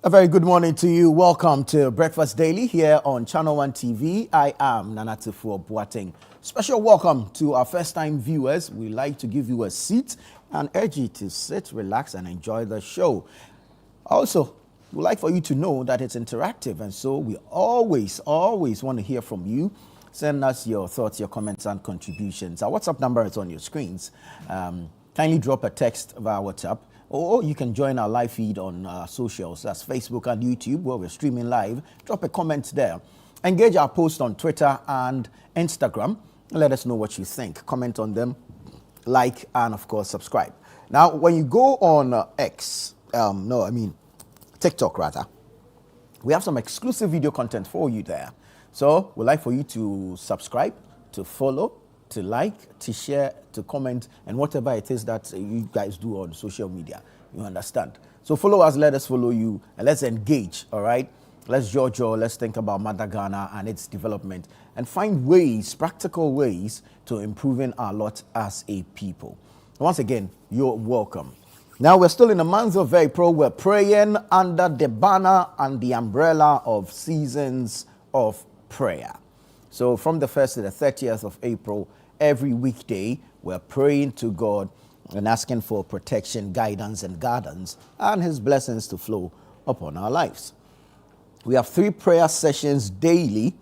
A very good morning to you. Welcome to Breakfast Daily here on Channel 1 TV. I am Nanatifu Boateng. Special welcome to our first-time viewers. We like to give you a seat and urge you to sit, relax, and enjoy the show. Also, we'd like for you to know that it's interactive, and so we always want to hear from you. Send us your thoughts, your comments, and contributions. Our WhatsApp number is on your screens. Kindly drop a text via WhatsApp, or you can join our live feed on socials. That's Facebook and YouTube, where we're streaming live. Drop a comment there. Engage our post on Twitter and Instagram. Let us know what you think. Comment on them, like, and of course, subscribe. Now, when you go on TikTok rather, we have some exclusive video content for you there. So we'd like for you to subscribe, to follow, to like, to share, to comment, and whatever it is that you guys do on social media. You understand? So follow us, let us follow you, and let's engage, all right? Let's jojo, let's think about Mother Ghana and its development, and find ways, practical ways, to improving our lot as a people. Once again, you're welcome. Now, we're still in the month of April. We're praying under the banner and the umbrella of seasons of prayer. So from the 1st to the 30th of April, every weekday, we're praying to God and asking for protection, guidance, and His blessings to flow upon our lives. We have 3 prayer sessions daily.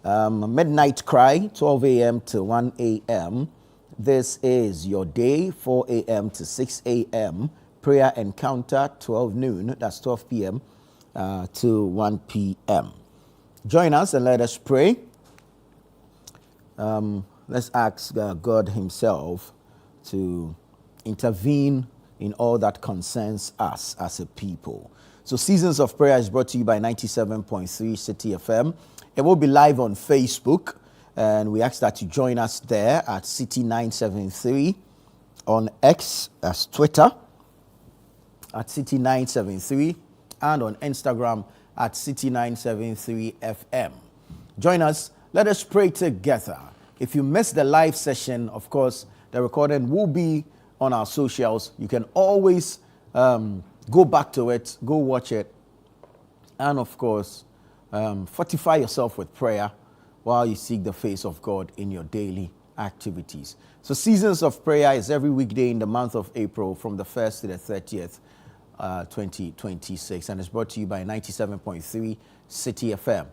Midnight cry, 12 a.m. to 1 a.m. This is your day, 4 a.m. to 6 a.m. Prayer encounter, 12 noon, that's 12 p.m. To 1 p.m. Join us and let us pray. Let's ask God Himself to intervene in all that concerns us as a people. So Seasons of Prayer is brought to you by 97.3 City FM. It will be live on Facebook, and we ask that you join us there at City973, on X as Twitter at City973, and on Instagram at City973FM. Join us. Let us pray together. If you missed the live session, of course, the recording will be on our socials. You can always go back to it, go watch it, and of course, fortify yourself with prayer while you seek the face of God in your daily activities. So Seasons of Prayer is every weekday in the month of April from the 1st to the 30th, 2026, and it's brought to you by 97.3 City FM.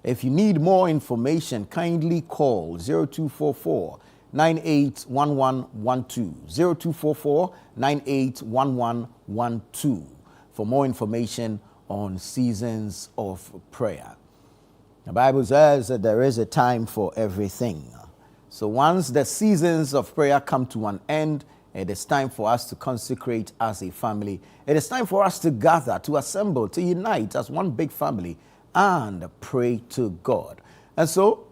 If you need more information, kindly call 0244 981112, 0244 981112 for more information on Seasons of Prayer. The Bible says that there is a time for everything. So once the seasons of prayer come to an end, it is time for us to consecrate as a family. It is time for us to gather, to assemble, to unite as one big family and pray to God. And so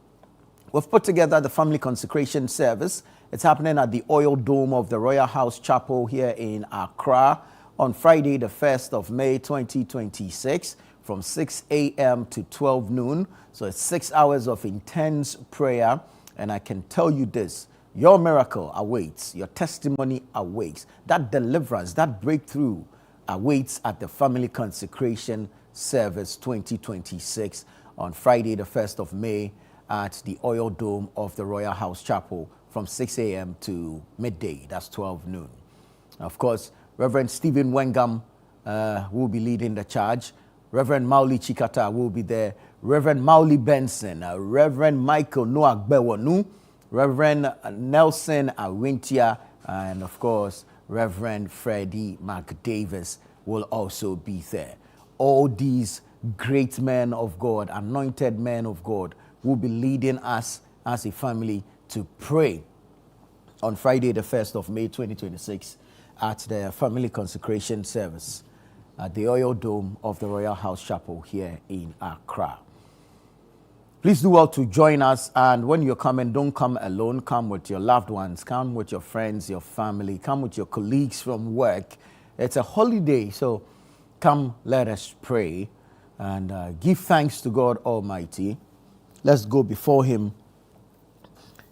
we've put together the family consecration service. It's happening at the Oil Dome of the Royal House Chapel here in Accra on Friday, the 1st of May, 2026, from 6 a.m. to 12 noon. So it's 6 hours of intense prayer. And I can tell you this, your miracle awaits, your testimony awaits, that deliverance, that breakthrough awaits at the Family Consecration Service 2026 on Friday, the 1st of May at the Oil Dome of the Royal House Chapel from 6 a.m. to midday, that's 12 noon. Of course, Reverend Stephen Wengam will be leading the charge. Reverend Mauli Chikata will be there. Reverend Mauli Benson, Reverend Michael Noagbewonu, Reverend Nelson Awintia, and of course, Reverend Freddie McDavis will also be there. All these great men of God, anointed men of God, will be leading us as a family to pray on Friday, the 1st of May, 2026, at the Family Consecration Service at the Oil Dome of the Royal House Chapel here in Accra. Please do well to join us, and when you're coming, don't come alone. Come with your loved ones, come with your friends, your family, come with your colleagues from work. It's a holiday, so come, let us pray and give thanks to God Almighty. Let's go before Him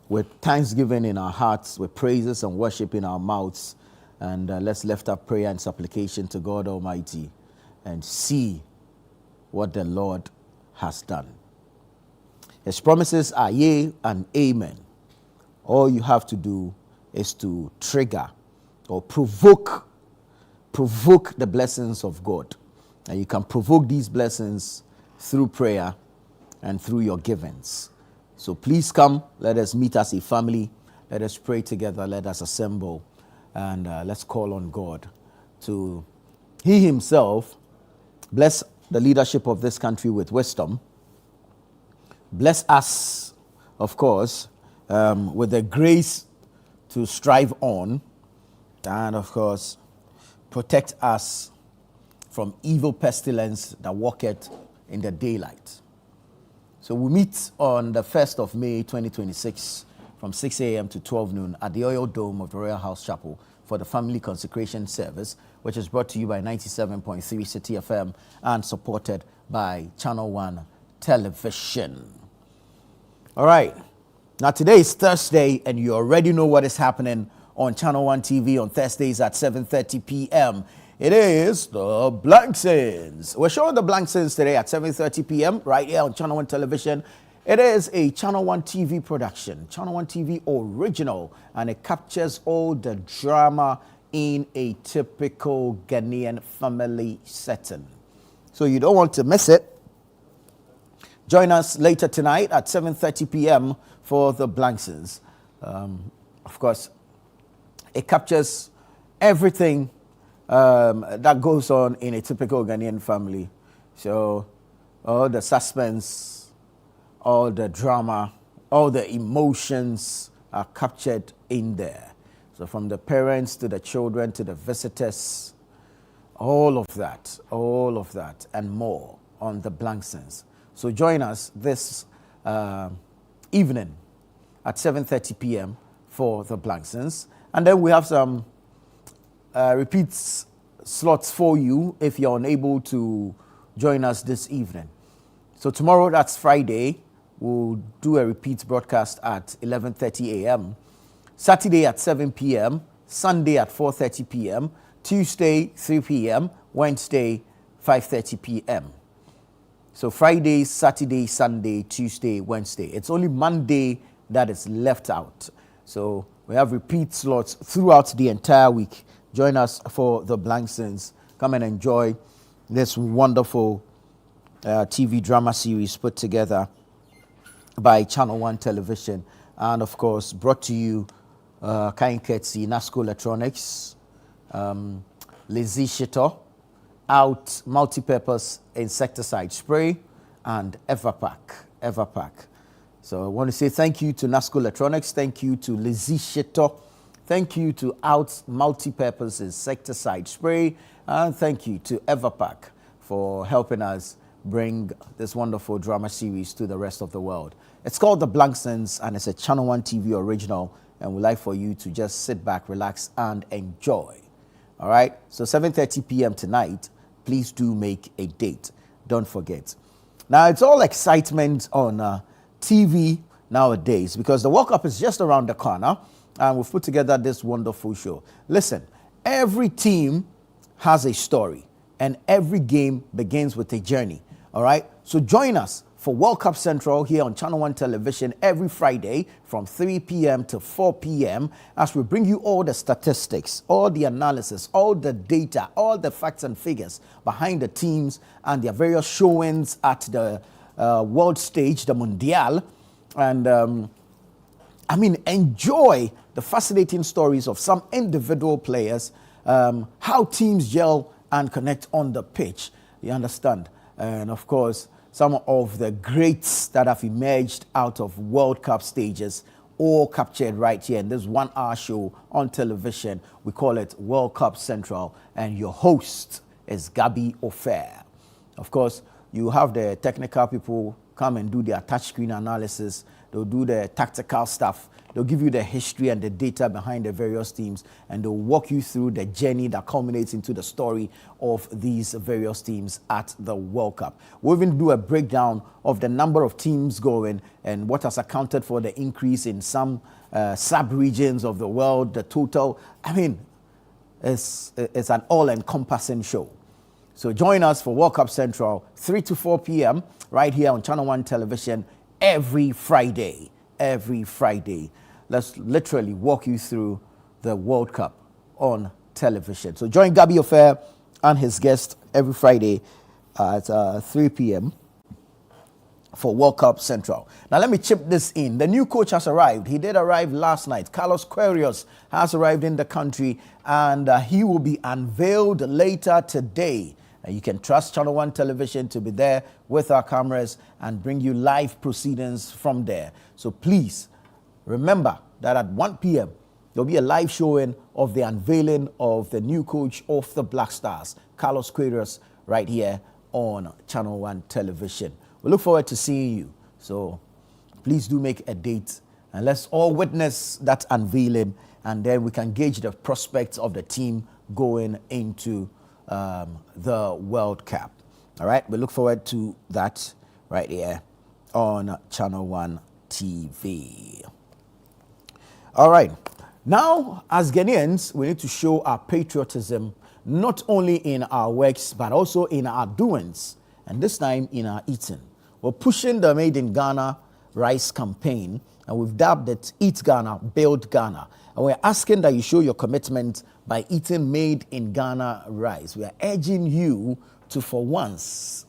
with thanksgiving in our hearts, with praises and worship in our mouths, and let's lift up prayer and supplication to God Almighty and see what the Lord has done. His promises are yea and amen. All you have to do is to trigger or provoke the blessings of God. And you can provoke these blessings through prayer and through your givings. So please come, let us meet as a family, let us pray together, let us assemble, and let's call on God to, He Himself, bless the leadership of this country with wisdom, bless us, of course, with the grace to strive on, and of course, protect us from evil pestilence that walketh in the daylight. So we meet on the 1st of May 2026 from 6 a.m. to 12 noon at the Oil Dome of the Royal House Chapel for the family consecration service, which is brought to you by 97.3 City FM and supported by Channel 1 Television. All right. Now today is Thursday and you already know what is happening on Channel 1 TV on Thursdays at 7:30 p.m. It is the Blanksons. We're showing the Blanksons today at 7:30 p.m. right here on Channel 1 Television. It is a Channel 1 TV production, Channel 1 TV original, and it captures all the drama in a typical Ghanaian family setting. So you don't want to miss it. Join us later tonight at 7:30 p.m. for the Blanksons. Of course, it captures everything that goes on in a typical Ghanaian family. So all the suspense, all the drama, all the emotions are captured in there. So from the parents to the children to the visitors, all of that and more on the Blanksons. So join us this evening at 7:30 p.m. for the Blanksons. And then we have some repeat slots for you if you're unable to join us this evening. So tomorrow, that's Friday, we'll do a repeat broadcast at 11:30 a.m. Saturday at 7 p.m., Sunday at 4:30 p.m., Tuesday 3 p.m., Wednesday 5:30 p.m. So Friday, Saturday, Sunday, Tuesday, Wednesday. It's only Monday that is left out. So we have repeat slots throughout the entire week. Join us for the Blanksons. Come and enjoy this wonderful TV drama series put together by Channel 1 Television. And of course, brought to you kind courtesy Nasco Electronics, Lazy Shito, Out Multi-Purpose Insecticide Spray, and Everpack. So I want to say thank you to Nasco Electronics, thank you to Lazy Shito, thank you to Out Multi-Purpose Insecticide Spray, and thank you to Everpack for helping us bring this wonderful drama series to the rest of the world. It's called The Blanksons, and it's a Channel 1 TV original, and we'd like for you to just sit back, relax, and enjoy. All right? So 7:30 p.m. tonight, please do make a date. Don't forget. Now, it's all excitement on TV nowadays because the World Cup is just around the corner, and we've put together this wonderful show. Listen, every team has a story, and every game begins with a journey. All right? So join us for World Cup Central here on Channel 1 Television every Friday from 3 p.m. to 4 p.m. as we bring you all the statistics, all the analysis, all the data, all the facts and figures behind the teams and their various showings at the world stage, the Mundial. And enjoy the fascinating stories of some individual players, how teams gel and connect on the pitch. You understand? And of course, some of the greats that have emerged out of World Cup stages, all captured right here in this 1 hour show on television. We call it World Cup Central, and your host is Gabby Ofair. Of course, you have the technical people come and do their touchscreen analysis. They'll do the tactical stuff. They'll give you the history and the data behind the various teams, and they'll walk you through the journey that culminates into the story of these various teams at the World Cup. We'll even do a breakdown of the number of teams going and what has accounted for the increase in some sub-regions of the world, the total. It's an all-encompassing show. So join us for World Cup Central, 3 to 4 p.m. right here on Channel 1 Television every Friday. Every Friday. Let's literally walk you through the World Cup on television. So join Gabi Ofer and his guest every Friday at 3 p.m. for World Cup Central. Now let me chip this in. The new coach has arrived. He did arrive last night. Carlos Queiroz has arrived in the country, and he will be unveiled later today. You can trust Channel 1 Television to be there with our cameras and bring you live proceedings from there. So please remember that at 1 p.m. there'll be a live showing of the unveiling of the new coach of the Black Stars, Carlos Queiroz, right here on Channel 1 Television. We look forward to seeing you. So please do make a date and let's all witness that unveiling, and then we can gauge the prospects of the team going into the World Cup. All right, we look forward to that right here on Channel 1 TV. All right, now as Ghanaians, we need to show our patriotism not only in our works but also in our doings, and this time in our eating. We're pushing the Made in Ghana rice campaign, and we've dubbed it Eat Ghana, Build Ghana. And we're asking that you show your commitment by eating Made in Ghana rice. We are urging you to, for once,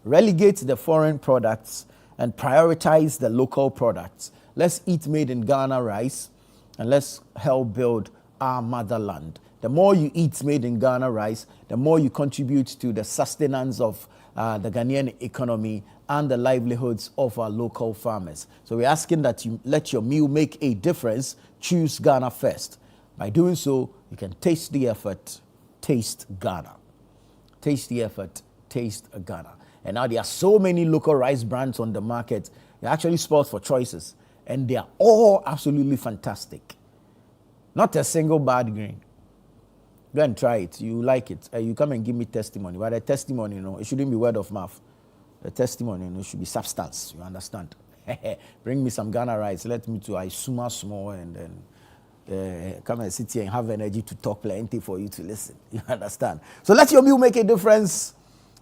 relegate the foreign products and prioritize the local products. Let's eat Made in Ghana rice and let's help build our motherland. The more you eat Made in Ghana rice, the more you contribute to the sustenance of the Ghanaian economy and the livelihoods of our local farmers. So we're asking that you let your meal make a difference. Choose Ghana first. By doing so, you can taste the effort, taste Ghana. Taste the effort, taste Ghana. And now there are so many local rice brands on the market. They're actually spoiled for choices. And they are all absolutely fantastic. Not a single bad grain. Go and try it. You like it. You come and give me testimony. But the testimony, it shouldn't be word of mouth. The testimony, should be substance. You understand? Bring me some Ghana rice. Let me to I suma small and then come and sit here and have energy to talk plenty for you to listen. You understand? So let your meal make a difference.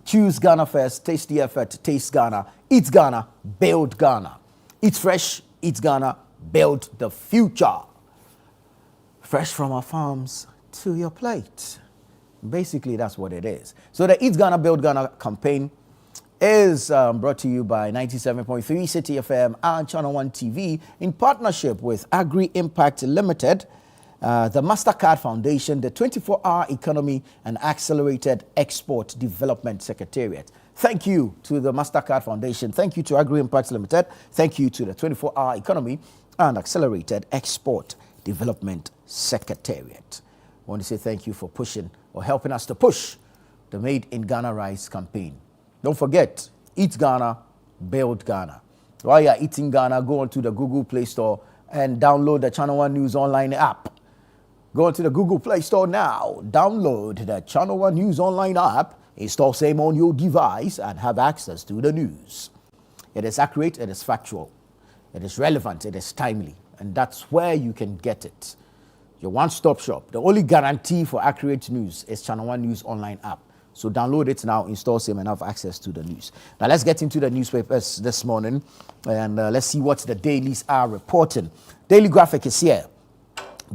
Choose Ghana first. Taste the effort. Taste Ghana. Eat Ghana. Build Ghana. Eat fresh. Eat Ghana. Build the future. Fresh from our farms to your plate. Basically, that's what it is. So the Eat Ghana, Build Ghana campaign is brought to you by 97.3 City FM and Channel 1 TV in partnership with Agri Impact Limited, the MasterCard Foundation, the 24-Hour Economy and Accelerated Export Development Secretariat. Thank you to the MasterCard Foundation. Thank you to Agri Impact Limited. Thank you to the 24-Hour Economy and Accelerated Export Development Secretariat. I want to say thank you for pushing or helping us to push the Made in Ghana rice campaign. Don't forget, eat Ghana, build Ghana. While you're eating Ghana, go onto the Google Play Store and download the Channel 1 News Online app. Go onto the Google Play Store now, download the Channel 1 News Online app, install same on your device, and have access to the news. It is accurate, it is factual, it is relevant, it is timely, and that's where you can get it. Your one-stop shop. The only guarantee for accurate news is Channel 1 News Online app. So download it now, install same, and have access to the news. Now let's get into the newspapers this morning, and let's see what the dailies are reporting. Daily Graphic is here.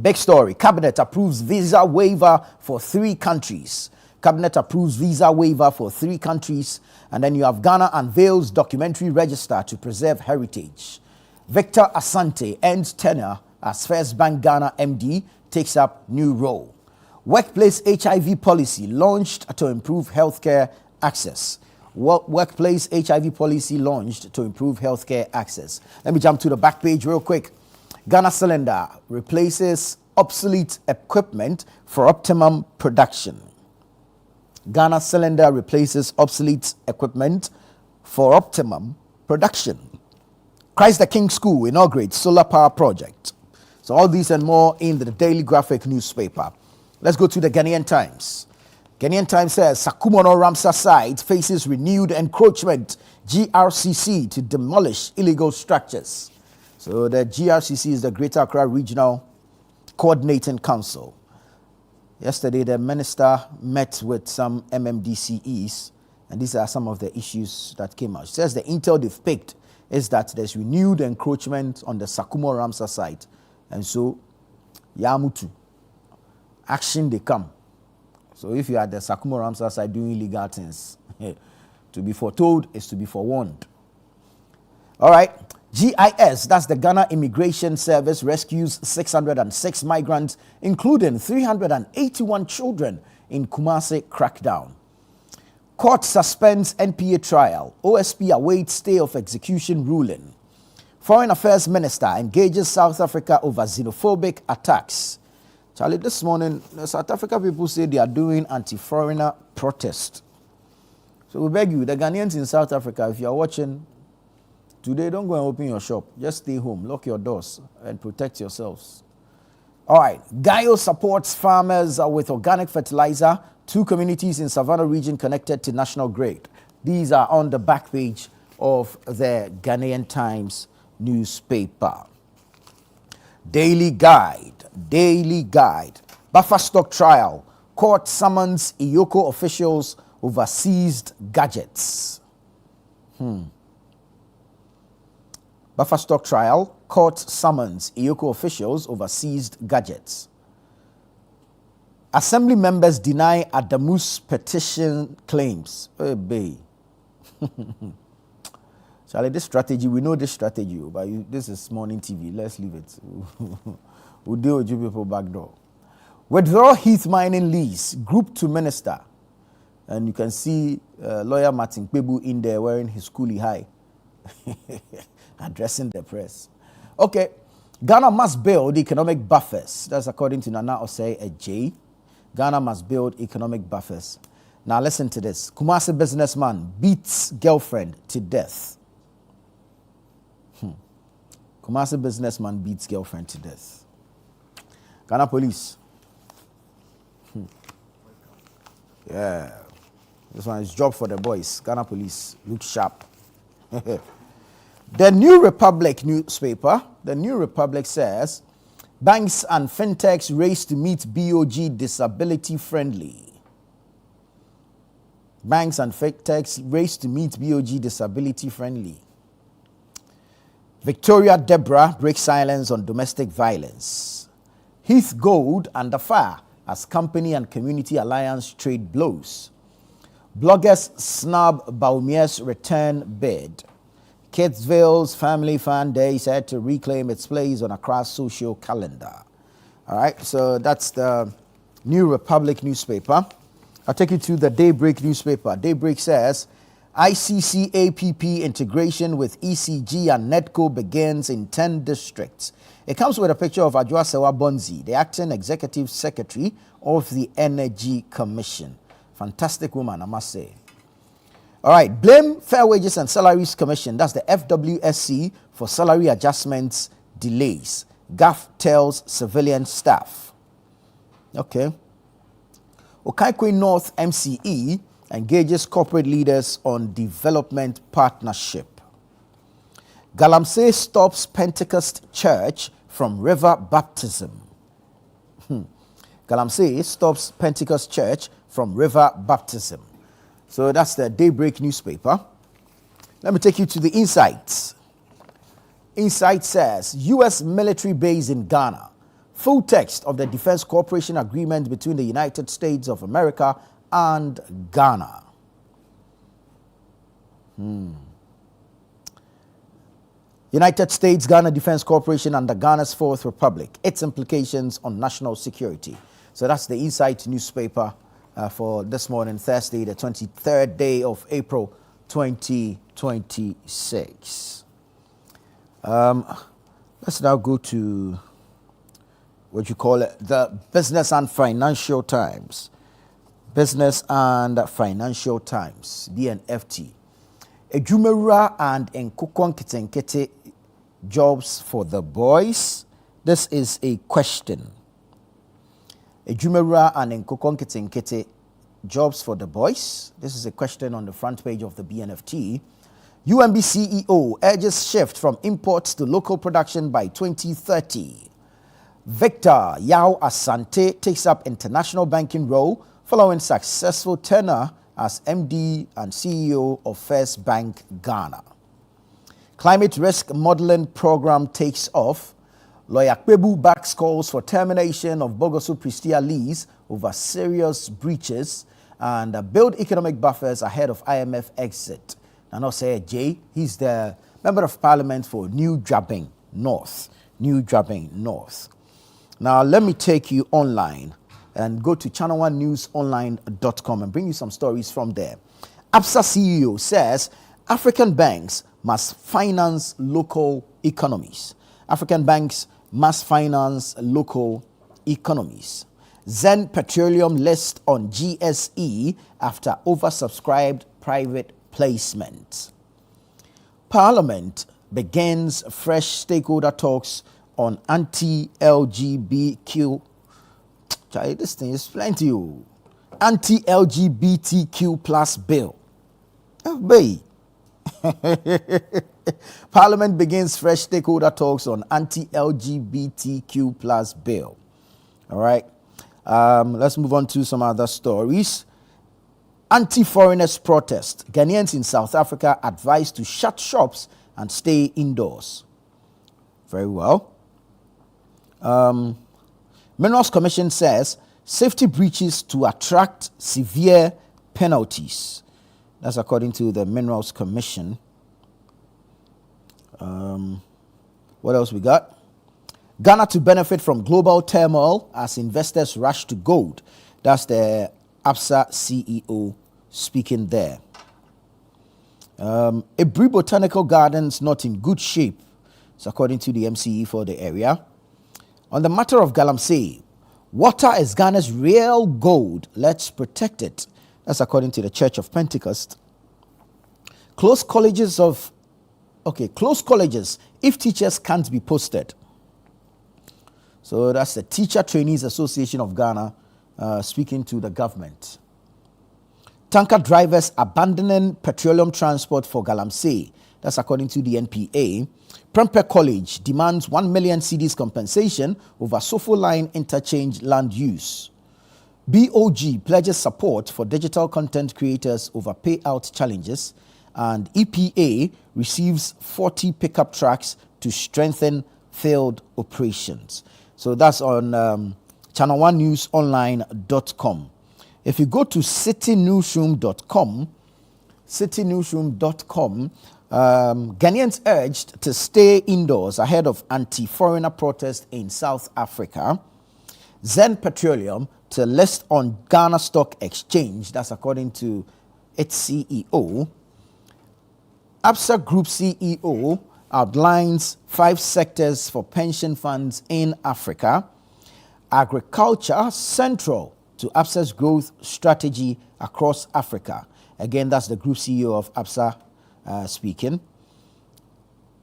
Big story. Cabinet approves visa waiver for 3 countries. Cabinet approves visa waiver for 3 countries. And then you have Ghana unveils documentary register to preserve heritage. Victor Asante ends tenure as First Bank Ghana MD, takes up new role. Workplace HIV policy launched to improve healthcare access. Workplace HIV policy launched to improve healthcare access. Let me jump to the back page real quick. Ghana Cylinder replaces obsolete equipment for optimum production. Ghana Cylinder replaces obsolete equipment for optimum production. Christ the King School inaugurates solar power project. So all these and more in the Daily Graphic newspaper. Let's go to the Ghanaian Times. Ghanaian Times says Sakumono Ramsar site faces renewed encroachment. GRCC to demolish illegal structures. So the GRCC is the Greater Accra Regional Coordinating Council. Yesterday, the minister met with some MMDCEs, and these are some of the issues that came out. She says the intel they've picked is that there's renewed encroachment on the Sakumo Ramsar site, and so Yamutu, action they come. So if you are at the Sakumo Ramsar site doing illegal things, to be foretold is to be forewarned. All right. GIS, that's the Ghana Immigration Service, rescues 606 migrants, including 381 children in Kumasi crackdown. Court suspends NPA trial. OSP awaits stay of execution ruling. Foreign Affairs Minister engages South Africa over xenophobic attacks. Charlie, this morning, the South Africa people say they are doing anti-foreigner protest. So we beg you, the Ghanaians in South Africa, if you are watching, today, don't go and open your shop. Just stay home, lock your doors, and protect yourselves. All right. Gaio supports farmers with organic fertilizer. 2 communities in Savannah region connected to national grid. These are on the back page of the Ghanaian Times newspaper. Daily Guide. Buffer stock trial. Court summons Iyoko officials over seized gadgets. Buffer stock trial, court summons Iyoko officials over seized gadgets. Assembly members deny Adamu's petition claims. Oh, babe. Charlie, this strategy, we know this strategy, but this is morning TV. Let's leave it. We'll deal with you people back door. Withdraw Heath mining lease, group to minister. And you can see lawyer Martin Kpebu in there wearing his coolie high. Addressing the press. Okay. Ghana must build economic buffers. That's according to Nana Osei Ejay. Ghana must build economic buffers. Now listen to this. Kumasi businessman beats girlfriend to death. Kumasi businessman beats girlfriend to death. Ghana police. Yeah. This one is job for the boys. Ghana police. Look sharp. The New Republic newspaper, the New Republic says, banks and fintechs race to meet BOG disability friendly. Banks and fintechs race to meet BOG disability friendly. Victoria Deborah breaks silence on domestic violence. Heath Gold under fire as company and community alliance trade blows. Bloggers snub Baumier's return bid. Kidsville's Family Fun Day said to reclaim its place on Accra's social calendar. All right, so that's the New Republic newspaper. I'll take you to the Daybreak newspaper. Daybreak says, ICC APP integration with ECG and NEDCO begins in 10 districts. It comes with a picture of Adwoa Sewa Bonzi, the acting executive secretary of the Energy Commission. Fantastic woman, I must say. All right, blame Fair Wages and Salaries Commission, that's the FWSC, for salary adjustments delays. GAF tells civilian staff. Okay. Okaikwe North MCE engages corporate leaders on development partnership. Galamsey stops Pentecost Church from river baptism. Galamsey stops Pentecost Church from river baptism. So that's the Daybreak newspaper. Let me take you to the Insights. Insight says, U.S. military base in Ghana. Full text of the Defense Cooperation Agreement between the United States of America and Ghana. United States-Ghana Defense Cooperation under Ghana's Fourth Republic. Its implications on national security. So that's the Insight newspaper for this morning, Thursday, the 23rd day of April, 2026. Let's now go to what you call it, the Business and Financial Times. Business and Financial Times, BNFT. Ejumera and Nkukon Kitenkete jobs for the boys. This is a question. Ejumera and Nkukon Kitenkete jobs for the boys. This is a question on the front page of the BNFT. UMB CEO urges shift from imports to local production by 2030. Victor Yao Asante takes up international banking role following successful tenure as MD and CEO of First Bank Ghana. Climate risk modeling program takes off. Lawyer Kpebu backs calls for termination of Bogoso Prestia lease over serious breaches and build economic buffers ahead of IMF exit. Nano say Jay, he's the Member of Parliament for New Drabing North. New Drabing North. Now let me take you online and go to channel1newsonline.com and bring you some stories from there. ABSA CEO says African banks must finance local economies. African banks must finance local economies. Zen Petroleum list on GSE after oversubscribed private placement. Parliament begins fresh stakeholder talks on anti-LGBTQ. This thing is plenty. Anti-LGBTQ plus bill. Oh, babe. Parliament begins fresh stakeholder talks on anti-LGBTQ plus bill. All right. Let's move on to some other stories. Anti-foreigners protest. Ghanaians in South Africa advised to shut shops and stay indoors. Very well. Minerals Commission says safety breaches to attract severe penalties. That's according to the Minerals Commission. What else we got? Ghana to benefit from global turmoil as investors rush to gold. That's the ABSA CEO speaking there. Ebri Botanical Gardens not in good shape. It's according to the MCE for the area. On the matter of Galamsey, water is Ghana's real gold. Let's protect it. That's according to the Church of Pentecost. Close colleges if teachers can't be posted. So that's the Teacher Trainees Association of Ghana speaking to the government. Tanker drivers abandoning petroleum transport for Galamsey. That's according to the NPA. Prempeh College demands 1 million cedis compensation over Sofo Line interchange land use. BOG pledges support for digital content creators over payout challenges. And EPA receives 40 pickup trucks to strengthen field operations. So that's on channel1newsonline.com. If you go to citynewsroom.com, Ghanaians urged to stay indoors ahead of anti-foreigner protest in South Africa. Zen Petroleum to list on Ghana Stock Exchange. That's according to its CEO. ABSA Group CEO outlines 5 sectors for pension funds in Africa. Agriculture central to ABSA's growth strategy across Africa. Again, that's the Group CEO of ABSA speaking.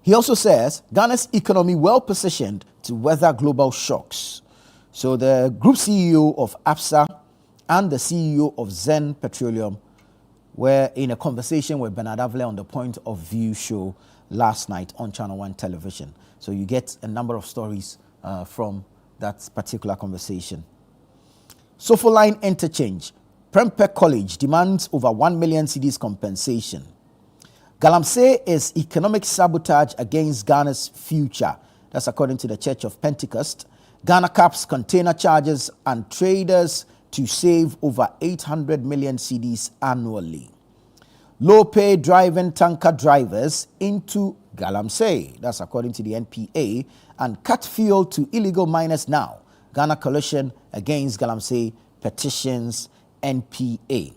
He also says Ghana's economy well positioned to weather global shocks. So the Group CEO of ABSA and the CEO of Zen Petroleum were in a conversation with Bernard Avle on the Point of View show last night on Channel 1 television. So you get a number of stories from that particular conversation. Sofo Line interchange. Prempeh College demands over 1 million cedis compensation. Galamsey is economic sabotage against Ghana's future. That's according to the Church of Pentecost. Ghana caps container charges and traders to save over 800 million cedis annually. Low-pay driving tanker drivers into Galamsey. That's according to the NPA. And cut fuel to illegal miners now. Ghana Coalition Against Galamsey petitions NPA.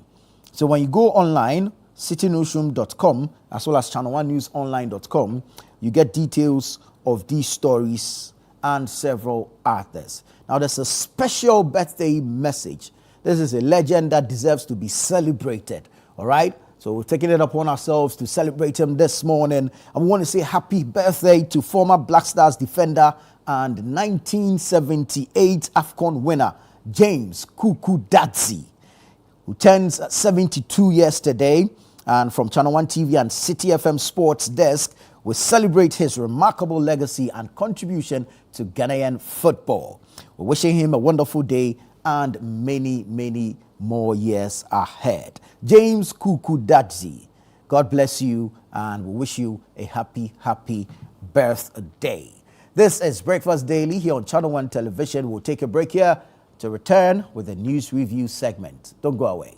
So when you go online, citynewsroom.com as well as channel1newsonline.com, you get details of these stories and several others. Now there's a special birthday message. This is a legend that deserves to be celebrated. All right? So we're taking it upon ourselves to celebrate him this morning. And we want to say happy birthday to former Black Stars defender and 1978 AFCON winner, James Kuku Dadzi, who turns 72 years today. And from Channel 1 TV and City FM Sports Desk, we celebrate his remarkable legacy and contribution to Ghanaian football. We're wishing him a wonderful day and many, many more years ahead. James Kukudadzi, God bless you, and we wish you a happy, happy birthday. This is Breakfast Daily here on Channel 1 Television. We'll take a break here to return with a news review segment. Don't go away.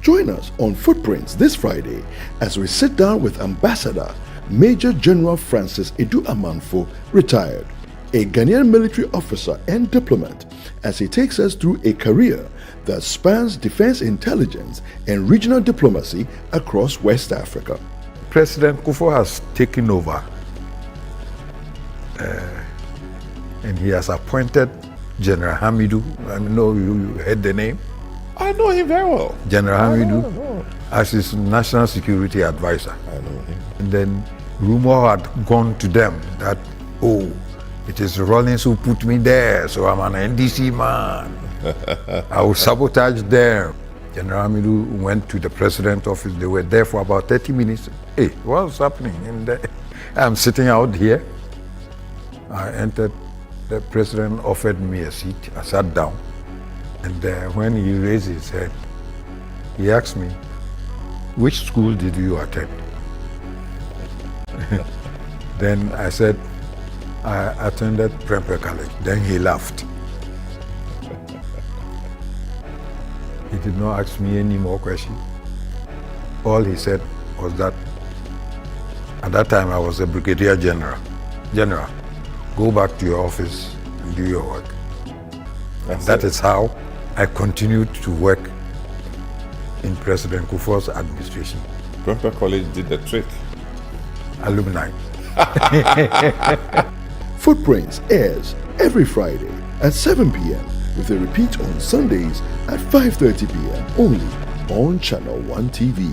Join us on Footprints this Friday as we sit down with Ambassador Major General Francis Edu Amanfo, retired, a Ghanaian military officer and diplomat, as he takes us through a career that spans defense intelligence and regional diplomacy across West Africa. President Kufuor has taken over and he has appointed General Hamidou. I know you heard the name. I know him very well. General Hamidou as his national security advisor. I know him. And then rumor had gone to them that, oh, it is Rollins who put me there, so I'm an NDC man. I will sabotage them. General Hamidou went to the president's office. They were there for about 30 minutes. Hey, what's happening? And I'm sitting out here. I entered. The president offered me a seat. I sat down. And when he raised his head, he asked me, which school did you attend? Then I said, I attended Prempeh College. Then he laughed. He did not ask me any more questions. All he said was that at that time I was a brigadier general. General, go back to your office and do your work. And that is how I continued to work in President Kufuor's administration. Prempeh College did the trick. Alumni. Footprints airs every Friday at 7 p.m. with a repeat on Sundays at 5:30 p.m. only on Channel 1 TV.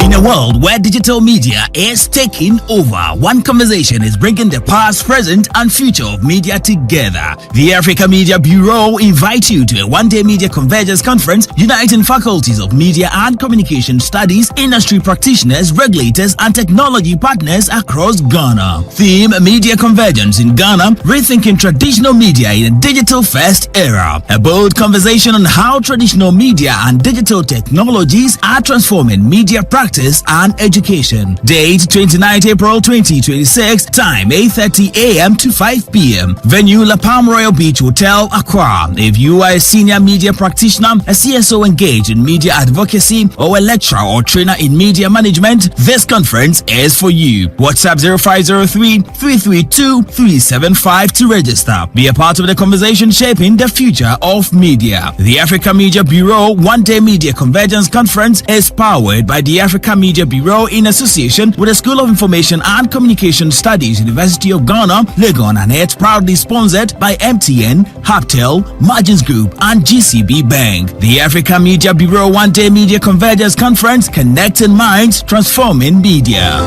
In a world where digital media is taking over, one conversation is bringing the past, present, and future of media together. The Africa Media Bureau invites you to a one-day media convergence conference uniting faculties of media and communication studies, industry practitioners, regulators, and technology partners across Ghana. Theme: Media Convergence in Ghana, rethinking traditional media in a digital-first era. A bold conversation on how traditional media and digital technologies are transforming media practice and education. Date: 29 April 2026. Time: 8:30 a.m. to 5 p.m. Venue: La Palm Royal Beach Hotel, Accra. If you are a senior media practitioner, a CSO engaged in media advocacy, or a lecturer or trainer in media management, this conference is for you. WhatsApp 0503-332-375 to register. Be a part of the conversation shaping the future of media. The Africa Media Bureau One-Day Media Convergence Conference is powered by the Africa Media Bureau in association with the School of Information and Communication Studies, University of Ghana, Legon, and it's proudly sponsored by MTN, Haptel, Margins Group, and GCB Bank. The Africa Media Bureau One-Day Media Convergence Conference, connecting minds, transforming media.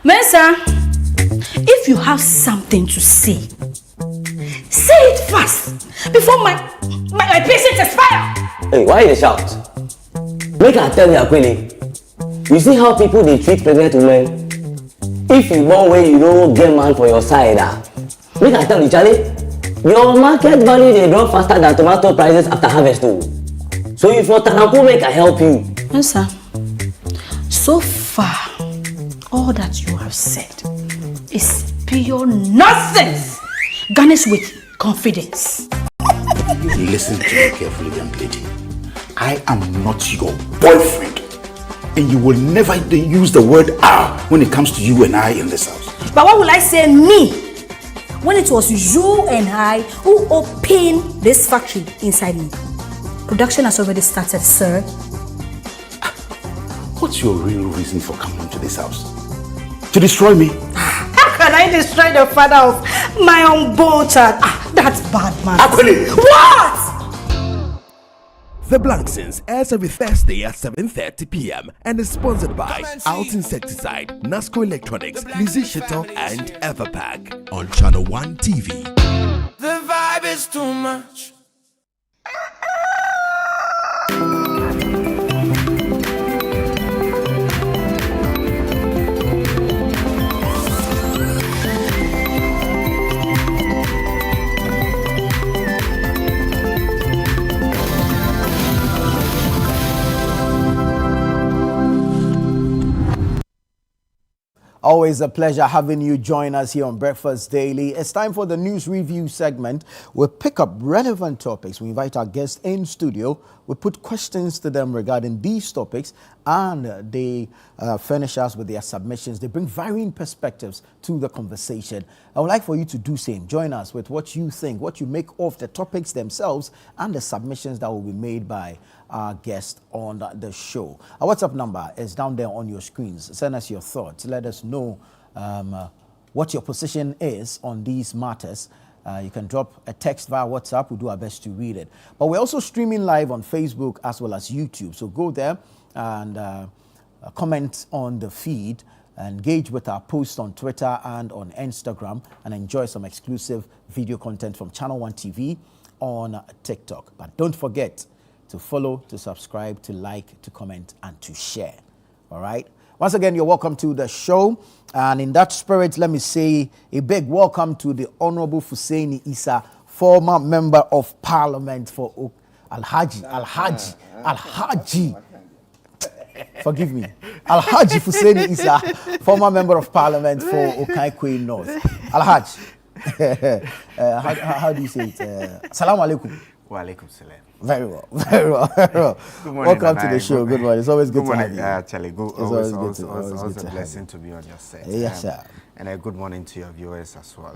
Mensa, if you have something to say, say it fast before my patience expire. Hey, why you shout? Make I tell you, Akwili. You see how people they treat pregnant women? If you born when you don't get man for your side, make I tell you, Charlie, your market value they drop faster than tomato prices after harvest too. So if for Tanaku, make I help you. Mensa, so far, all that you have said is pure nonsense. Garnish with confidence. Listen to me carefully, young lady. I am not your boyfriend, and you will never use the word "our" when it comes to you and I in this house. But what will I say me when it was you and I who opened this factory inside me? Production has already started, sir. what's your real reason for coming to this house? To destroy me? How can I destroy the father of my unborn child? That's bad, man. Actually, What? The Blanksons airs every Thursday at 7:30 p.m. and is sponsored by Alt Insecticide, Nasco Electronics, Lizzie Shittle, and Everpack on Channel 1 TV. The vibe is too much. Always a pleasure having you join us here on Breakfast Daily. It's time for the news review segment. We pick up relevant topics. We invite our guests in studio. We put questions to them regarding these topics, and they furnish us with their submissions. They bring varying perspectives to the conversation. I would like for you to do same. Join us with what you think, what you make of the topics themselves, and the submissions that will be made by our guest on the show. Our WhatsApp number is down there on your screens. Send us your thoughts. Let us know what your position is on these matters. You can drop a text via WhatsApp. We'll do our best to read it. But we're also streaming live on Facebook as well as YouTube. So go there and comment on the feed, engage with our posts on Twitter and on Instagram, and enjoy some exclusive video content from Channel 1 TV on TikTok. But don't forget to follow, to subscribe, to like, to comment, and to share. All right? Once again, you're welcome to the show. And in that spirit, let me say a big welcome to the Honorable Hussaini Issa, former Member of Parliament for Alhaji. Forgive me. Alhaji Hussaini Issa, former Member of Parliament for Okaikwe North. Alhaji. How do you say it? Assalamu alaikum. Wa alaikum salam. Very well, very well, very well. Good morning, welcome to the show. Good morning. It's always good to have you. Actually, It's always good a blessing to be on your set. Yes, sir. And a good morning to your viewers as well.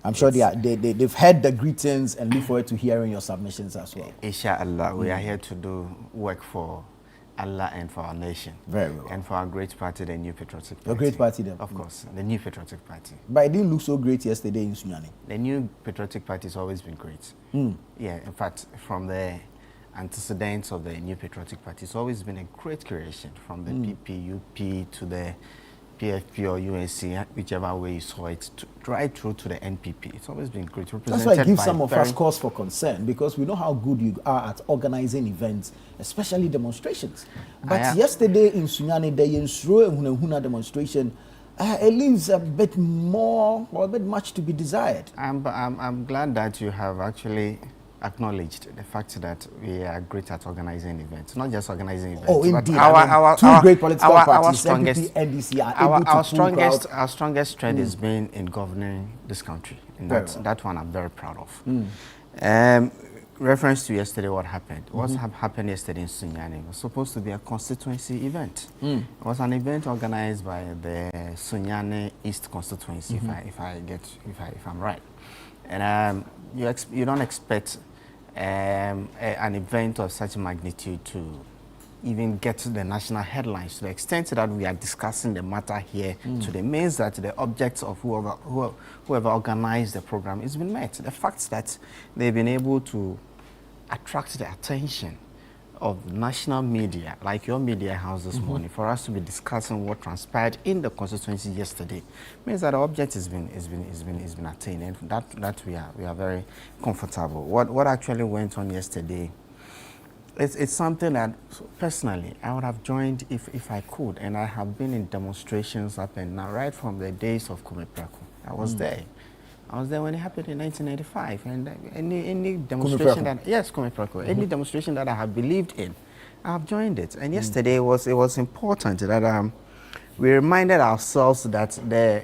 I'm sure they've heard the greetings and look forward to hearing your submissions as well. Inshallah, we are here to do work for Allah and for our nation. Very well. And for our great party, the New Patriotic Party. Your great party then? Of course, the New Patriotic Party. But it didn't look so great yesterday in Sunyani. The New Patriotic Party has always been great. Yeah, in fact, from the antecedents of the New Patriotic Party, it's always been a great creation, from the PPUP to the PFP or UNC, whichever way you saw it, right through to the NPP. It's always been great. That's why it gives some of us cause for concern, because we know how good you are at organizing events, especially demonstrations. But yesterday in Sunyani, the Yensro and Huna demonstration, it leaves a bit more, or a bit much to be desired. I'm glad that you have actually acknowledged the fact that we are great at organizing events, not just organizing events. Oh, indeed. Our two great political parties, our strongest, NPP, NDC, are able to our strongest strength is being in governing this country, and that one I'm very proud of. Reference to yesterday, what happened? What happened yesterday in Sunyani was supposed to be a constituency event. It was an event organized by the Sunyani East constituency, if I'm right. And you don't expect an event of such magnitude to even get to the national headlines, to the extent that we are discussing the matter here today, means that the objects of whoever organized the program has been met. The fact that they've been able to attract the attention of national media, like your media house this morning, for us to be discussing what transpired in the constituency yesterday, means that the object has been attained, and that we are very comfortable. What actually went on yesterday, it's something that personally I would have joined if I could, and I have been in demonstrations up and now, right from the days of Kumeprako. I was there. I was there when it happened in 1995, and any demonstration any demonstration that I have believed in, I have joined it. And yesterday it was important that we reminded ourselves that the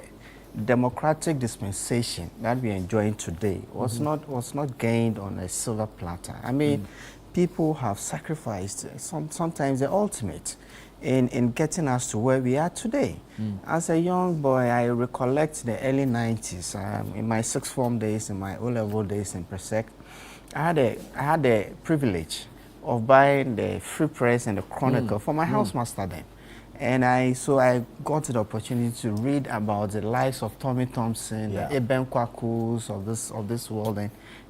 democratic dispensation that we are enjoying today was not gained on a silver platter. I mean, people have sacrificed sometimes the ultimate in getting us to where we are today. As a young boy, I recollect the early 90s. In my sixth form days, in my O-level days in Presec, I had a privilege of buying the Free Press and the Chronicle for my housemaster then. And I got the opportunity to read about the lives of Tommy Thompson, the Eben Kwakus of this world,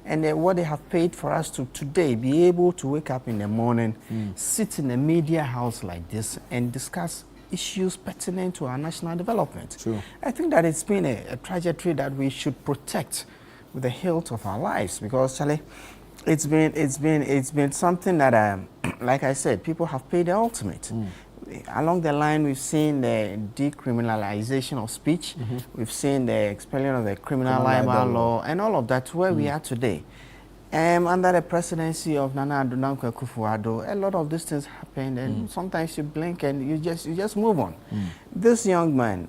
and what they have paid for us to today be able to wake up in the morning, sit in a media house like this, and discuss issues pertinent to our national development. True. I think that it's been a trajectory that we should protect with the hilt of our lives, because Charlie, it's been something that, like I said, people have paid the ultimate. Along the line, we've seen the decriminalization of speech. We've seen the expelling of the criminal libel law and all of that, where we are today. Under the presidency of Nana Addo Dankwa Akufo-Addo, a lot of these things happened, and sometimes you blink and you just move on. This young man,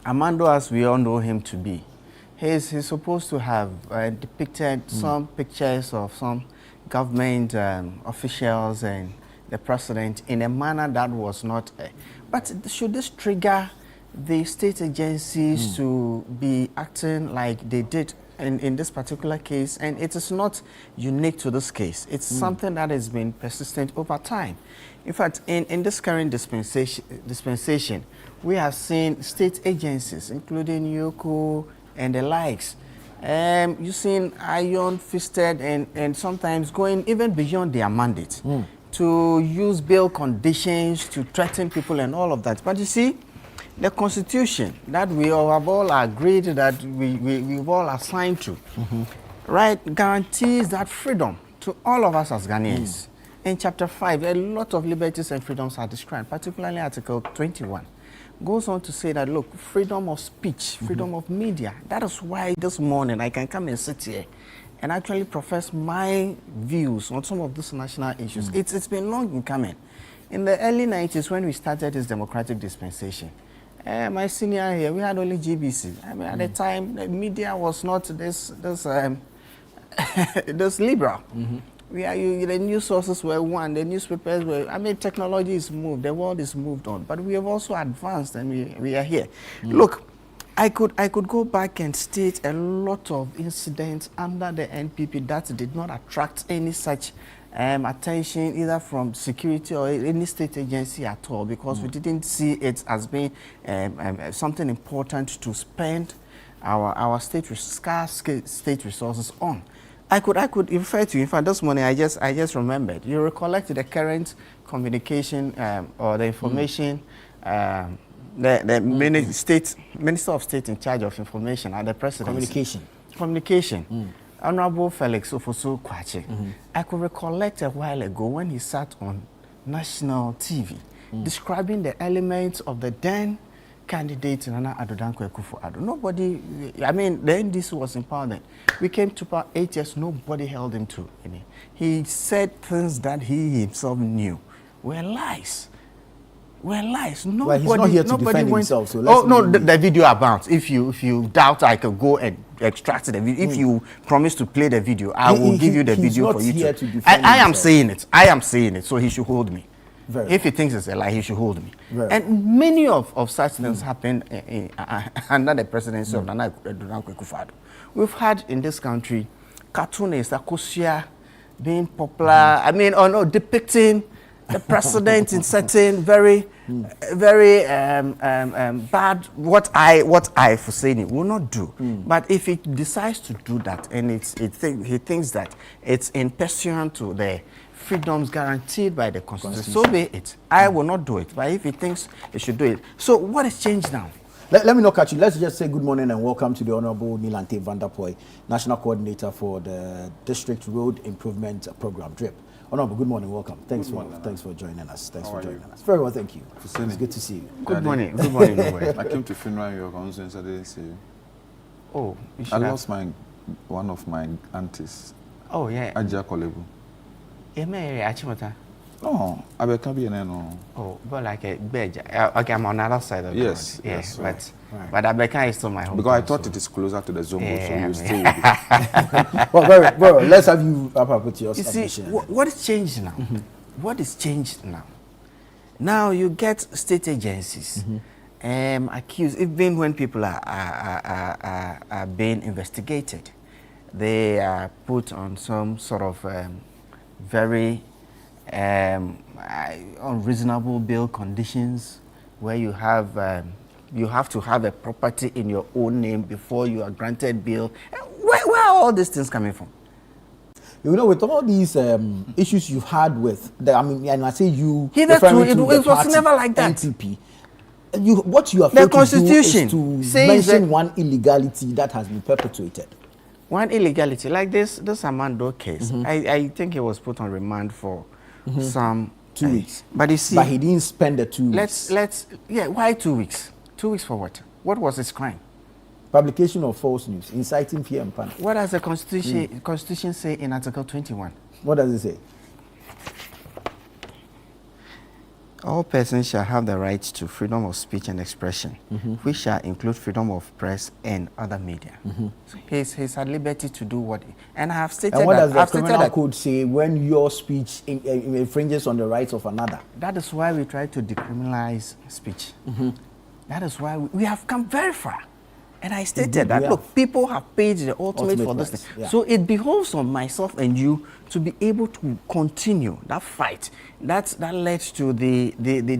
Amando, as we all know him to be, he's supposed to have depicted some pictures of some government officials and the president in a manner that was not. But should this trigger the state agencies to be acting like they did in this particular case? And it is not unique to this case. It's something that has been persistent over time. In fact, in this current dispensation, we have seen state agencies, including Yoko and the likes, you've seen iron-fisted and sometimes going even beyond their mandate to use bail conditions to threaten people and all of that. But you see, the Constitution that we all have all agreed that we've all assigned to, right, guarantees that freedom to all of us as Ghanaians. In Chapter 5, a lot of liberties and freedoms are described, particularly Article 21. Goes on to say that, look, freedom of speech, freedom of media. That is why this morning I can come and sit here and actually profess my views on some of these national issues. It's been long in coming. In the early 90s, when we started this democratic dispensation, my senior here, we had only GBC. I mean, at the time, the media was not this liberal. The news sources were one, the newspapers were, I mean, technology is moved, the world is moved on, but we have also advanced and we are here. Look, I could go back and state a lot of incidents under the NPP that did not attract any such attention either from security or any state agency at all, because we didn't see it as being something important to spend our scarce state resources on. I could refer to you. In fact, this morning I just remembered. You recollect the current communication or the information. The Minister of State in charge of information at the presidency. Communication. Honorable Felix Ofosu Kwache. I could recollect a while ago when he sat on national TV describing the elements of the then candidate Nana Addo Dankwa Akufo-Addo. Nobody, I mean, the NDC was empowered. We came to power 8 years, nobody held him to any. He said things that he himself knew were lies. Nobody, well, he's not here to defend himself. So the video about. If you doubt, I could go and extract the video. If you promise to play the video, I will give you the video for you to. I am saying it. I am saying it. So he should hold me. If he thinks it's a lie, he should hold me. And many of such things happened under the presidency of Nana Addo Dankwa Akufo-Addo. We've had in this country cartoonists, Akosia, being popular. I mean, depicting the president in certain very bad what I foreseen it will not do. But if he decides to do that and he thinks that it's in pursuant to the freedoms guaranteed by the Constitution, so be it. I will not do it. But if he thinks he should do it. So what has changed now? Let me not catch you. Let's just say good morning and welcome to the Honorable Nilante Vanderpoy, National Coordinator for the District Road Improvement Program, DRIP. Honorable, good morning, welcome. Thanks for joining us. Very well, thank you. It's good to see you. Good morning. Good morning. I came to funeral your conscience. I didn't see you. Oh, I lost one of my aunties. Oh yeah. Aja Kolebu. Achimota. No, I can't be no. Oh, but like a bed. Okay, I'm on the other side of the road. Yes. But Abeka is still my home. Because I thought it is closer to the Zombo, so you stay with it. Well, very well. Let's have you up with your submission. See, what is changed now? What is changed now? Now you get state agencies accused, even when people are being investigated, they are put on some sort of very unreasonable bail conditions, where you have to have a property in your own name before you are granted bail. Where are all these things coming from? You know, with all these issues you've had with, and I say you, hitherto it was never like that. NPP, what you are the Constitution to mention one illegality that has been perpetuated. One illegality, like this Amando case, I think it was put on remand for some 2 weeks. But you see, but he didn't spend the 2 weeks. Why 2 weeks? 2 weeks for what? What was his crime? Publication of false news, inciting fear and panic. What does the Constitution say in Article 21? What does it say? All persons shall have the right to freedom of speech and expression, which shall include freedom of press and other media. So he's at liberty to do what, and I have stated. And what that, does the criminal code say when your speech infringes on the rights of another? That is why we try to decriminalize speech. That is why we have come very far. And I stated that, look, people have paid the ultimate for this thing. Yeah. So it behoves on myself and you to be able to continue that fight. That led to the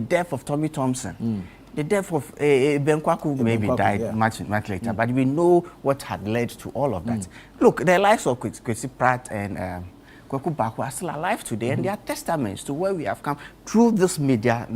death of Tommy Thompson. The death of Ben Kwaku maybe died much later, but we know what had led to all of that. Look, the lives of Kwesi Pratt and Kwaku Baku are still alive today, and they are testaments to where we have come through this media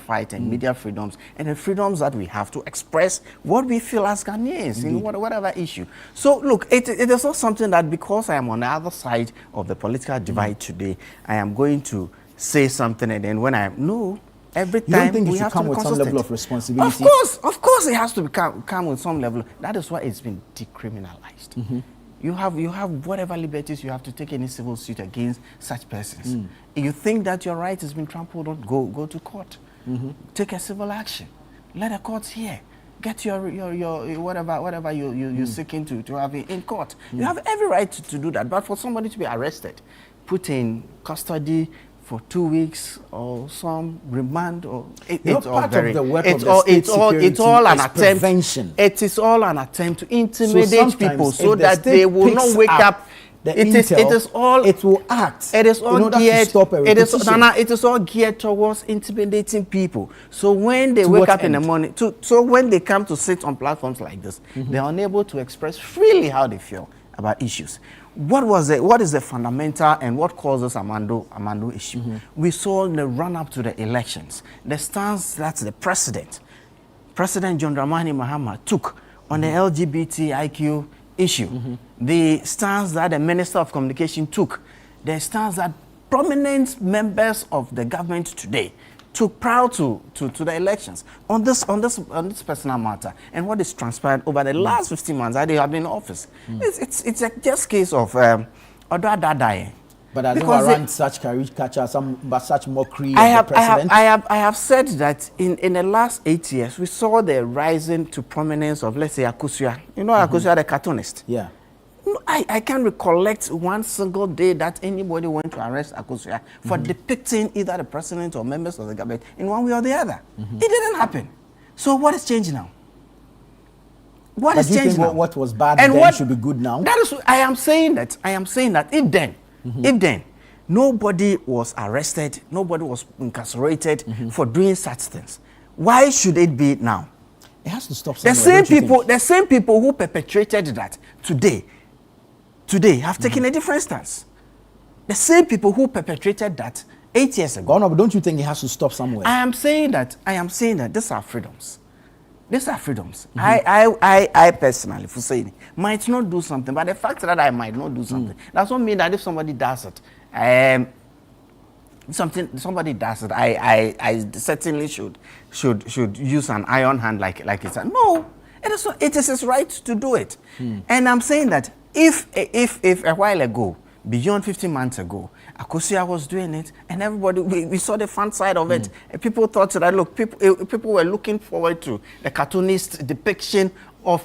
fight and media freedoms, and the freedoms that we have to express what we feel as Ghanaians in whatever issue. So look, it is not something that because I am on the other side of the political divide today, I am going to say something, and then when every time you don't think we it have should come to be with some level of responsibility? Of course, it has to come with some level. That is why it's been decriminalized. You have whatever liberties you have to take any civil suit against such persons. If you think that your right has been trampled on, go to court. Take a civil action. Let the courts hear. Get your whatever you're seeking to have in court. You have every right to do that. But for somebody to be arrested, put in custody for 2 weeks or some remand, or it's all an attempt. Prevention. It is all an attempt to intimidate people so that they will not wake up. It will act. It is all geared. To stop a repetition. It is all geared towards intimidating people. So when they wake up in the morning, so when they come to sit on platforms like this, they are unable to express freely how they feel about issues. What is the fundamental and what causes Amando issue? We saw in the run-up to the elections, the stance that the President John Dramani Mahama took on the LGBTIQ issue, the stance that the Minister of Communication took, the stance that prominent members of the government today took prior to the elections on this personal matter, and what is transpired over the last 15 months that they have been in office. It's just a case of Odwa Dadaye. But as they run such caricature, such mockery I of the president. I have said that in the last 8 years we saw the rising to prominence of, let's say, Akosua. You know, Akosua, the cartoonist. Yeah. I can't recollect one single day that anybody went to arrest Akosua for depicting either the president or members of the government in one way or the other. It didn't happen. So what is changing now? What is changing now? What was bad then should be good now? That is, I am saying that if then nobody was arrested, nobody was incarcerated for doing such things, why should it be now? It has to stop somewhere. The same people who perpetrated that today have taken a different stance. The same people who perpetrated that 8 years ago. No, but don't you think it has to stop somewhere? I am saying that these are freedoms. These are freedoms. I personally, for saying, might not do something, but the fact that I might not do something, that's not mean that if somebody does it, I certainly should use an iron hand like it's a no. It is his right to do it. And I'm saying that if a while ago, beyond 15 months ago, Akosua was doing it, and everybody, we saw the fun side of it. People thought that, look, people were looking forward to the cartoonist depiction of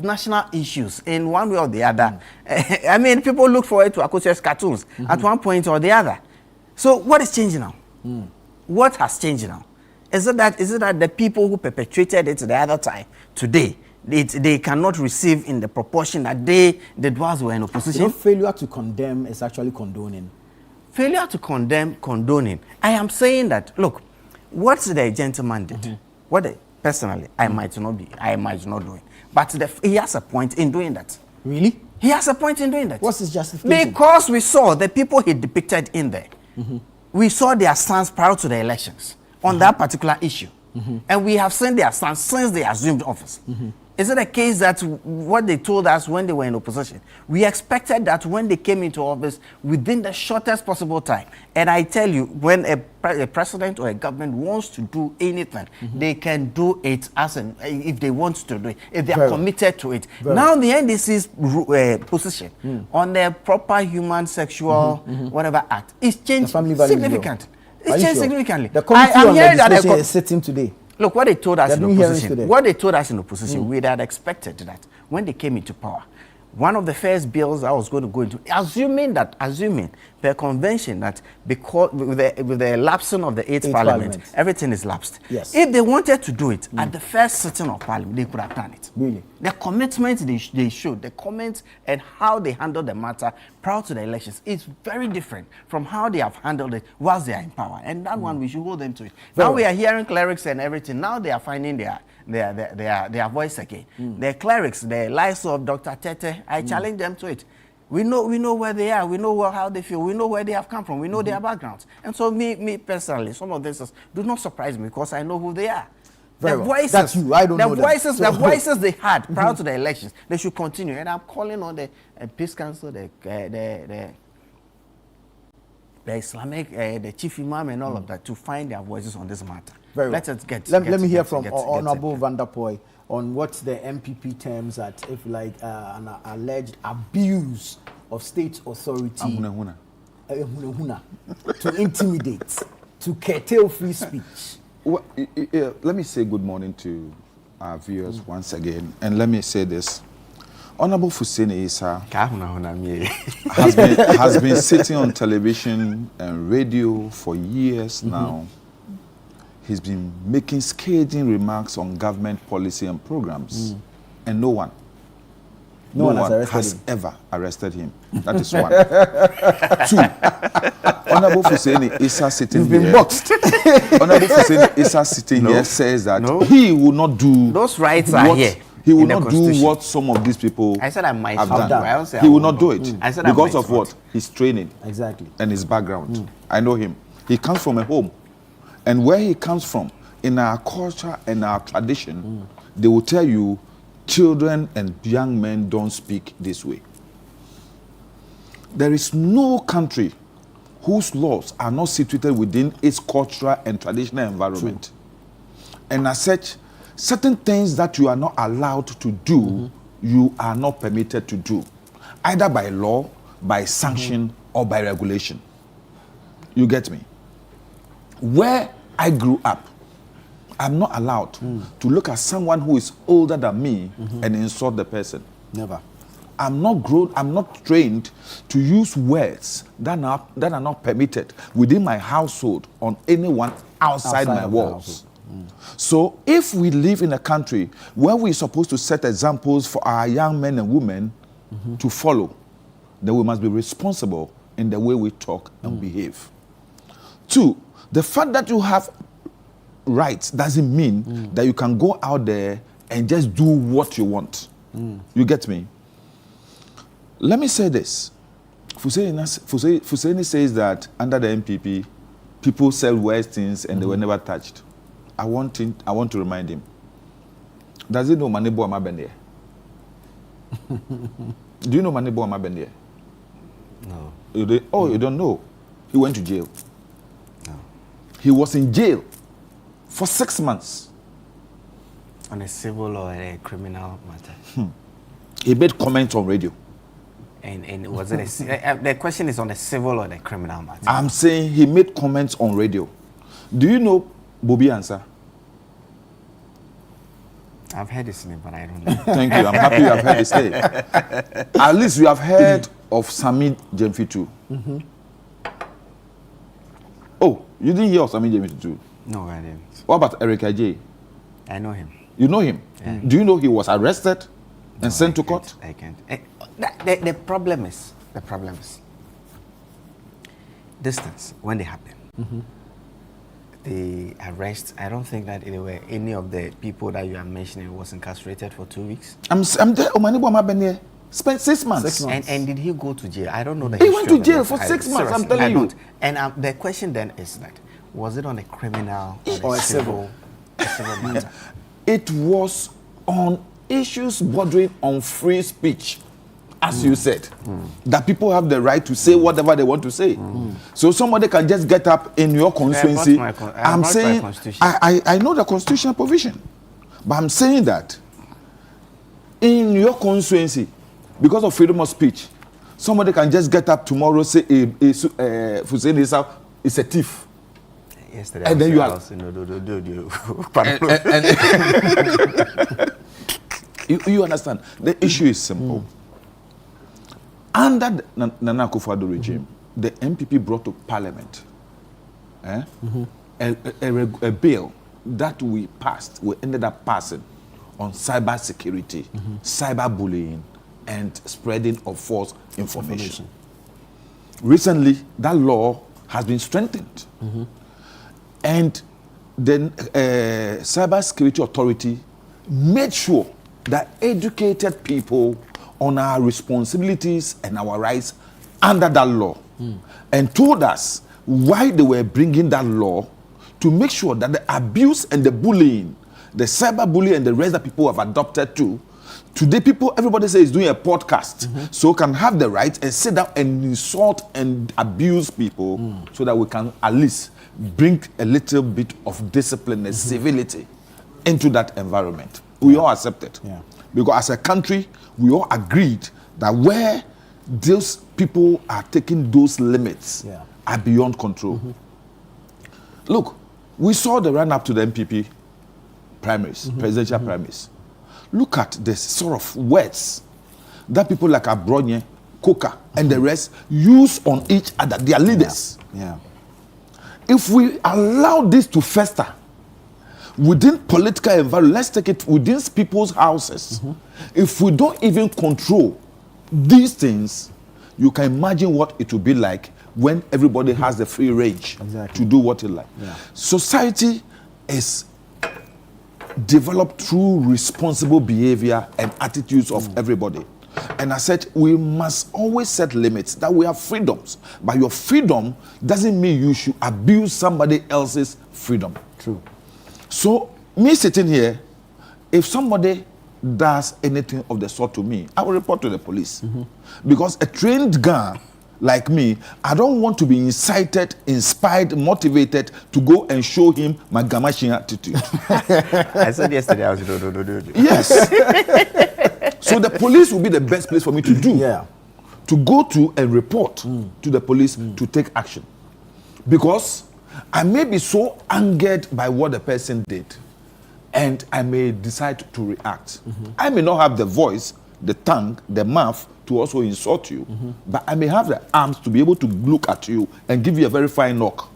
national issues in one way or the other. I mean, people look forward to Akosua's cartoons at one point or the other. So what is changing now? What has changed now? Is it that the people who perpetrated it the other time, today, they cannot receive in the proportion that the dwellers were in opposition. Failure to condemn is actually condoning. Failure to condemn, condoning. I am saying that, look, what the gentleman did, personally, I might not do it. But he has a point in doing that. Really? He has a point in doing that. What's his justification? Because we saw the people he depicted in there. We saw their stance prior to the elections on that particular issue. And we have seen their stance since they assumed office. Is it a case that what they told us when they were in opposition, we expected that when they came into office within the shortest possible time? And I tell you, when a president or a government wants to do anything, they can do it if they want to do it, if they are committed to it. Now the NDC's position on the proper human sexual whatever act is changed significantly. It's changed significantly. The committee on legislation is sitting today. Look, what they told us in opposition, we had expected that when they came into power, one of the first bills I was going to go into, assuming per convention that because with the lapsing of the 8th Parliament, everything is lapsed. Yes. If they wanted to do it at the first sitting of Parliament, they could have done it. Really? The commitment they showed, the comments and how they handled the matter prior to the elections is very different from how they have handled it whilst they are in power. And that one, we should hold them to it. Now we are hearing clerics and everything. Now they are finding their voice again. The clerics, the likes of Dr. Tete, I challenge them to it. We know where they are. We know how they feel. We know where they have come from. We know their backgrounds. And so me personally, some of this do not surprise me because I know who they are. The voices, that's you. I don't know voices, that. The voices they had prior to the elections, they should continue. And I'm calling on the Peace Council, the Islamic, the Chief Imam and all of that to find their voices on this matter. Let me hear from Honorable Van der Poy on what the MPP terms at, if like, an alleged abuse of state authority to intimidate, to curtail free speech. Well, let me say good morning to our viewers once again, and let me say this. Honorable Fuseni Issa has been sitting on television and radio for years now. He's been making scathing remarks on government policy and programs, and no one has ever arrested him. That is one. 2, Honorable Fuseni Issa sitting here. You've been boxed. Honorable Fuseni Issa sitting here says that he will not do those rights are here. He will not do what some of these people I said I might have have done. done. He will not do it I said because I of what? His training and his background. I know him. He comes from a home. And where he comes from, in our culture and our tradition, they will tell you children and young men don't speak this way. There is no country whose laws are not situated within its cultural and traditional environment. And as such, certain things that you are not allowed to do, you are not permitted to do, either by law, by sanction, or by regulation. You get me? Where I grew up, I'm not allowed to look at someone who is older than me and insult the person. Never. I'm not trained to use words that are not permitted within my household on anyone outside my walls. So if we live in a country where we're supposed to set examples for our young men and women to follow, then we must be responsible in the way we talk and behave. 2, the fact that you have rights doesn't mean that you can go out there and just do what you want. You get me? Let me say this. Fuseni says that under the MPP, people sell worse things and they were never touched. I want to remind him. Does he know Manebo Amabende? Do you know Manebo Amabende? No. You don't know? He went to jail. No. He was in jail for 6 months. On a civil or a criminal matter? He made comments on radio. And was it the question is on the civil or the criminal matter? I'm saying he made comments on radio. Do you know Bobby Ansah? I've heard his name, but I don't know. Thank you. I'm happy you have heard his name. At least you have heard of Sami Jemfitu. Oh, you didn't hear of Sami Jemfitu? No, I didn't. What about Erica J? I know him. You know him? Do you know he was arrested and sent to court? I can't. The problem is distance when they happen. The arrest, I don't think that anywhere any of the people that you are mentioning was incarcerated for 2 weeks. I'm there. Omani spent 6 months. And did he go to jail? I don't know that he went to jail for 6 months. I'm telling you. And the question then is that was it on a criminal or a civil matter? It was on issues bordering on free speech. As you said, that people have the right to say whatever they want to say. So somebody can just get up in your constituency. I'm saying, I know the constitutional provision, but I'm saying that in your constituency, because of freedom of speech, somebody can just get up tomorrow say Hussein Issa is a thief. Yesterday, and then you are. You understand? The issue is simple. Under the Nana Akufo-Addo regime, the MPP brought to Parliament a bill that we ended up passing on cyber security, cyber bullying, and spreading of false information. Recently, that law has been strengthened. And the Cyber Security Authority made sure that educated people on our responsibilities and our rights under that law and told us why they were bringing that law to make sure that the abuse and the bullying, the cyber bullying and the rest that people have adopted to, today everybody says is doing a podcast, so can have the right and sit down and insult and abuse people so that we can at least bring a little bit of discipline and civility into that environment. We all accept it. Because as a country, we all agreed that where those people are taking those limits are beyond control. Look, we saw the run-up to the MPP primaries, presidential primaries. Look at the sort of words that people like Abronye, Coca, and the rest use on each other, their leaders. If we allow this to fester within political environment, let's take it within people's houses. If we don't even control these things, you can imagine what it will be like when everybody has the free range to do what they like. Society is developed through responsible behavior and attitudes of everybody. And I said, we must always set limits, that we have freedoms. But your freedom doesn't mean you should abuse somebody else's freedom. True. So, me sitting here, if somebody does anything of the sort to me, I will report to the police. Because a trained gun like me, I don't want to be incited, inspired, motivated to go and show him my Gamashin attitude. I said yesterday, I was Yes. So the police will be the best place for me to do. To go to and report to the police to take action. Because I may be so angered by what the person did, and I may decide to react. I may not have the voice, the tongue, the mouth to also insult you, but I may have the arms to be able to look at you and give you a very fine knock.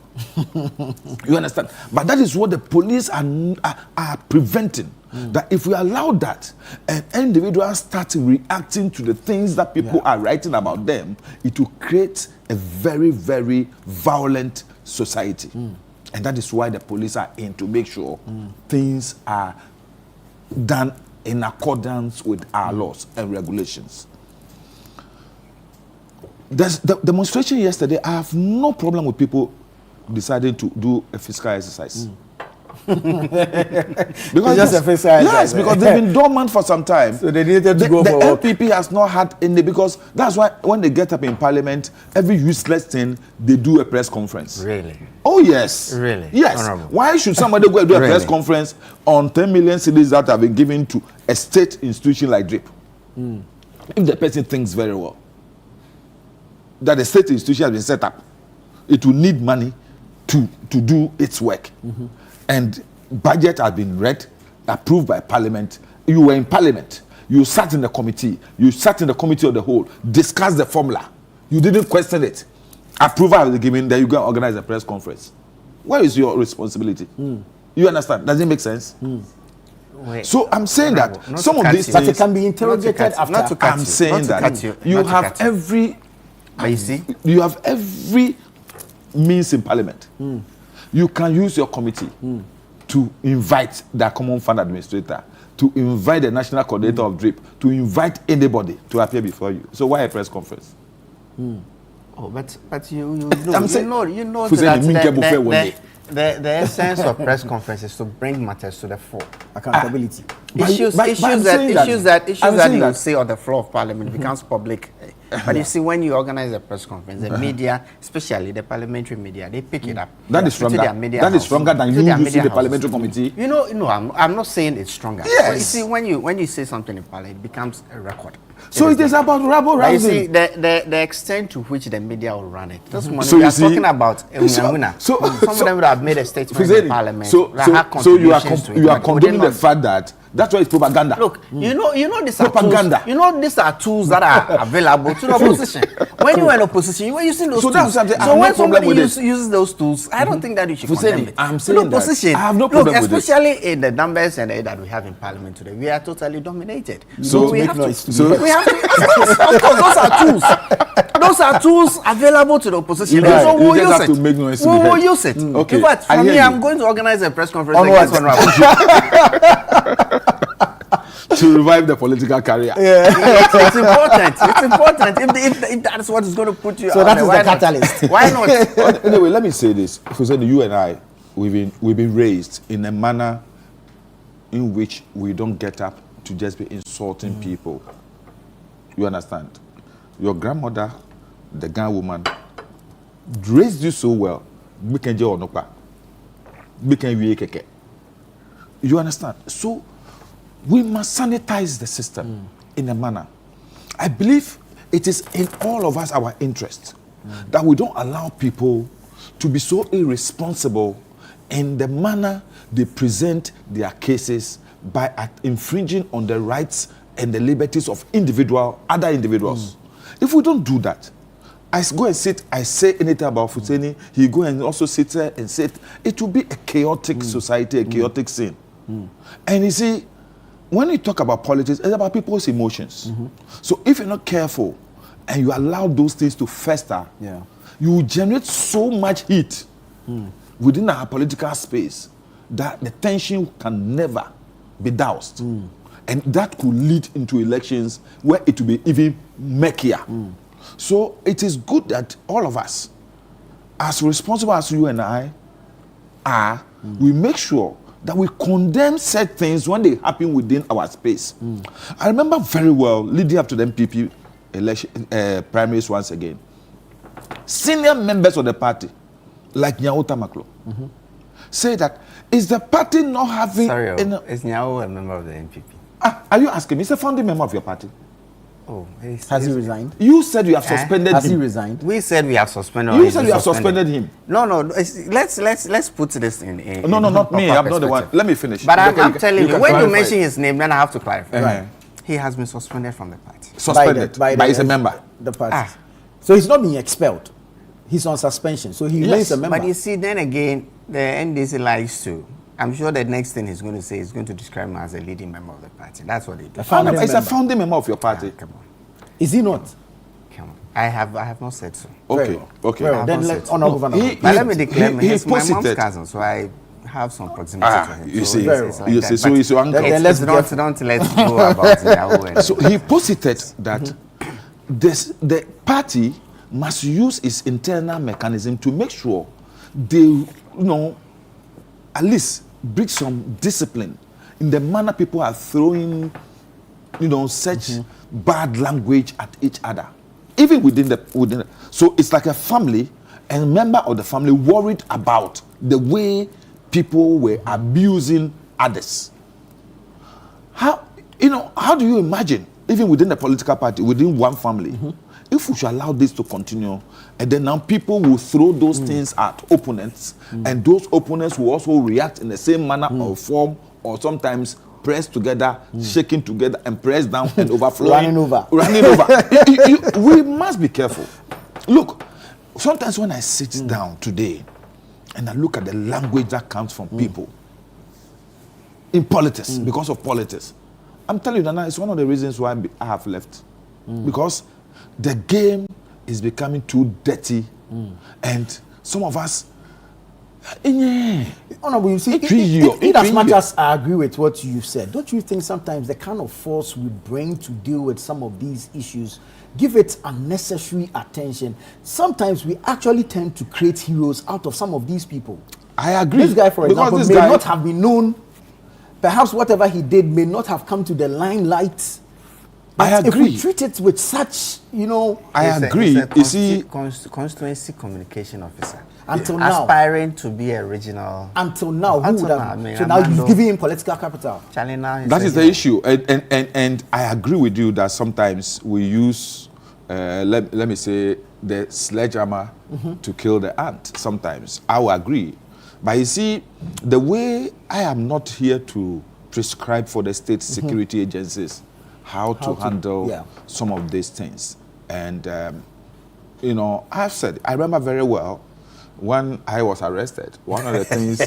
You understand? But that is what the police are preventing. That if we allow that, and individuals start reacting to the things that people are writing about them, it will create a very, very violent society. And that is why the police are in, to make sure things are done in accordance with our laws and regulations. There's the demonstration yesterday. I have no problem with people deciding to do a physical exercise. Because just a physical exercise. Yes, because they've been dormant for some time. So they needed to go for the work. MPP has not had any, because that's why when they get up in Parliament, every useless thing, they do a press conference. Really? Oh, yes. Really? Yes. Honorable. Why should somebody go and do a press conference on 10 million cedis that have been given to a state institution like DRIP? If the person thinks very well that the state institution has been set up, it will need money to do its work. And budget has been read, approved by Parliament. You were in Parliament. You sat in the committee. You sat in the committee of the whole, discussed the formula. You didn't question it. Approval has been given, then you go and organize a press conference. Where is your responsibility? You understand? Does it make sense? So I'm saying that some of these but it things can be interrogated after. I'm saying that you have every. But you see, you have every means in Parliament. You can use your committee to invite the Common Fund Administrator, to invite the National Coordinator of DRIP, to invite anybody to appear before you. So why a press conference? Oh, but you know that the essence of press conference is to bring matters to the fore. Accountability. Issues that you say on the floor of Parliament becomes public. But you see, when you organize a press conference, the media, especially the parliamentary media, they pick it up. That is stronger. That is stronger than you using the parliamentary committee. You know, no, I'm not saying it's stronger. Yes. But you see, when you say something in Parliament, it becomes a record. So it is about rabble rousing. You see, the extent to which the media will run it. This morning So we you are see- talking about some of them would have made a statement in Parliament. So you are condoning the fact that that's why it's propaganda. Look, you know these are Propaganda. tools. You know these are tools that are available to the opposition. When you are in opposition, you are using those So tools. that's something- I So have when no problem somebody with it. uses those tools, I don't think that you should Husseini, condemn it. I'm saying In opposition, that I have no problem look, with it. especially in the numbers and that we have in Parliament today, we are totally dominated. So we make have noise. to. So- We have to. Of course, those are tools. Those are tools available to the opposition. Right. So You we'll just use have it. to make noise to We be will heard. use it. Okay. In fact, I for hear me, you. I'm going to organize a press conference Onwards. against Honorable. To revive the political career. It's important. It's important. If that's what is going to put you So out that there, is why the not? catalyst. Why not? Anyway, let me say this. Husseini, you and I, we've been raised in a manner in which we don't get up to just be insulting people. You understand? Your grandmother, the Ghana woman, raised you so well. You understand? So we must sanitize the system in a manner. I believe it is in all of us our interest that we don't allow people to be so irresponsible in the manner they present their cases by infringing on the rights and the liberties of other individuals. If we don't do that, I go and sit, I say anything about Husseini, he go and also sit there and say it will be a chaotic society, a chaotic scene. And you see, when you talk about politics, it's about people's emotions. So if you're not careful and you allow those things to fester, you will generate so much heat within our political space that the tension can never be doused. And that could lead into elections where it will be even murkier. So it is good that all of us, as responsible as you and I are, we make sure that we condemn said things when they happen within our space. I remember very well, leading up to the MPP election, primaries once again, senior members of the party, like Nyauta Maklo, say that, is the party not having... Sorry, is Nyao a member of the NPP? Are you asking me? He's a founding member of your party. Oh, Has he resigned? You said you have suspended Has him. he resigned? We said we have suspended. You said you have suspended him. No. Let's put this in. No, not me. proper I'm not the one. perspective. Let me finish. But I'm telling you, when you clarify. mention his name, then I have to clarify. Right. He has been suspended from the party. Suspended, but he's a member. The party. So he's not being expelled. He's on suspension. So he remains a member. But you see, then again, the NDC likes to. I'm sure the next thing he's going to say is going to describe him as a leading member of the party. That's what they do. He's a founding member of your party. Come on. Is he not? Come on. I have not said so. Okay. Well, then let Honorable Van But let me declare him. He's my mom's posited. cousin, so I have some proximity to him. You see, it's like you that. see. So But he's your uncle. Then let's don't let's go about it. So he posited that the party must use its internal mechanism to make sure they, at least bring some discipline in the manner people are throwing, such bad language at each other, even within the. So it's like a family, and a member of the family worried about the way people were abusing others. How do you imagine, even within the political party, within one family, if we should allow this to continue, and then now people will throw those things at opponents, and those opponents will also react in the same manner or form, or sometimes press together, shaking together, and press down and overflowing. Running over. We must be careful. Look, sometimes when I sit down today and I look at the language that comes from people, in politics, because of politics. I'm telling you, Nana, it's one of the reasons why I have left. Because the game is becoming too dirty, and some of us. Honorable, you see, in as much as I agree with what you said, don't you think sometimes the kind of force we bring to deal with some of these issues, give it unnecessary attention? Sometimes we actually tend to create heroes out of some of these people. I agree. This guy, for example, may not have been known. Perhaps whatever he did may not have come to the limelight. But I agree. If we treat it with such, I agree. You see, constituency communication officer. Until now, aspiring to be a regional. Until now, who would have? So now you've given him political capital. That is the issue, and I agree with you that sometimes we use, let me say, the sledgehammer to kill the ant. Sometimes I will agree, but you see, the way I am not here to prescribe for the state security agencies how to handle some of these things, and I've said, I remember very well. When I was arrested, one of the things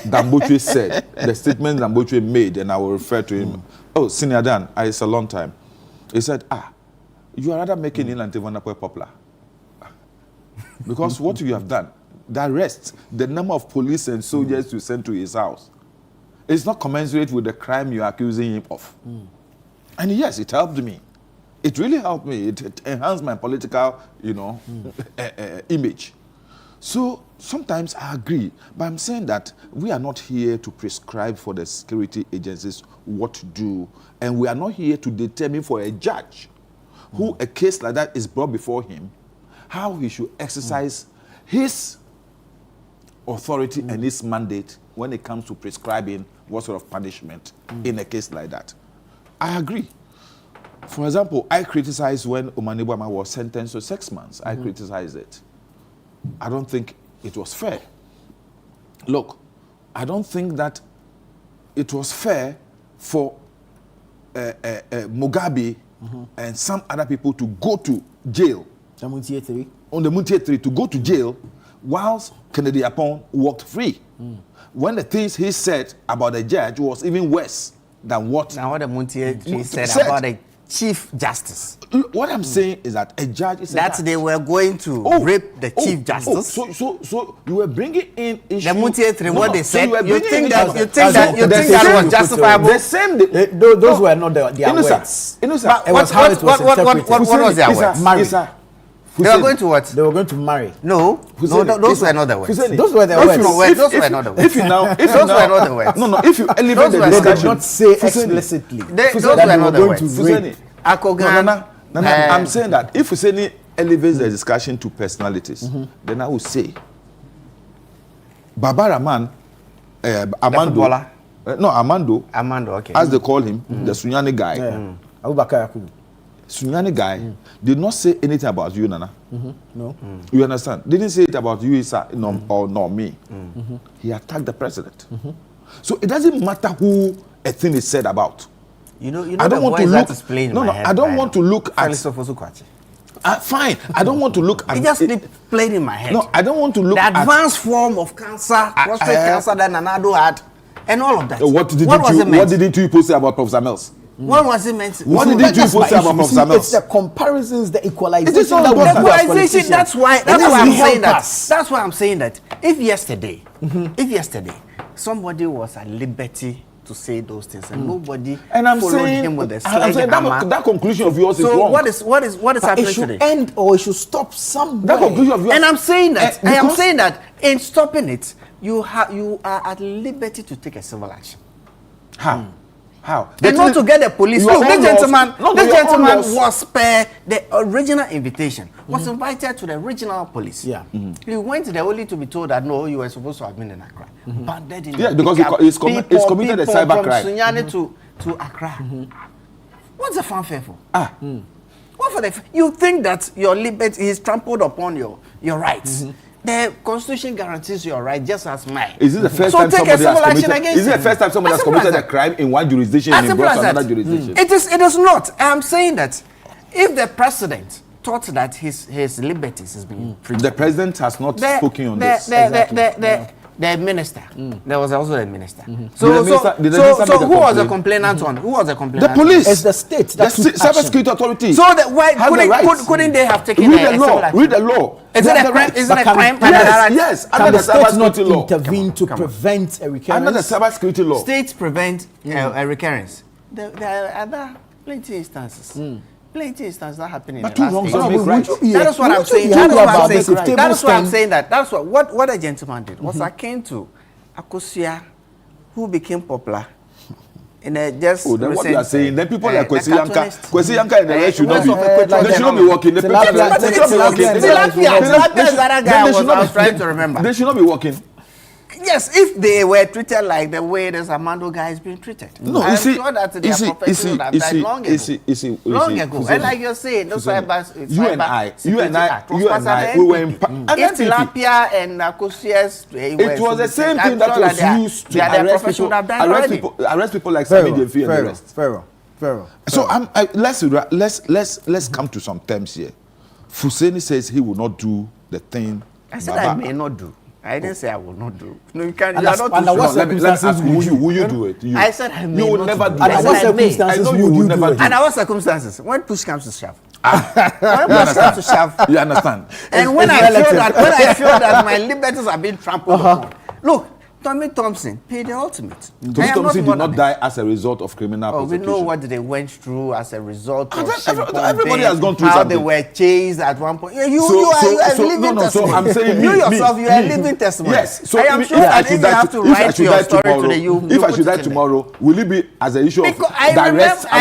Dambuche said, the statement Dambuche made, and I will refer to him. Oh, Senior Dan, it's a long time. He said, you are rather making Inland Tivanapoe popular. Because what you have done, the arrest, the number of police and soldiers you sent to his house, is not commensurate with the crime you are accusing him of. And yes, it helped me. It really helped me. It enhanced my political, image. So sometimes I agree, but I'm saying that we are not here to prescribe for the security agencies what to do, and we are not here to determine for a judge who a case like that is brought before him, how he should exercise his authority and his mandate when it comes to prescribing what sort of punishment in a case like that. I agree. For example, I criticized when Omanibama was sentenced to 6 months. I criticized it. I don't think it was fair. Look, I don't think that it was fair for Mugabe and some other people to go to jail. On the Muntie 3 to go to jail whilst Kennedy Apon walked free. When the things he said about the judge was even worse than what... Now what the Muntie 3 said about the Chief Justice. What I'm saying is that a judge is that they were going to rape the Chief Justice. So you were bringing in issues. The Muntie 3, what they said. So you think that was justifiable? The same. Those were not their words. It was how it was interpreted. What was their words? Marry. They were going to what? They were going to marry. No, those were not the words. Those were their words. Those were not the words. If you now, those were not the words. No. If you elevate the discussion, they did not say explicitly. Those were not the words. I'm saying that if Fuseni elevates the discussion to personalities, then I will say, Baba Rahman, Armando, okay, as they call him, the Sunyani guy, Abubakar Yakubu. Sunyani guy did not say anything about you, Nana. No. You understand? Didn't say it about you, Isa, nor me. He attacked the president. So it doesn't matter who a thing is said about. You know I don't want to look. I don't want to look at. Fine. I don't want to look at. It just played in my head. No, I don't want to look the at the advanced form of cancer, prostate cancer that Nanado had, and all of that. What didn't you post about Professor Mills? What was it meant? What did you post about Professor Mills? It's the comparisons, the equalization. That's why I'm saying that. That's why I'm saying that. If yesterday somebody was at liberty to say those things and nobody followed him with a sledgehammer, that conclusion of yours is wrong. What is happening today? It should end or it should stop somewhere. That conclusion of yours. And I'm saying that. I am saying that in stopping it, you are at liberty to take a civil action. How? And not to get the police. Look, this gentleman was per the original invitation, was invited to the regional police. Yeah. He went there only to be told that no, you were supposed to have been in Accra. But they didn't. Yeah, because it's committed a cyber crime. From Sunyani to Accra. What's the fanfare for? What for the? You think that your liberty is trampled upon your rights? The Constitution guarantees your right just as mine. Is it the first time somebody has committed a crime in one jurisdiction and brought to another jurisdiction? It is not. I am saying that if the president thought that his liberties is being infringed, the president has not spoken on this. The minister. There was also a minister. Did the minister make a who was the complaint? complainant on? Who was the complainant? The police. It's the state that took Cyber action. Security Authority. So why has the rights. couldn't they have taken Read the a law. civil action? Read the law. Is They it have a the crime? rights. Is it a crime? Yes. Can Under the the state Cyber not Security law. intervene to prevent a recurrence? Under the Cyber Security law. States prevent a recurrence. There are other plenty instances. Plenty instances that happen in But the two last wrongs 8 don't years. make right. That is what I'm saying. That That is is what I'm saying. that is what I'm saying. That that's what a gentleman did was akin to Akosua, who became popular. In a just then what you are saying, then people like Kwesi cartoonist. Yanka and the rest should not be. They should not be working. They should not be working. Tilapia is that guy I was trying to remember. They should not be working. Yes, if they were treated like the way this Armando guy is being treated. No, I'm you see, sure that their profession would have died long ago. Long ago. And like you're saying, those you and I, we were in. If Tilapia and Akosia's it was the same thing that was used to arrest people like Sami Defi and the rest. Pharaoh. So let's come to some terms here. Fuseni says he will not do the thing. I said I may not do. I didn't say I will not do. No, you can't. Under what circumstances will you do it? I said I may. You will never do it. Under what circumstances I know you will never do it. Under what circumstances? When push comes to shove. When push comes to shove. You understand? And when I feel that my liberties are being trampled upon. Look, Tommy Thompson paid the ultimate. Tommy Thompson did not die as a result of criminal prosecution. We know what they went through as a result of everybody has gone through how something. they were chased at one point. You are living testimony. So I'm saying you yourself, you are living testimony. Yes. So I am sure that if you have to write your story today, if I should die tomorrow, will it be as an issue of I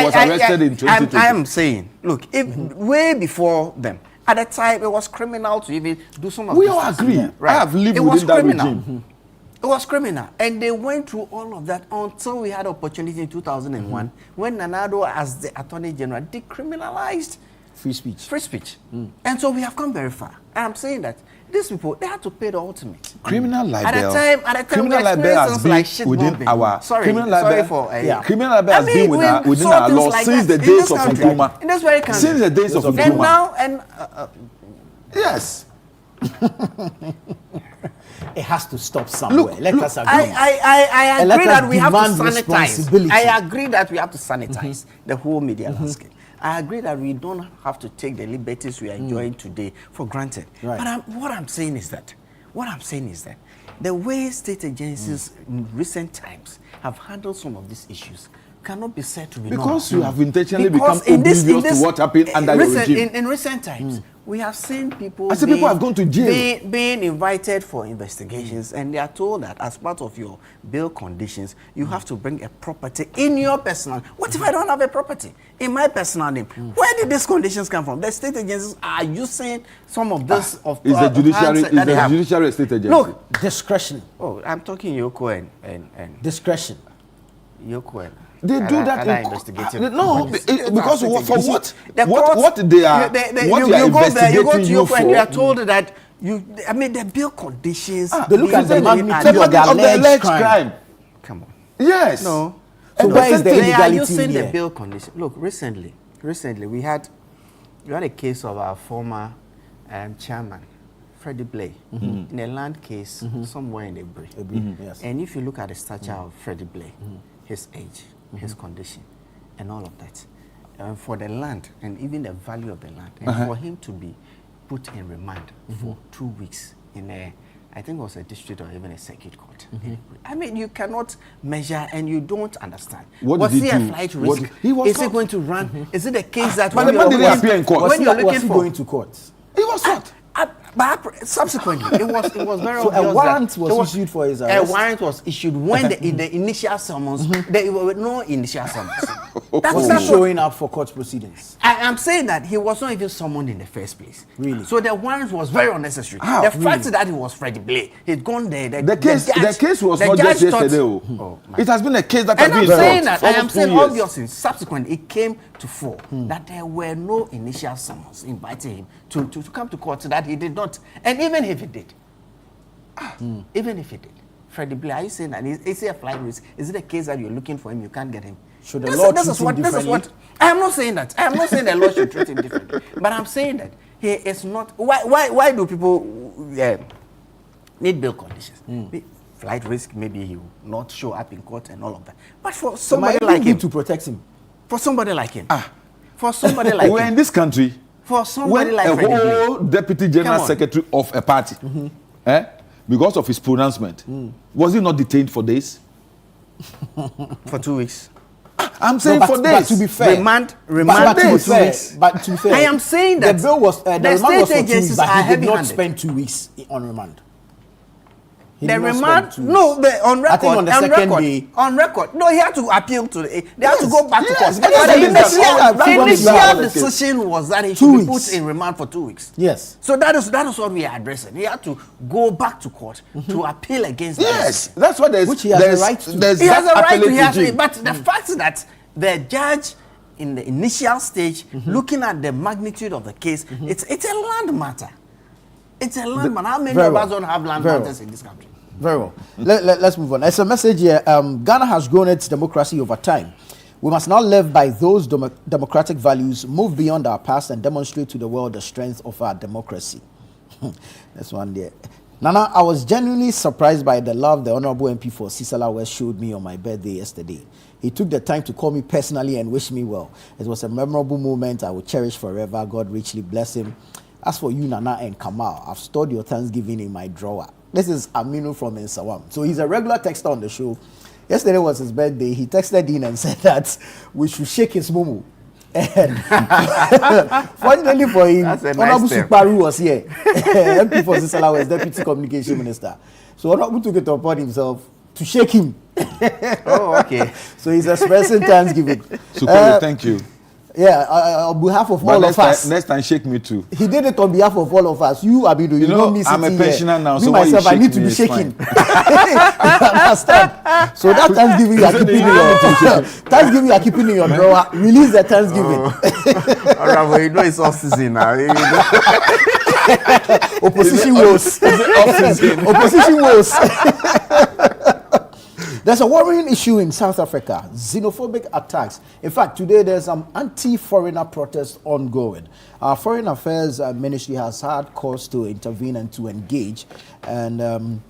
was arrested in 2020? I am saying, look, if way before them, at the time it was criminal to even do some of we this. all agree. Right. I have lived within that regime. It was criminal, and they went through all of that until we had opportunity in 2001 when Nanado, as the Attorney General, decriminalized free speech. And so we have come very far. And I'm saying that these people, they had to pay the ultimate. Criminal libel. At the time, criminal libel has been like within our criminal libel has been within our law since the days of Nkrumah. In this very country. Since the days of Nkrumah. And now, yes. It has to stop somewhere. Let us agree. I agree that we have to sanitize. I agree Mm-hmm. that we have to sanitize the whole media landscape. I agree that we don't have to take the liberties we are enjoying today for granted. Right. But what I'm saying is that the way state agencies in recent times have handled some of these issues cannot be said to be normal. Because you have intentionally become oblivious to what happened under your regime. In recent times, we have seen people people have gone to jail. Being invited for investigations, and they are told that as part of your bail conditions, you have to bring a property in your personal. What if I don't have a property in my personal name? Where did these conditions come from? The state agencies are using some of this is the judiciary state agency. Look, discretion. Oh, I'm talking Yoko and discretion. Yoko and. They do that in investigative. No, because for what? What they are investigating you go to you for? And you are told that the bail conditions. They look at the magnitude of the alleged crime. Come on. Yes. No. So where is the They are legality using here? the bail condition. Look, recently we had a case of our former chairman, Freddie Blay, in a land case somewhere in Ebri. Yes. And if you look at the stature of Freddie Blay, his age, his condition, and all of that, for the land and even the value of the land, and for him to be put in remand for 2 weeks in I think it was a district or even a circuit court. I mean, you cannot measure and you don't understand. Was he a flight risk? Is he going to run? Is it a case that when did he appear in court? When you're looking was he for going to court? He was what? But subsequently, it was very so obvious a warrant that was issued for his arrest? A warrant was issued when the initial summons, there were no initial summons. Was he showing up for court proceedings? I'm saying that he was not even summoned in the first place. Really? So the warrant was very unnecessary. How? The fact that he was Freddie Blay, he'd gone there. The case was not just yesterday. It has been a case that has been fought. I am saying obviously, subsequently, it came to fore that there were no initial summons inviting him to come to court, so that he did not. And even if he did, Freddie Blay, are you saying that is he a flight risk? Is it a case that you're looking for him, you can't get him? Should the law treat him differently? This is what I am not saying that. I am not saying the law should treat him differently. But I'm saying that he is not. Why do people need bail conditions? flight risk, maybe he will not show up in court and all of that. But for somebody like him, to protect him. For somebody like him, for somebody like we're him, in this country. for somebody When like a Freddie whole Gray, deputy general secretary of a party, because of his pronouncement, was he not detained for days? for 2 weeks. I'm saying No, for but days. to be fair, Remand but for to be 2 fair, weeks. but to be fair, I am saying that the bill was the remand state was for 2 weeks, agencies but are he did not heavy-handed. spend 2 weeks on remand. He The did not spend remand, 2 weeks. no, on record, I think on the second day. on record. No, he had to appeal to the. They had to go back to court. yes, But yes, the yes, initial yes. decision was that he 2 should be weeks. put in remand for 2 weeks. Yes. So that is what we are addressing. He had to go back to court to appeal against that. Yes, that's what there's. Which he has there's, the right to. There's He has that a right to. appellate He has, regime. but the fact that the judge, in the initial stage, looking at the magnitude of the case, it's a land matter. It's a land matter. How many Very of well. us don't have land Very matters well. in this country? Very well. Let's move on. There's a message here. Ghana has grown its democracy over time. We must now live by those democratic values, move beyond our past, and demonstrate to the world the strength of our democracy. That's one there. Nana, I was genuinely surprised by the love the Honorable MP for Sisala West showed me on my birthday yesterday. He took the time to call me personally and wish me well. It was a memorable moment I will cherish forever. God richly bless him. As for you, Nana and Kamal, I've stored your Thanksgiving in my drawer. This is Aminu from Nsawam. So he's a regular texter on the show. Yesterday was his birthday. He texted in and said that we should shake his mumu. And fortunately for him, Honorable Suparu was here. MP for Sisala was Deputy Communication Minister. So Honorable took it upon himself to shake him. Oh, okay. So he's expressing Thanksgiving. Suparu, thank you. Yeah, on behalf of all of us. Next time, shake me too. He did it on behalf of all of us. You, Abidu, you know me sitting I'm a pensioner here. now, Me so myself, why you I need to shake be me, shaking. it's You understand? So that Thanksgiving you are keeping in your Thanksgiving you are keeping in your drawer. Release the Thanksgiving. All right, well, you know it's off season now. Opposition woes. Opposition woes. There's a worrying issue in South Africa, xenophobic attacks. In fact, today there's some anti-foreigner protest ongoing. Our Foreign Affairs Ministry has had cause to intervene and to engage. And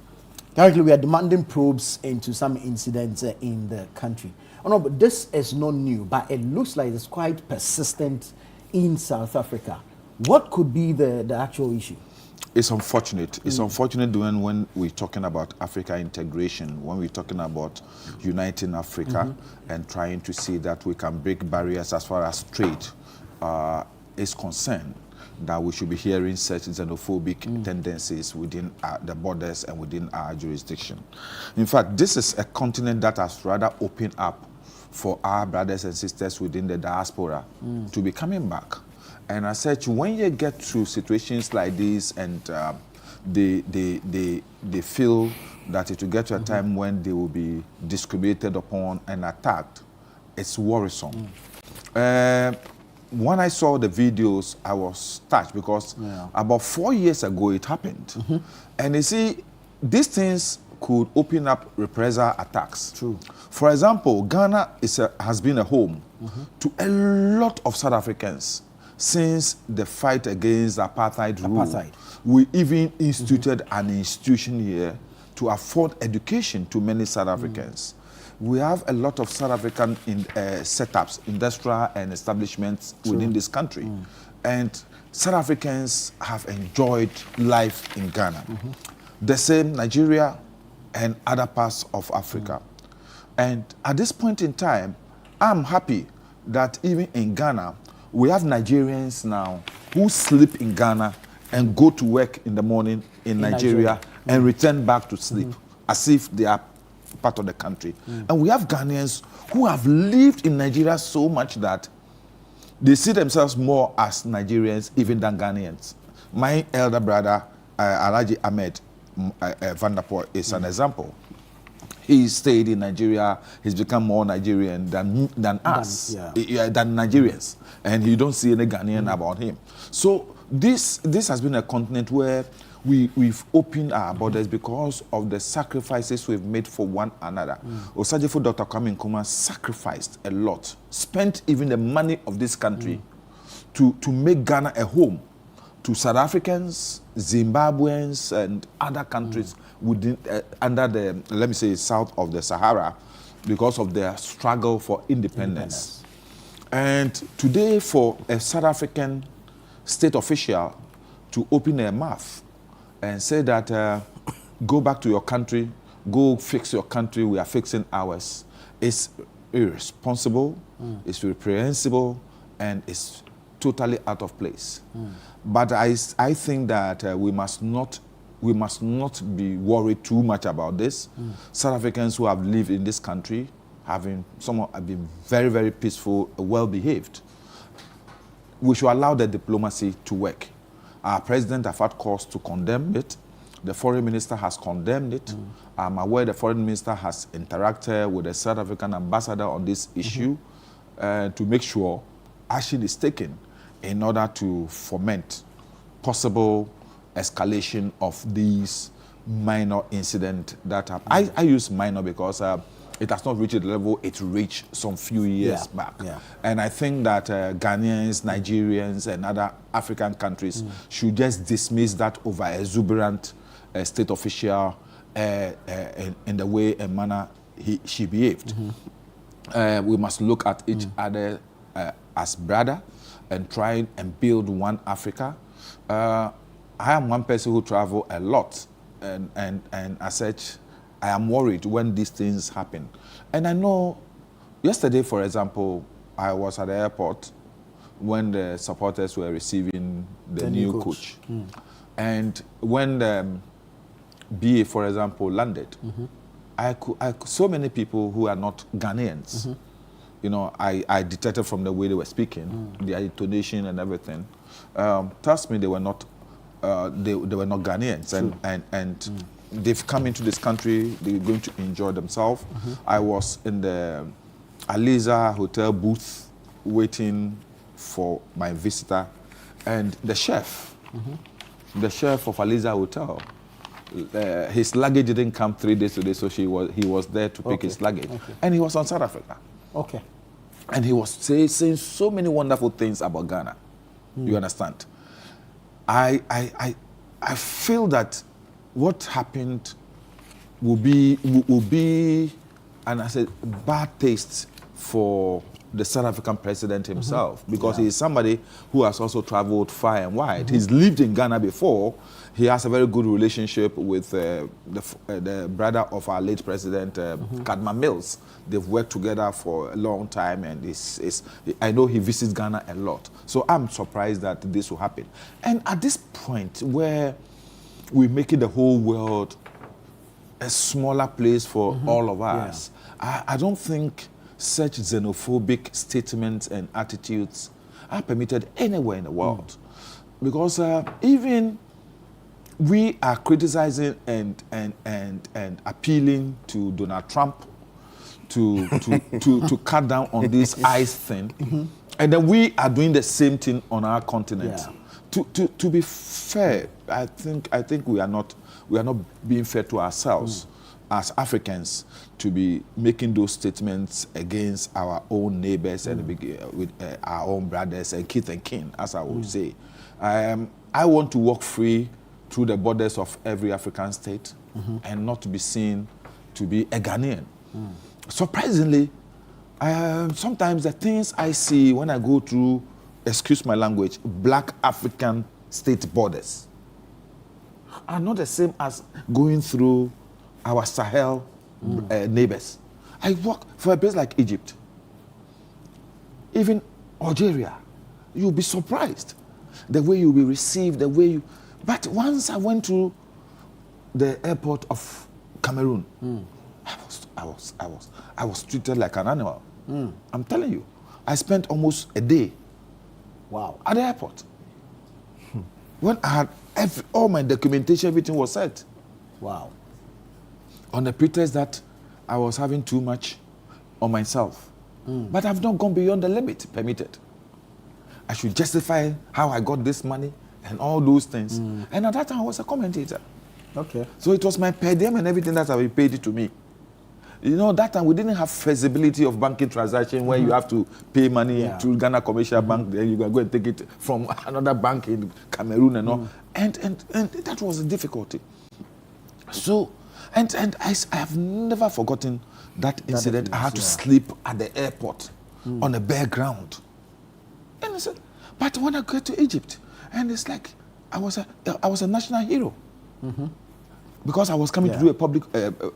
currently we are demanding probes into some incidents in the country. Oh no, but this is not new, but it looks like it's quite persistent in South Africa. What could be the actual issue? It's unfortunate. It's unfortunate when we're talking about Africa integration, when we're talking about uniting Africa and trying to see that we can break barriers as far as trade is concerned, that we should be hearing such xenophobic tendencies within the borders and within our jurisdiction. In fact, this is a continent that has rather opened up for our brothers and sisters within the diaspora to be coming back. And as such, when you get to situations like this and they feel that it will get to a time when they will be discriminated upon and attacked, it's worrisome. When I saw the videos, I was touched because about 4 years ago it happened. And you see, these things could open up reprisal attacks. True. For example, Ghana has been a home to a lot of South Africans since the fight against apartheid rule. We even instituted an institution here to afford education to many South Africans. We have a lot of South African setups, industrial and establishments within this country. And South Africans have enjoyed life in Ghana. The same Nigeria and other parts of Africa. And at this point in time, I'm happy that even in Ghana, we have Nigerians now who sleep in Ghana and go to work in the morning in Nigeria and return back to sleep as if they are part of the country. And we have Ghanaians who have lived in Nigeria so much that they see themselves more as Nigerians even than Ghanaians. My elder brother, Alhaji Ahmed Vanderpoel, is an example. He stayed in Nigeria. He's become more Nigerian than us, than Nigerians, and you don't see any Ghanaian about him. So this has been a continent where we've opened our borders because of the sacrifices we've made for one another. Osajifo Dr. Kwame Nkrumah sacrificed a lot, spent even the money of this country to make Ghana a home, to South Africans, Zimbabweans, and other countries within under the, let me say, south of the Sahara, because of their struggle for independence. And today, for a South African state official to open their mouth and say that go back to your country, go fix your country, we are fixing ours, is irresponsible, it's reprehensible, and it's totally out of place. But I think that we must not be worried too much about this. South Africans who have lived in this country, some have been very, very peaceful, well behaved. We should allow the diplomacy to work. Our president has had cause to condemn it. The foreign minister has condemned it. I'm aware the foreign minister has interacted with the South African ambassador on this issue to make sure action is taken in order to foment possible escalation of these minor incidents that happen. I use minor because it has not reached the level it reached some few years back. And I think that Ghanaians, Nigerians, and other African countries should just dismiss that over exuberant state official in the way and manner she behaved. We must look at each other as brother and try and build one Africa. I am one person who travel a lot, and as such, I am worried when these things happen. And I know, yesterday, for example, I was at the airport when the supporters were receiving the new coach. And when the BA, for example, landed, I so many people who are not Ghanaians, you know, I detected from the way they were speaking, their intonation and everything. Trust me, they were not Ghanaians, and they've come into this country. They're going to enjoy themselves. I was in the Aliza Hotel booth waiting for my visitor, and the chef of Aliza Hotel, his luggage didn't come 3 days today, so he was there to pick his luggage, and he was on South Africa. And he was saying so many wonderful things about Ghana. You understand? I feel that what happened will be, and I said, bad taste for the South African president himself, because he is somebody who has also traveled far and wide. He's lived in Ghana before. He has a very good relationship with the brother of our late president, Kadma Mills. They've worked together for a long time, and I know he visits Ghana a lot. So I'm surprised that this will happen. And at this point where we're making the whole world a smaller place for all of us, I don't think such xenophobic statements and attitudes are permitted anywhere in the world. Because even we are criticizing and appealing to Donald Trump to cut down on this ICE thing, and then we are doing the same thing on our continent. To be fair, I think we are not being fair to ourselves as Africans to be making those statements against our own neighbors and with our own brothers and kith and kin, as I would say. I want to walk free through the borders of every African state and not to be seen to be a Ghanaian. Surprisingly, sometimes the things I see when I go through, excuse my language, black African state borders are not the same as going through our Sahel neighbors. I walk for a place like Egypt, even Algeria. You'll be surprised the way you'll be received, the way you. But once I went to the airport of Cameroon, I was treated like an animal. I'm telling you, I spent almost a day. At the airport. When I had all my documentation, everything was set. On the pretext that I was having too much on myself. But I've not gone beyond the limit permitted. I should justify how I got this money and all those things. And at that time, I was a commentator. So it was my per diem and everything that had been paid to me. that time we didn't have feasibility of banking transaction where you have to pay money to Ghana Commercial Bank, then you can go and take it from another bank in Cameroon and all. And that was a difficulty. So, and I have never forgotten that incident. I had to sleep at the airport on a bare ground. And I said, but when I got to Egypt, and it's like I was a national hero because I was coming to do a public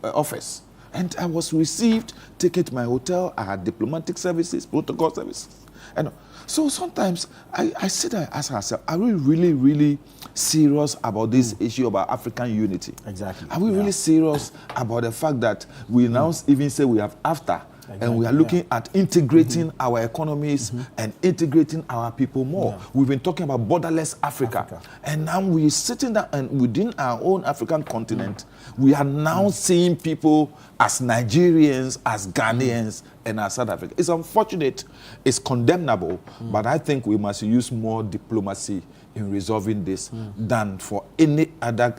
office, and I was received, taken to my hotel. I had diplomatic services, protocol services, and so sometimes I sit there and ask myself, are we really, really serious about this issue about African unity? Exactly. Are we really serious about the fact that we now even say we have AFTA? Exactly. And we are looking at integrating our economies and integrating our people more. We've been talking about borderless Africa. And now we're sitting down and within our own African continent, we are now seeing people as Nigerians, as Ghanaians, and as South Africa. It's unfortunate, it's condemnable, but I think we must use more diplomacy in resolving this than for any other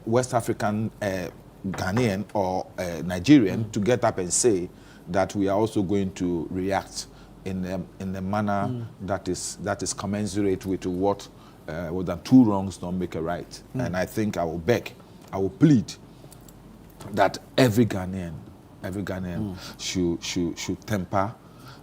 West African Ghanaian or Nigerian to get up and say that we are also going to react in a manner that is commensurate with what that two wrongs don't make a right. And I think I will plead that every Ghanaian should temper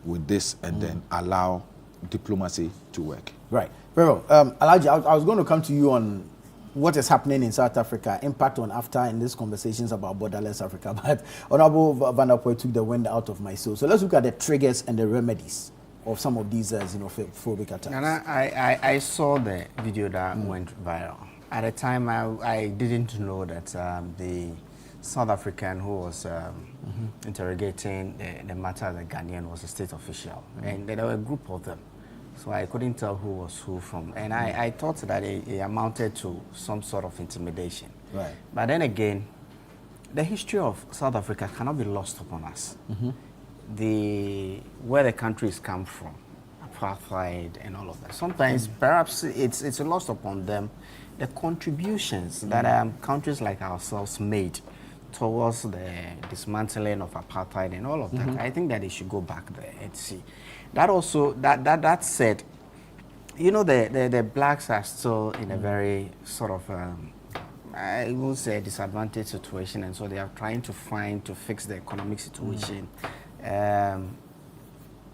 with this and then allow diplomacy to work. Right. Very well. Alhaji, I was going to come to you on what is happening in South Africa, impact on AFTA in these conversations about borderless Africa. But Honorable Van der Poel took the wind out of my sail. So let's look at the triggers and the remedies of some of these xenophobic attacks. And I saw the video that went viral. At the time, I didn't know that the South African who was interrogating the matter of the Ghanaian was a state official. And there were a group of them. So I couldn't tell who was who from. And I thought that it amounted to some sort of intimidation. Right. But then again, the history of South Africa cannot be lost upon us. Where the countries come from, apartheid and all of that. Sometimes perhaps it's lost upon them the contributions that countries like ourselves made towards the dismantling of apartheid and all of that. I think that they should go back there and see. That also, that said, the blacks are still in a very sort of, I will say, disadvantaged situation, and so they are trying to fix the economic situation,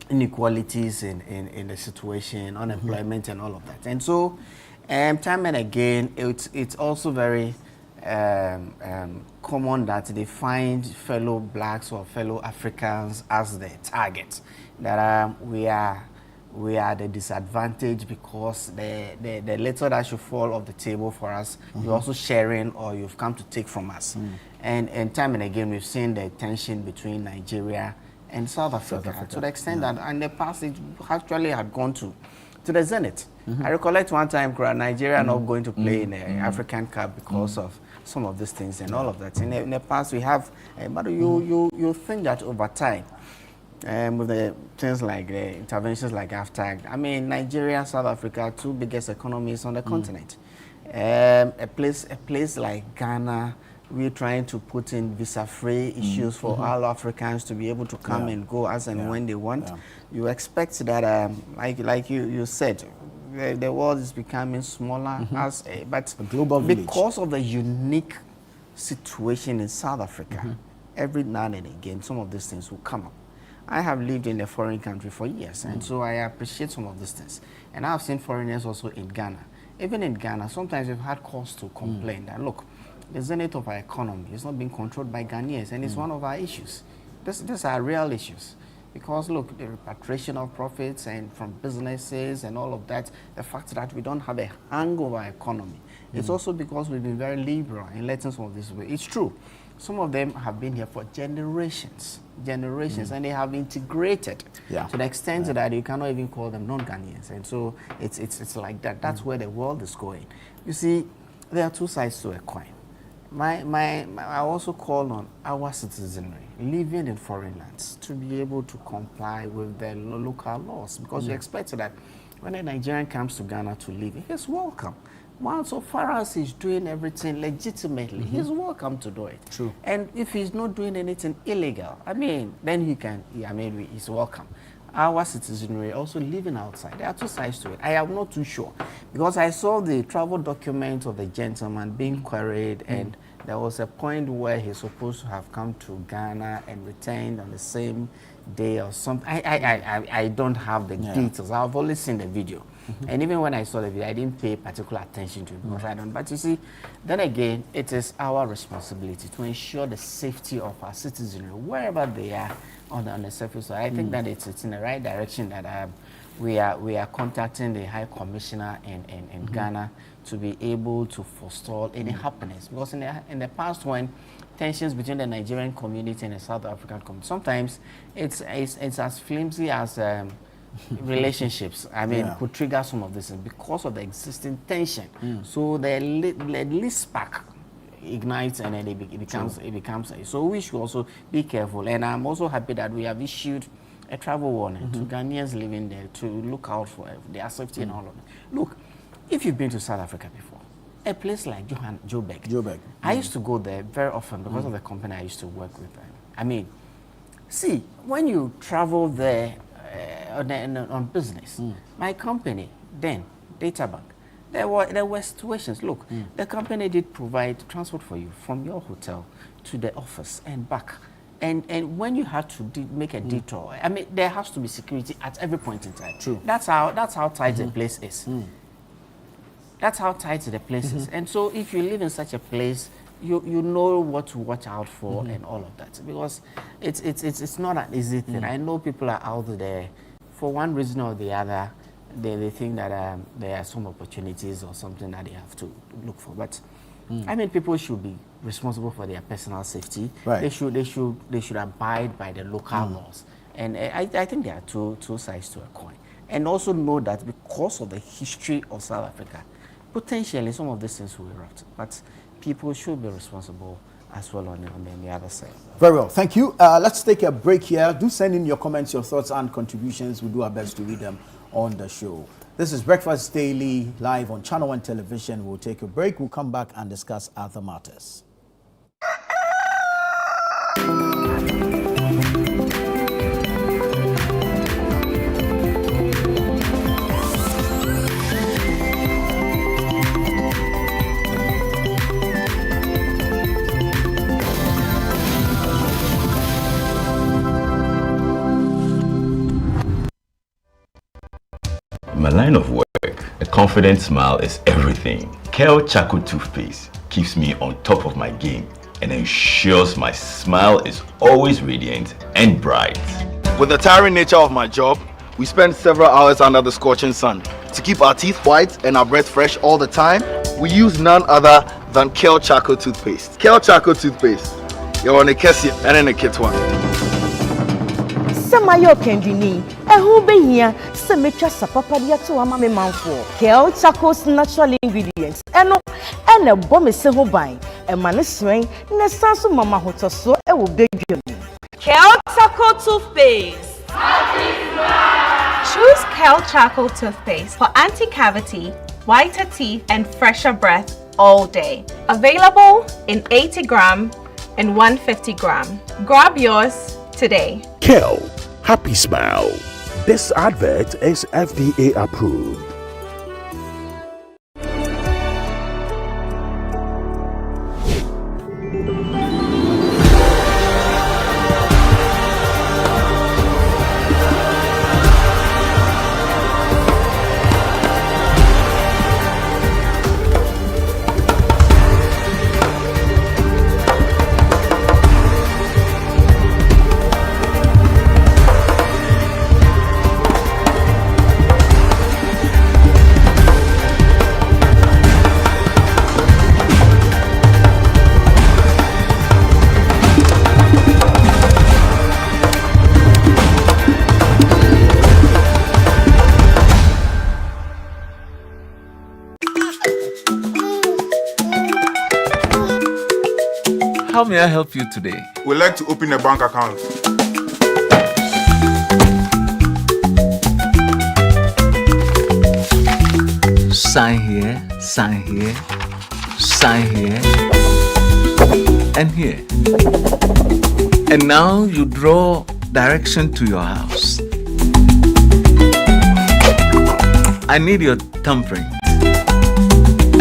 inequalities in the situation, unemployment and all of that. And so, time and again, it's also very common that they find fellow blacks or fellow Africans as the target. That we are the disadvantage because the little that should fall off the table for us, you're also sharing or you've come to take from us. And time and again, we've seen the tension between Nigeria and South Africa. To the extent that in the past it actually had gone to the zenith. I recollect one time Nigeria not going to play in the African Cup because of some of these things and all of that. In the past we have, but you think that over time, with the things like the interventions like AFTA, I mean, Nigeria, South Africa, two biggest economies on the continent. A place like Ghana, we're trying to put in visa-free issues for all Africans to be able to come and go as and when they want. You expect that, like you said, the world is becoming smaller but a global village. Because of the unique situation in South Africa, every now and again, some of these things will come up. I have lived in a foreign country for years, and so I appreciate some of these things. And I've seen foreigners also in Ghana. Even in Ghana, sometimes we've had cause to complain that, look, the zenith of our economy is not being controlled by Ghanaians, and it's one of our issues. These are real issues. Because, look, the repatriation of profits and from businesses and all of that, the fact that we don't have a hang over our economy, it's also because we've been very liberal in letting some of this way. It's true. Some of them have been here for generations, and they have integrated to the extent that you cannot even call them non-Ghanaians. And so it's like that. That's where the world is going. You see, there are two sides to a coin. I also call on our citizenry living in foreign lands to be able to comply with the local laws, because you expect that when a Nigerian comes to Ghana to live, he's welcome. Well, so far as he's doing everything legitimately, he's welcome to do it. True. And if he's not doing anything illegal, I mean, then he can, he's welcome. Our citizenry also living outside. There are two sides to it. I am not too sure. Because I saw the travel document of the gentleman being queried, and there was a point where he's supposed to have come to Ghana and returned on the same day or something. I don't have the details. I've only seen the video. And even when I saw the video, I didn't pay particular attention to it because I don't. But you see, then again, it is our responsibility to ensure the safety of our citizenry wherever they are on the surface. So I think that it's in the right direction that we are contacting the High Commissioner in Ghana to be able to forestall any happenings. Because in the past, when tensions between the Nigerian community and the South African community, sometimes it's as flimsy as relationships, could trigger some of this because of the existing tension. So the least spark ignites and then it becomes. So we should also be careful. And I'm also happy that we have issued a travel warning to Ghanaians living there to look out for their safety and all of that. Look, if you've been to South Africa before, a place like Joburg, I used to go there very often because of the company I used to work with. See, when you travel there on business, my company then, Databank, there were situations. Look, the company did provide transport for you from your hotel to the office and back. And when you had to make a detour, there has to be security at every point in time. True. That's how tight the place is. That's how tight the place is. And so if you live in such a place, you know what to watch out for and all of that. Because it's not an easy thing. I know people are out there, for one reason or the other, they think that there are some opportunities or something that they have to look for. But people should be responsible for their personal safety. Right. They should abide by the local laws. And I think there are two sides to a coin. And also know that because of the history of South Africa, potentially some of these things will erupt. But people should be responsible as well on the other side. Very well, thank you. Let's take a break here. Do send in your comments, your thoughts, and contributions. We'll do our best to read them on the show. This is Breakfast Daily, live on Channel 1 Television. We'll take a break. We'll come back and discuss other matters. My line of work, a confident smile is everything. Kale Charcoal Toothpaste keeps me on top of my game and ensures my smile is always radiant and bright. With the tiring nature of my job, we spend several hours under the scorching sun. To keep our teeth white and our breath fresh all the time, we use none other than Kale Charcoal Toothpaste. Kale Charcoal Toothpaste. You're on a Kessie and in a kit one. Samayo Kendini, a who be here, Semetra Sapapadia to a mammy man for Kale Charcoal's natural ingredients, and a bomb is so buying, a man is swing, Nesasu Mama Hoto so a will beg you. Kale Charcoal Toothpaste. Choose Kale Charcoal Toothpaste for anti-cavity, whiter teeth, and fresher breath all day. Available in 80 gram and 150 gram. Grab yours today. Kale, happy smile. This advert is FDA approved. How may I help you today? We'd like to open a bank account. Sign here, sign here, and here. And now you draw direction to your house. I need your thumbprint.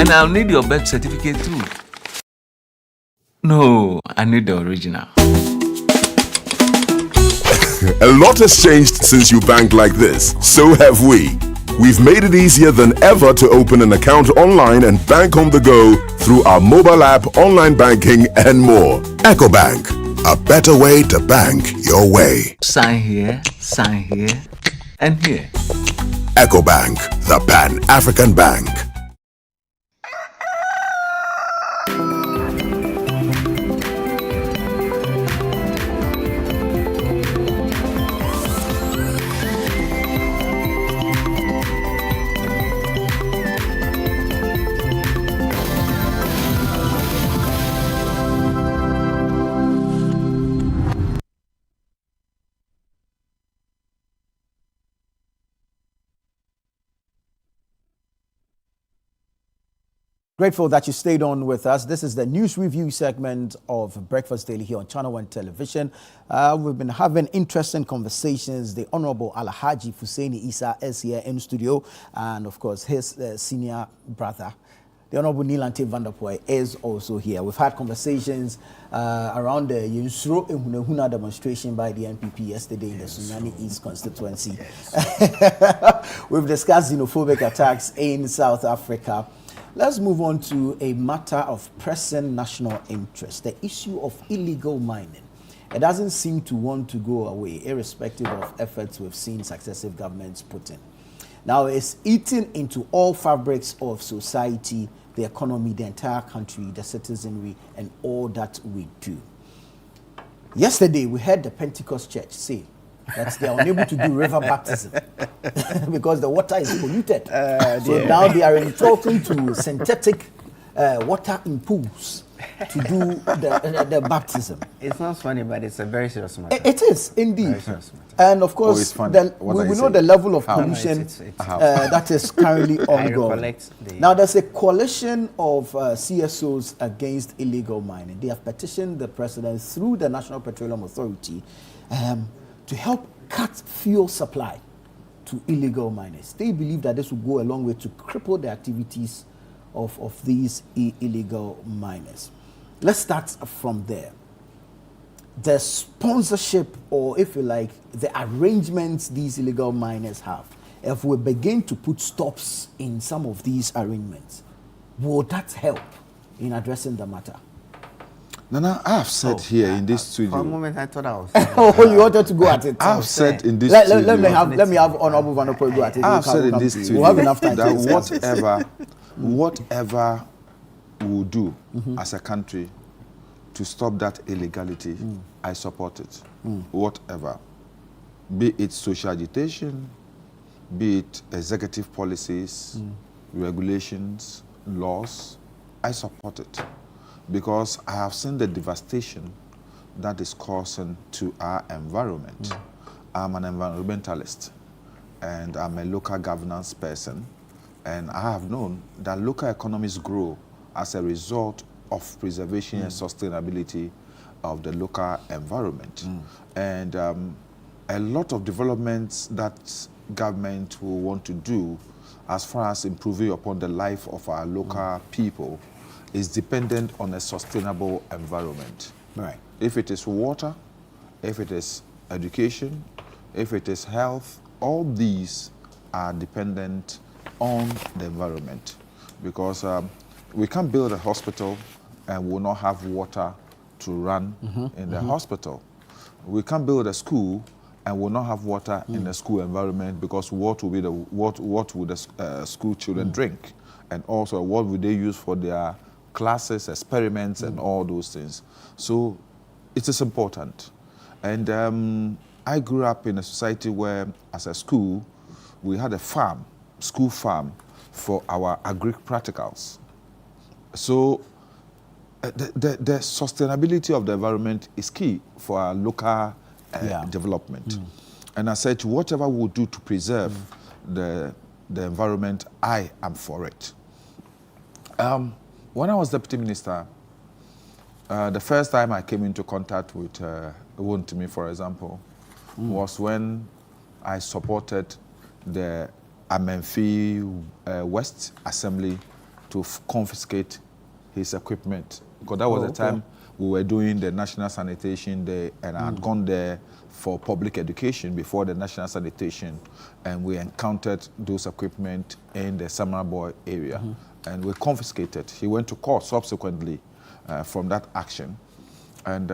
And I'll need your birth certificate too. No, I need the original. A lot has changed since you bank like this. So have we. We've made it easier than ever to open an account online and bank on the go through our mobile app, online banking, and more. EcoBank, a better way to bank your way. Sign here, and here. EcoBank, the Pan-African Bank. Grateful that you stayed on with us. This is the news review segment of Breakfast Daily here on Channel 1 Television. We've been having interesting conversations. The Honorable Alhaji Fusaini Isa is here in studio, and of course his senior brother, the Honorable Nilante Vanderpoy, is also here. We've had conversations around the Yusro Ehunehuna demonstration by the NPP yesterday in the Sunyani East constituency. We've discussed xenophobic attacks in South Africa. Let's move on to a matter of pressing national interest, the issue of illegal mining. It doesn't seem to want to go away, irrespective of efforts we've seen successive governments put in. Now, it's eating into all fabrics of society, the economy, the entire country, the citizenry, and all that we do. Yesterday, we heard the Pentecost Church say that they are unable to do river baptism because the water is polluted. So now they are resorting to synthetic water in pools to do the baptism. It's not funny, but it's a very serious matter. It is indeed. And of course, we know the level of pollution that is currently ongoing. Now, there's a coalition of CSOs against illegal mining. They have petitioned the president through the National Petroleum Authority to help cut fuel supply to illegal miners. They believe that this will go a long way to cripple the activities of these illegal miners. Let's start from there. The sponsorship, or if you like, the arrangements these illegal miners have, if we begin to put stops in some of these arrangements, will that help in addressing the matter? Nana, I have said here in this studio. For a moment, I thought I was. Oh, you wanted to go at it. I have said in this studio. Let me have Honorable Vanderpoy go at it. I have said in this studio we'll have enough time that whatever we'll do as a country to stop that illegality, I support it. Whatever. Be it social agitation, be it executive policies, regulations, laws, I support it. Because I have seen the devastation that is causing to our environment. I'm an environmentalist, and I'm a local governance person, and I have known that local economies grow as a result of preservation and sustainability of the local environment. And a lot of developments that government will want to do as far as improving upon the life of our local people is dependent on a sustainable environment. Right. If it is water, if it is education, if it is health, all these are dependent on the environment. Because we can't build a hospital and will not have water to run in the hospital. We can't build a school and will not have water in the school environment, because what will be what will the school children drink, and also what will they use for their classes, experiments, and all those things. So it is important. And I grew up in a society where, as a school, we had a farm, school farm, for our agri practicals. So the sustainability of the environment is key for our local development. And I said, whatever we'll do to preserve the environment, I am for it. When I was deputy minister, the first time I came into contact with Wontimi, for example, was when I supported the Amenfi West Assembly to confiscate his equipment. Because that was the time we were doing the National Sanitation Day, and I had gone there for public education before the National Sanitation, and we encountered those equipment in the Samaraboy area, and we confiscated. He went to court subsequently from that action. And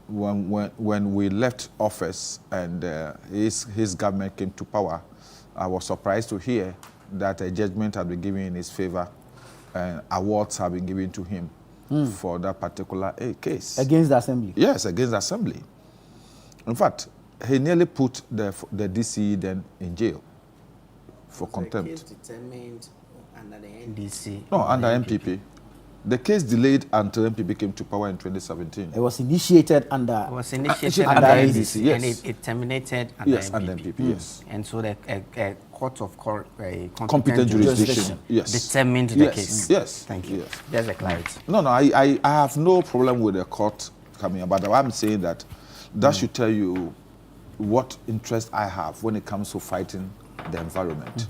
when we left office and his government came to power, I was surprised to hear that a judgment had been given in his favor and awards have been given to him for that particular case. Against the assembly? Yes, against the assembly. In fact, he nearly put the DC then in jail for contempt. The case determined under the NDC? No, under MPP. The case delayed until MPP came to power in 2017. It was initiated under... It was initiated under NDC, yes. And it terminated under MPP. Under MPP, yes. And so the court of competent jurisdiction determined the case. Yes. Thank you. Yes. There's a clarity. No, I have no problem with the court coming up, but I'm saying that should tell you what interest I have when it comes to fighting the environment.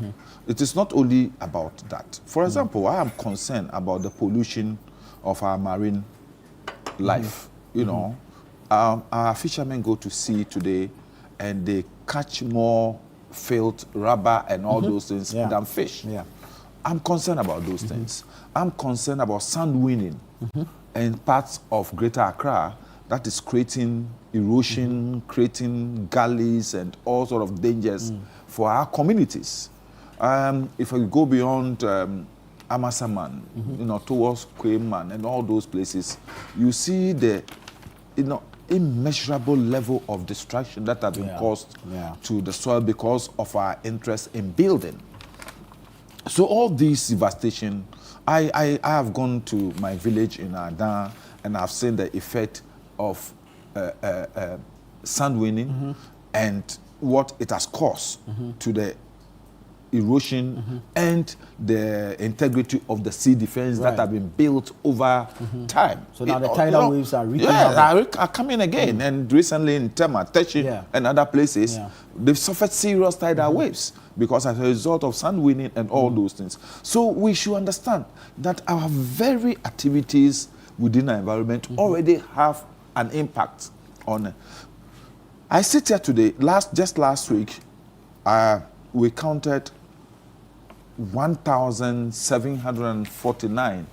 It is not only about that. For example, I am concerned about the pollution of our marine life. You know, our fishermen go to sea today and they catch more filth, rubber, and all those things than fish. I'm concerned about those things. I'm concerned about sand winning in parts of Greater Accra that is creating erosion, creating gullies and all sort of dangers for our communities. If we go beyond Amasaman, you know, towards Quayman and all those places, you see the, immeasurable level of destruction that has been caused to the soil because of our interest in building. So all these devastation, I have gone to my village in Adan and I've seen the effect of sand winning and what it has caused to the erosion and the integrity of the sea defense that have been built over time. So now the tidal waves are reaching are coming again. And recently in Tema, Techi, and other places, they've suffered serious tidal waves because as a result of sand winning and all those things. So we should understand that our very activities within our environment already have an impact on it. I sit here today, just last week, we counted 1,749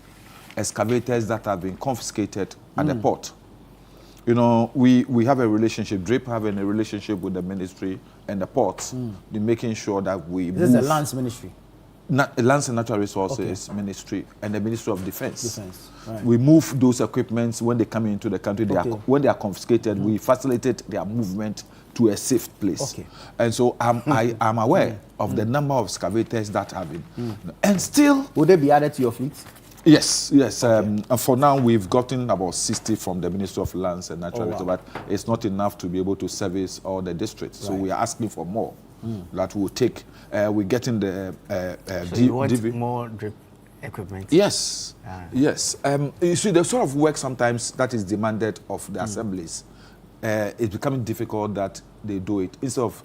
excavators that have been confiscated at the port. You know, we have a relationship, DRIP having a relationship with the ministry and the ports, in making sure that we This is the Lands Ministry? Lands and Natural Resources Ministry and the Ministry of Defense. Right. We move those equipments when they come into the country. When they are confiscated, we facilitate their movement to a safe place. And so I am aware of the number of excavators that have been. And still... Would they be added to your fleet? Yes. For now, we've gotten about 60 from the Ministry of Lands and Natural Resources, but it's not enough to be able to service all the districts. So we are asking for more. That will take. We're getting the. So you want more drip equipment? Yes. Yes. You see, the sort of work sometimes that is demanded of the assemblies, it's becoming difficult that they do it. Instead of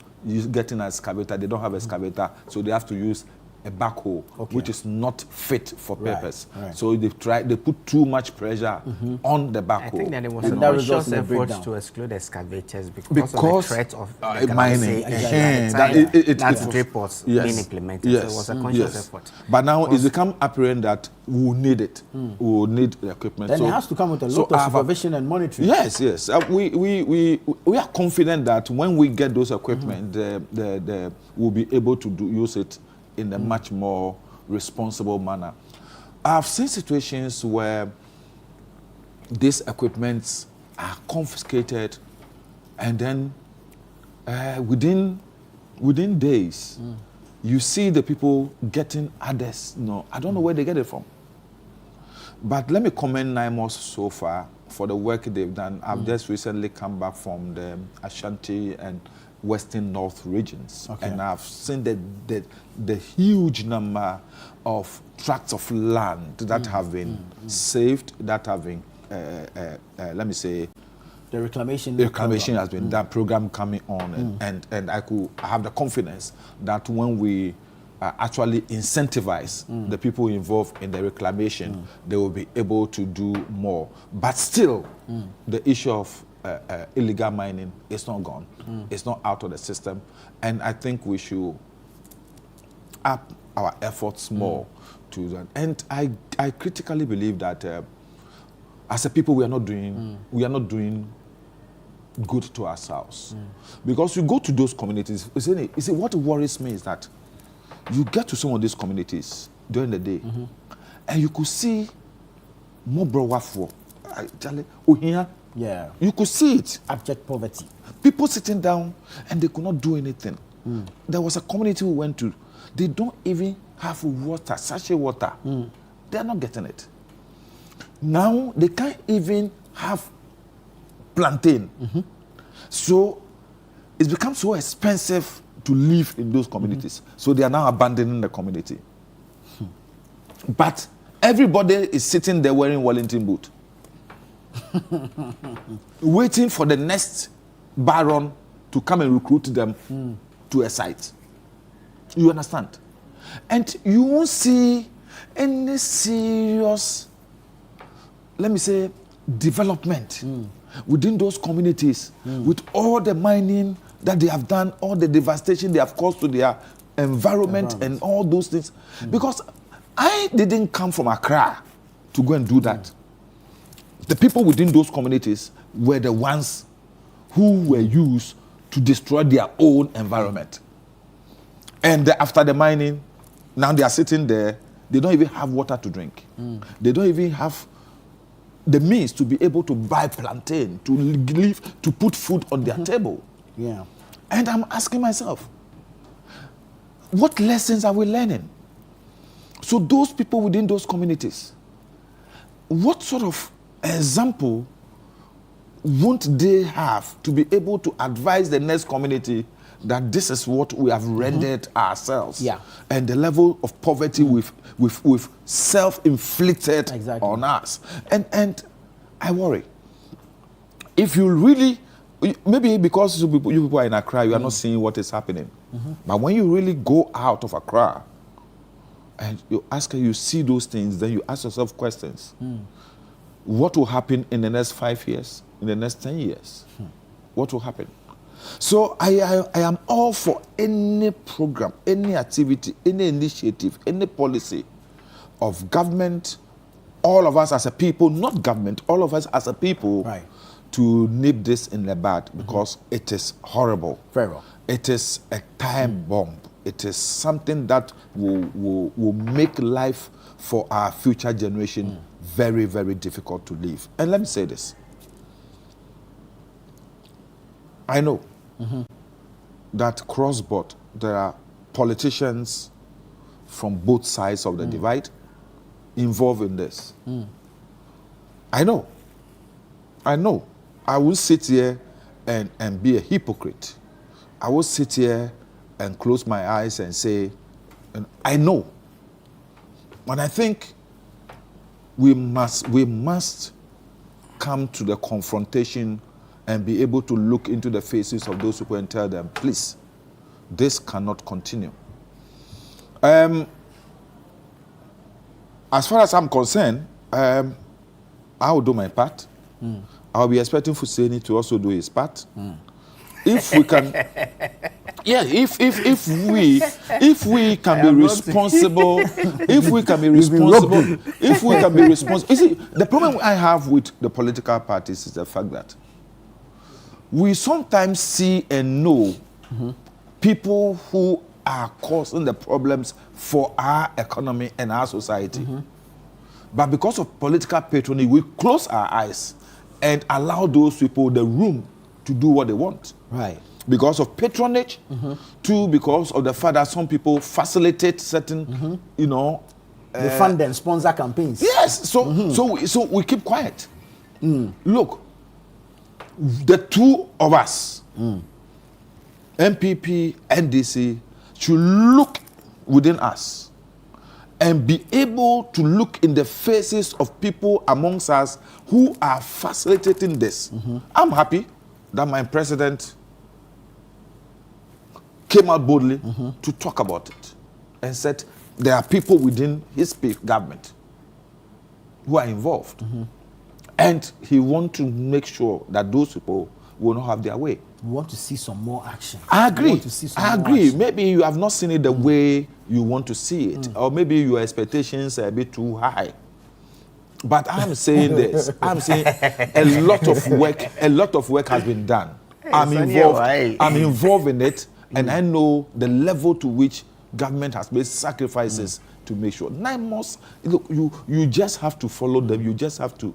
getting an excavator, they don't have an excavator, so they have to use a backhoe, which is not fit for purpose. So they put too much pressure on the backhoe. I think that it was a conscious effort to exclude excavators because of the threat of mining. That drip was being implemented. So it was a conscious effort. But now it's become apparent that we will need it. We will need the equipment. Then it has to come with a lot of supervision and monitoring. Yes. We are confident that when we get those equipment, we'll be able to use it in a much more responsible manner. I've seen situations where these equipments are confiscated and then within days, you see the people getting others. I don't know where they get it from. But let me commend NIMOS so far for the work they've done. I've just recently come back from the Ashanti and Western North regions. Okay. And I've seen the huge number of tracts of land that have been saved, that have been, let me say, the reclamation has been that program coming on, and I have the confidence that when we actually incentivize the people involved in the reclamation, they will be able to do more. But still, the issue of illegal mining is not gone. It's not out of the system, and I think we should up our efforts more to that. And I critically believe that as a people we are not doing good to ourselves, because you go to those communities. You see, what worries me is that you get to some of these communities during the day, and you could see more browafo. Yeah, you could see it. Abject poverty. People sitting down and they could not do anything. There was a community we went to. They don't even have water, sachet water. They are not getting it. Now they can't even have plantain. So it's become so expensive to live in those communities. So they are now abandoning the community. But everybody is sitting there wearing Wellington boot, waiting for the next baron to come and recruit them to a site. You understand? And you won't see any serious, let me say, development within those communities with all the mining that they have done, all the devastation they have caused to their environment and all those things. Because I didn't come from Accra to go and do that. The people within those communities were the ones who were used to destroy their own environment. And after the mining, now they are sitting there, they don't even have water to drink. They don't even have the means to be able to buy plantain, to live, to put food on their table. Yeah. And I'm asking myself, what lessons are we learning? So those people within those communities, what sort of example won't they have to be able to advise the next community that this is what we have rendered ourselves? Yeah. And the level of poverty we've self-inflicted on us. And I worry. If you really, maybe because you people are in Accra, you are not seeing what is happening. But when you really go out of Accra and you see those things, then you ask yourself questions. What will happen in the next 5 years? In the next 10 years? What will happen? So I am all for any program, any activity, any initiative, any policy of government, all of us as a people, not government, all of us as a people, to nip this in the bud, because it is horrible. Very well. It is a time bomb. It is something that will make life for our future generation very, very difficult to live. And let me say this. I know that cross-border, there are politicians from both sides of the divide involved in this. I know. I will sit here and be a hypocrite. I will sit here and close my eyes and say, and I know. And I think we must come to the confrontation and be able to look into the faces of those people and tell them, please, this cannot continue. As far as I'm concerned, I will do my part. I'll be expecting Fuseni to also do his part. If we can, if we can be responsible, if we can be responsible. You see, the problem I have with the political parties is the fact that we sometimes see and know people who are causing the problems for our economy and our society. But because of political patronage, we close our eyes and allow those people the room to do what they want. Right. Because of patronage, two, because of the fact that some people facilitate certain, they fund and sponsor campaigns. Yes. So we keep quiet. Look, the two of us, MPP, NDC should look within us and be able to look in the faces of people amongst us who are facilitating this. I'm happy that my president came out boldly to talk about it and said there are people within his government who are involved. And he wants to make sure that those people will not have their way. We want to see some more action. I agree. I agree. Maybe you have not seen it the way you want to see it, or maybe your expectations are a bit too high. But I'm saying this. I'm saying a lot of work has been done. I'm involved in it, and I know the level to which government has made sacrifices to make sure. 9 months, look, you just have to follow them. You just have to,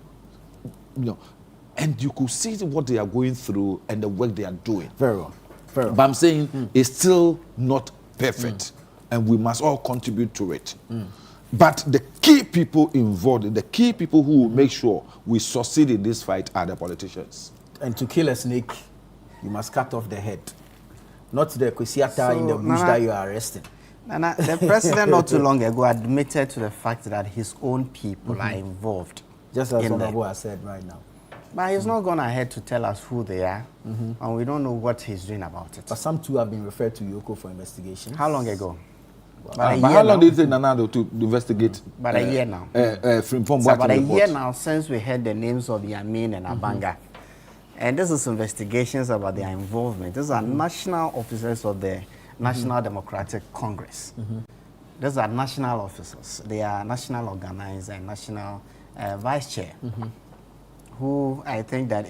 and you could see what they are going through and the work they are doing. Very well. But I'm saying it's still not perfect, and we must all contribute to it. But the key people involved, the key people who will make sure we succeed in this fight are the politicians. And to kill a snake, you must cut off the head, not the kwesiata in the bush that you are arresting. Nana, the president not too long ago admitted to the fact that his own people are involved. Just as Honorable has said right now. But he's not gone ahead to tell us who they are, and we don't know what he's doing about it. But some too have been referred to Yoko for investigation. How long ago? But how long did it take Nanado to investigate? About a year now. From about a year now since we heard the names of Yamin and Abanga. And this is investigations about their involvement. These are national officers of the National Democratic Congress. These are national officers. They are national organizer and national vice chair. Who I think that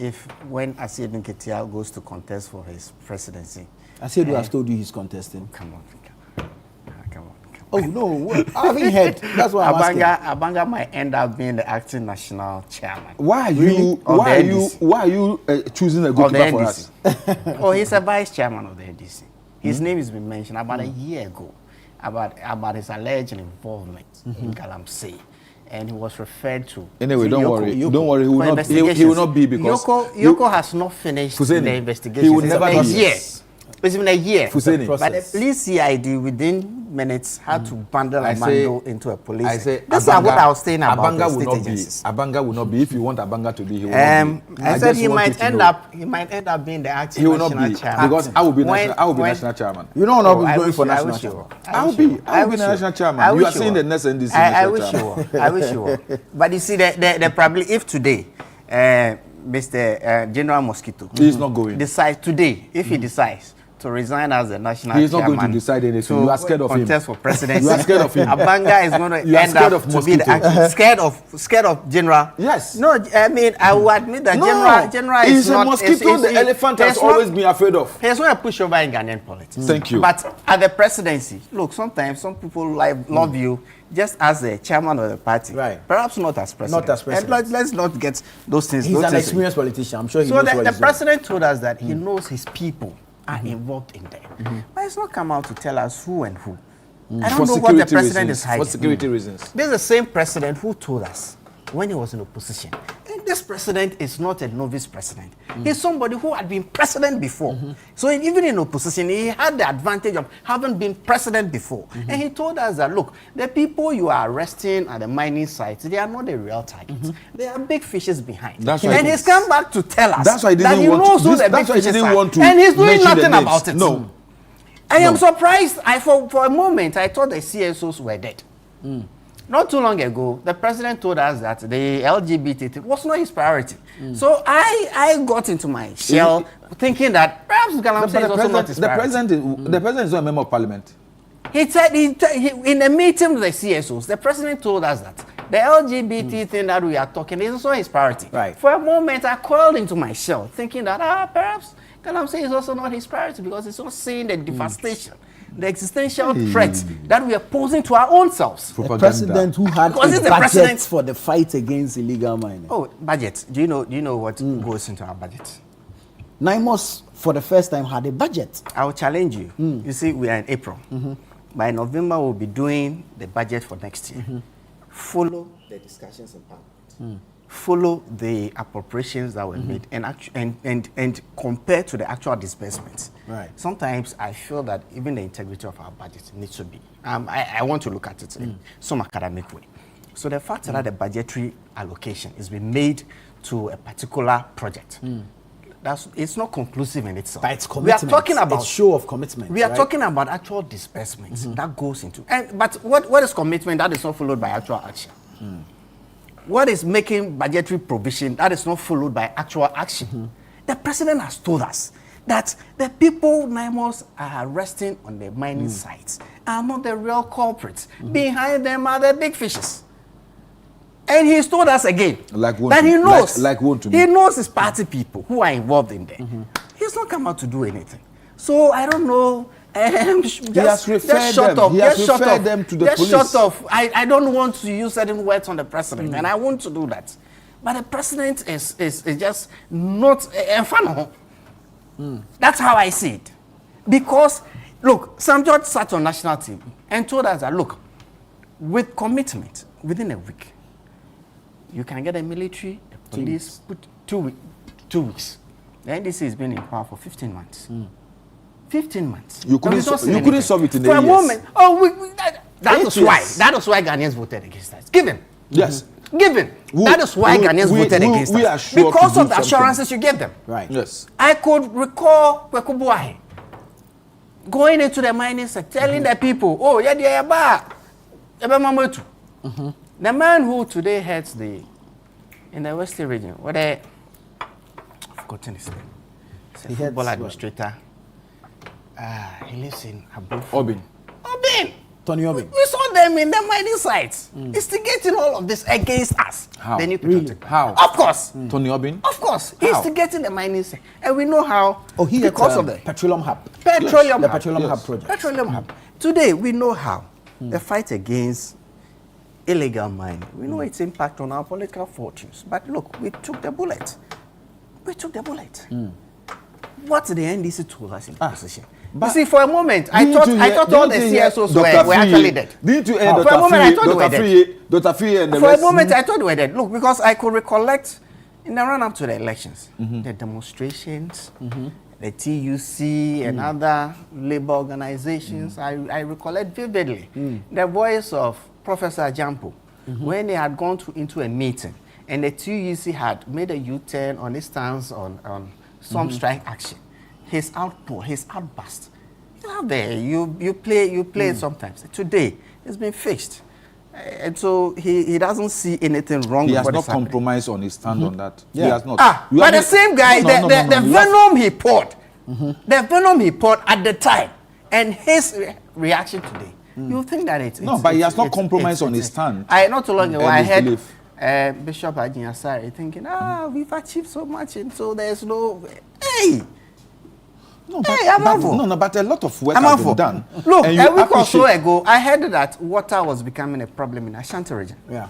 when Asiedu Nketia goes to contest for his presidency. Asiedu has told you he's contesting. Come on. Oh no, I haven't heard. That's why I'm asking. Abanga might end up being the acting national chairman. Why are you choosing a goalkeeper for us? Oh, he's a vice chairman of the NDC. His name has been mentioned about a year ago about his alleged involvement in Galamsey. And he was referred to. Anyway, don't worry. He will not be because Yoko has not finished the investigation. He will never be. It's been a year. But the police CID within minutes had to bundle Amando into a police. This is what I was saying about Abanga the state agencies. Abanga will not be. If you want Abanga to be, he will not be. I said he might end up being the acting national chairman. Because I will be national chairman. You don't know who's going for national chairman. I will be national chairman. You are saying the next NDC. I wish you were. But you see, the probably if today, Mr. General Mosquito, he is not going. Decide today, if he decides to resign as the national chairman. He is not going to decide anything. You are scared of him. Contest for presidency. You are scared of him. Abanga is going to end up to be the acting. Scared of General. Yes. No, I mean, I will admit that General is not. He's a mosquito the elephant has always been afraid of. He's not a pushover in Ghanaian politics. Thank you. But at the presidency, look, sometimes some people love you just as the chairman of the party. Right. Perhaps not as president. Not as president. And let's not get those things. He's an experienced politician. I'm sure he knows what he's doing. So the president told us that he knows his people are involved in there. But it's not come out to tell us who and who. I don't know what the president is hiding. For security reasons. This is the same president who told us when he was in opposition. And this president is not a novice president. He's somebody who had been president before. So even in opposition, he had the advantage of having been president before. And he told us that, look, the people you are arresting at the mining sites, they are not the real targets. There are big fishes behind. And he's come back to tell us that he knows who the big fishes are. And he's doing nothing about it. No. I am surprised. For a moment, I thought the CSOs were dead. Not too long ago, the president told us that the LGBT thing was not his priority. So I got into my shell thinking that perhaps Galamsey is also not his priority. The president is not a member of parliament. He said in a meeting with the CSOs, the president told us that the LGBT thing that we are talking is also his priority. Right. For a moment, I coiled into my shell thinking that perhaps Galamsey is also not his priority because he's not seeing the devastation. The existential threat that we are posing to our own selves. A president who had a budget for the fight against illegal mining. Oh, budget. Do you know what goes into our budget? NIMOS, for the first time, had a budget. I will challenge you. You see, we are in April. By November, we'll be doing the budget for next year. Follow the discussions in Parliament. follow the appropriations that were made and compare to the actual disbursements. Right. Sometimes I feel that even the integrity of our budget needs to be. I want to look at it in some academic way. So the fact that the budgetary allocation is being made to a particular project, it's not conclusive in itself. But it's commitment. We are talking about it's show of commitment. We are right? talking about actual disbursements that goes into. But what is commitment that is not followed by actual action? What is making budgetary provision that is not followed by actual action? The president has told us that the people Naimos are arresting on the mining sites are not the real culprits. Behind them are the big fishes. And he's told us again that he knows, he knows his party people who are involved in there. He's not come out to do anything. So I don't know. He has referred them to the police. I don't want to use certain words on the president, and I want to do that. But the president is just not fun. That's how I see it. Because, look, Sam George sat on national TV and told us that, look, with commitment, within a week, you can get a military, a police, put 2 weeks. The NDC has been in power for 15 months. 15 months. You couldn't solve it in for a moment. That is why Ghanaians voted against us. Given. Yes. Given. That is why Ghanaians voted against us. Sure because of the assurances you gave them. Right. Yes. I could recall Kweku Buahi going into the mining sector, telling the people, oh, yeah, the man who today heads in the Western region, I've forgotten his name. He's a football administrator. He lives in Abu. Obin. Tony Obin. We saw them in the mining sites, instigating all of this against us. How? Then you Really? How? Of course. Tony Obin? Of course. Instigating the mining site. And we know how. Oh, he because of the petroleum hub. The petroleum hub project. Petroleum hub. Today, we know how the fight against illegal mining, we know its impact on our political fortunes. But look, we took the bullet. What the NDC told us in the position? But you see, for a moment, I thought all the CSOs were actually dead. Didn't you hear For a moment, I thought they were dead. Dr. Fee and the For rest? a moment, I thought they were dead. Look, because I could recollect in the run-up to the elections, the demonstrations, the TUC and other labor organizations. I recollect vividly the voice of Professor Jampo when they had gone into a meeting and the TUC had made a U-turn on his stance on some strike action. His outpour, his outburst. You have there, you play it sometimes. Today, it's been fixed. And so he doesn't see anything wrong with what is happening. He has not compromised on his stand on that. Yeah. He has not. But the same guy, the venom he poured, the venom he poured at the time, and his reaction today, you think that it's... No, but he has not compromised on his stand. Not too long ago, I heard Bishop Ajin Asari thinking, we've achieved so much, and so there's no... Hey! But a lot of work has been done. Look, a week or so ago, I heard that water was becoming a problem in Ashanti region. Yeah.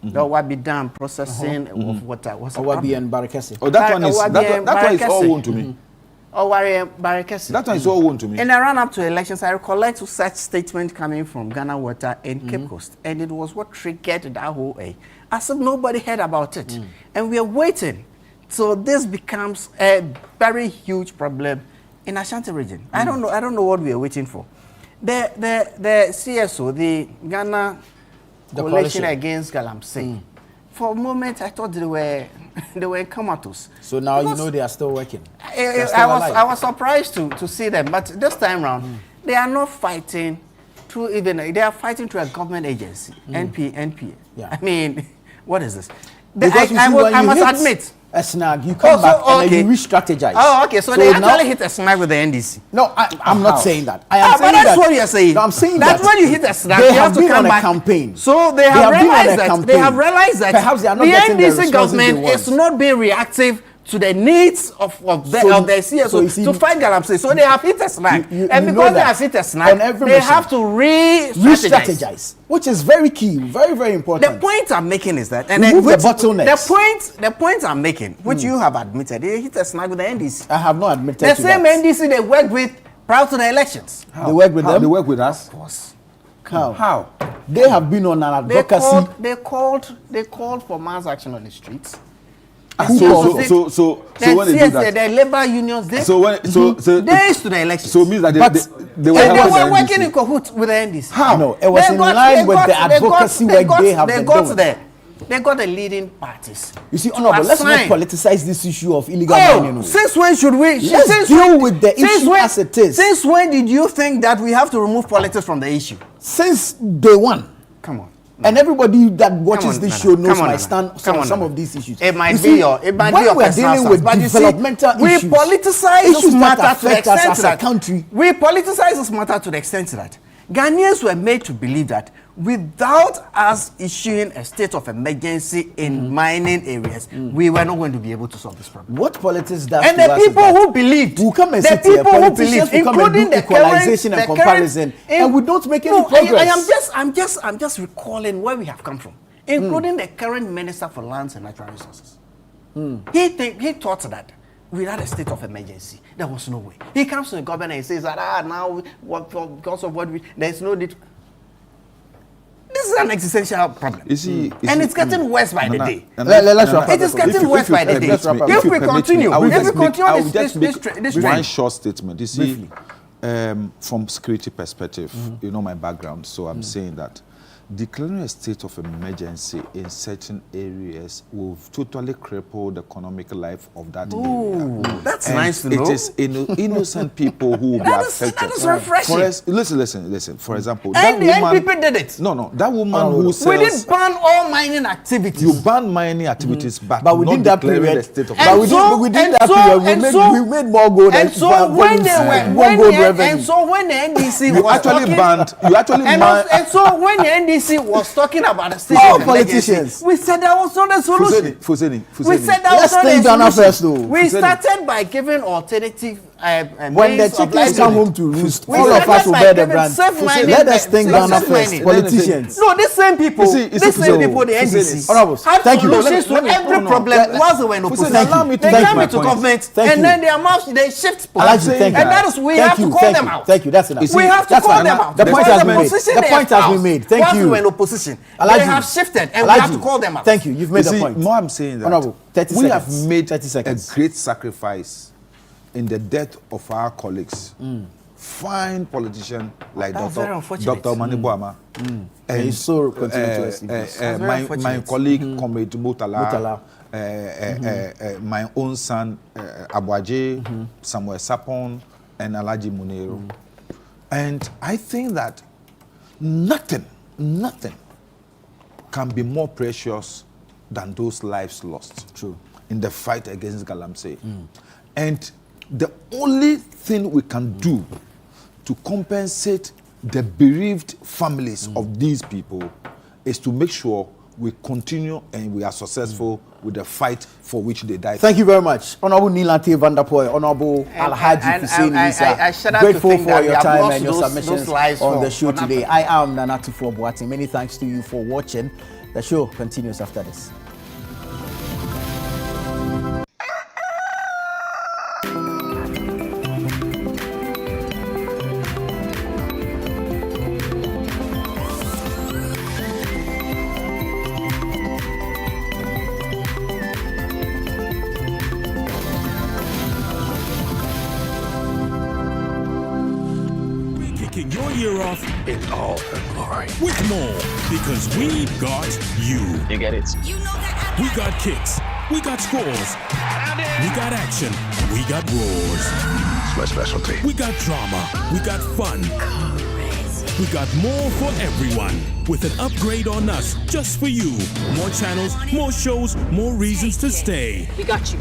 There will be dam processing of water. Owabi and Barakesi. Oh, that one is all known to me. Barakesi. That one is all known to me. In the run-up to elections, I recollect such statement coming from Ghana Water and Cape Coast, and it was what triggered that whole as if nobody heard about it, and we are waiting. So this becomes a very huge problem in Ashanti region. I don't know what we are waiting for. The CSO, the Ghana Coalition Against Galamsey. For a moment, I thought they were comatose. So now you know they are still working. I was surprised to see them, but this time around, they are not fighting they are fighting through a government agency, NPA. Yeah. I mean, what is this? I must admit. A snag, you come back and then you re-strategize. Oh, okay. So they actually hit a snag with the NDC. No, I'm not saying that. I am saying that's what you're saying. No, I'm saying that's when you hit a snag. They you have to come back. Campaign. So they have realized that perhaps they are not the getting NDC government is not being reactive to the needs of the CSO to fight Galamsey. So they have hit a snag. And because they have hit a snag, they have to re-strategize. Which is very key, very, very important. The point I'm making is that, and remove the bottlenecks. The point I'm making, which you have admitted, they hit a snag with the NDC. I have not admitted the same NDC they worked with prior to the elections. They work with them? They work with us? Of course. How? They have been on an advocacy. They called for mass action on the streets. So when they do that, the labor unions, days to the election. So it means that they were working in cahoots with the NDC. How? No, it was in line with the advocacy work they have been doing. They got the leading parties. You see, Honorable, let's not politicize this issue of illegal mining. Since when should we? Let's deal with the issue as it is. Since when did you think that we have to remove politics from the issue? Since day one. Come on. And everybody that watches this show knows my stand on some of these issues. It might be your when we're dealing with developmental issues, we politicize issues this that matter to the affect us extent as a country. We politicize this matter to the extent that Ghanaians were made to believe that without us issuing a state of emergency in mining areas, we were not going to be able to solve this problem. What politics does and the people who believed, who come and the people who believe, including the equalization and comparison, and we don't make any progress. I'm just recalling where we have come from, including the current Minister for Lands and Natural Resources. He thought that without a state of emergency, there was no way. He comes to the government and he says that now because of what there's no need. This is an existential problem. And it's getting worse by the day. It is getting worse by the day. If we continue this trend. One short statement. You see, from security perspective, you know my background, so I'm saying that declaring a state of emergency in certain areas will totally cripple the economic life of that area. That's nice to know. It is innocent people who will be affected. That is refreshing. Listen. For example, and the NPP did it. No. That woman who sells... We didn't ban all mining activities. You banned mining activities, but within that period, the state of we made more gold. And so when the NDC was talking... And so when the NDC was talking about the state of emergency, we said that was not the solution. We said that was not the solution. We started by giving alternative when the chickens come home to roost, all of us will bear the brand. Let us think Ghana first, politicians. No, these same people, the NDC, had solutions to every problem whilst they were in opposition. They come into government and then they shift position. And that is, we have to call them out. Thank you, that's enough. We have to call them out. The point has been made. Thank you. Whilst we were in opposition, they have shifted and we have to call them out. Thank you, you've made the point. More I'm saying that we have made a great sacrifice in the death of our colleagues, fine politician like Dr. Manibuama, and so my colleague Comrade Mutala, my own son Abuaje, Samuel Sapon, and Alaji Munero. And I think that nothing can be more precious than those lives lost. True. In the fight against Galamsey. And the only thing we can do to compensate the bereaved families of these people is to make sure we continue and we are successful with the fight for which they died. Thank you very much. Honorable Nilante Vanderpoy, Honorable Alhaji Hussein Isa, grateful for your time and your submissions on the show today. I am Nanatu Boating. Many thanks to you for watching. The show continues after this. Year off in all her glory with more, because we got you. You get it? We got kicks, we got scores, we got action, we got roars. It's my specialty. We got drama, we got fun. We got more for everyone with an upgrade on us just for you. More channels, more shows, more reasons to stay. We got you.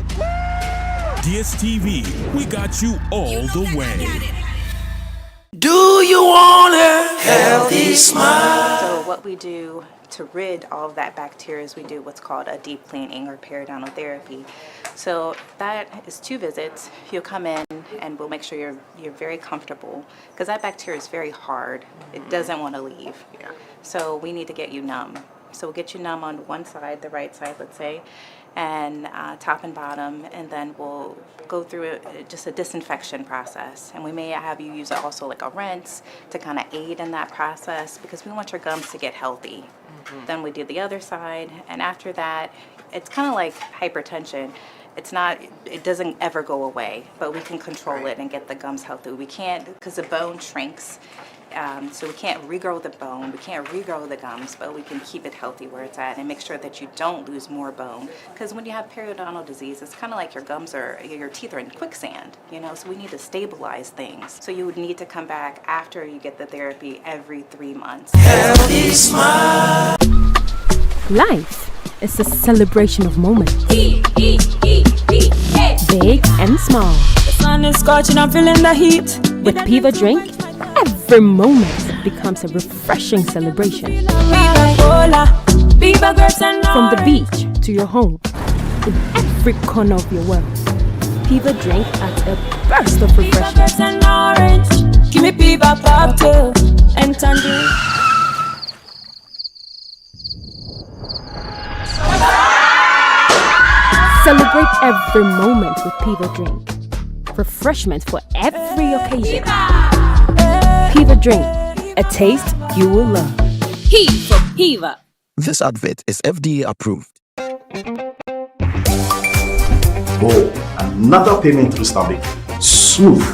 DSTV, we got you all the way. Do you want a healthy smile? So what we do to rid all of that bacteria is we do what's called a deep cleaning or periodontal therapy. So that is 2 visits. You'll come in and we'll make sure you're very comfortable, because that bacteria is very hard. It doesn't want to leave. So we need to get you numb. So we'll get you numb on one side, the right side, let's say, and top and bottom, and then we'll go through just a disinfection process. And we may have you use also like a rinse to kind of aid in that process because we want your gums to get healthy. Then we do the other side, and after that, it's kind of like hypertension. It doesn't ever go away, but we can control it and get the gums healthy. We can't, because the bone shrinks, so we can't regrow the bone, we can't regrow the gums, but we can keep it healthy where it's at and make sure that you don't lose more bone. Because when you have periodontal disease, it's kind of like your teeth are in quicksand, so we need to stabilize things. So you would need to come back after you get the therapy every 3 months. Life is a celebration of moments. Big and small. The sun is scorching, I'm feeling the heat. With Piva Drink, every moment becomes a refreshing celebration. From the beach to your home, in every corner of your world, Piva Drink adds a burst of refreshment. Give me Piva cocktail and tangerine. Celebrate every moment with Piva Drink. Refreshment for every occasion. Piva Drink, a taste you will love. P for Piva. This advert is FDA approved. Oh, another payment through Stanbic. Smooth,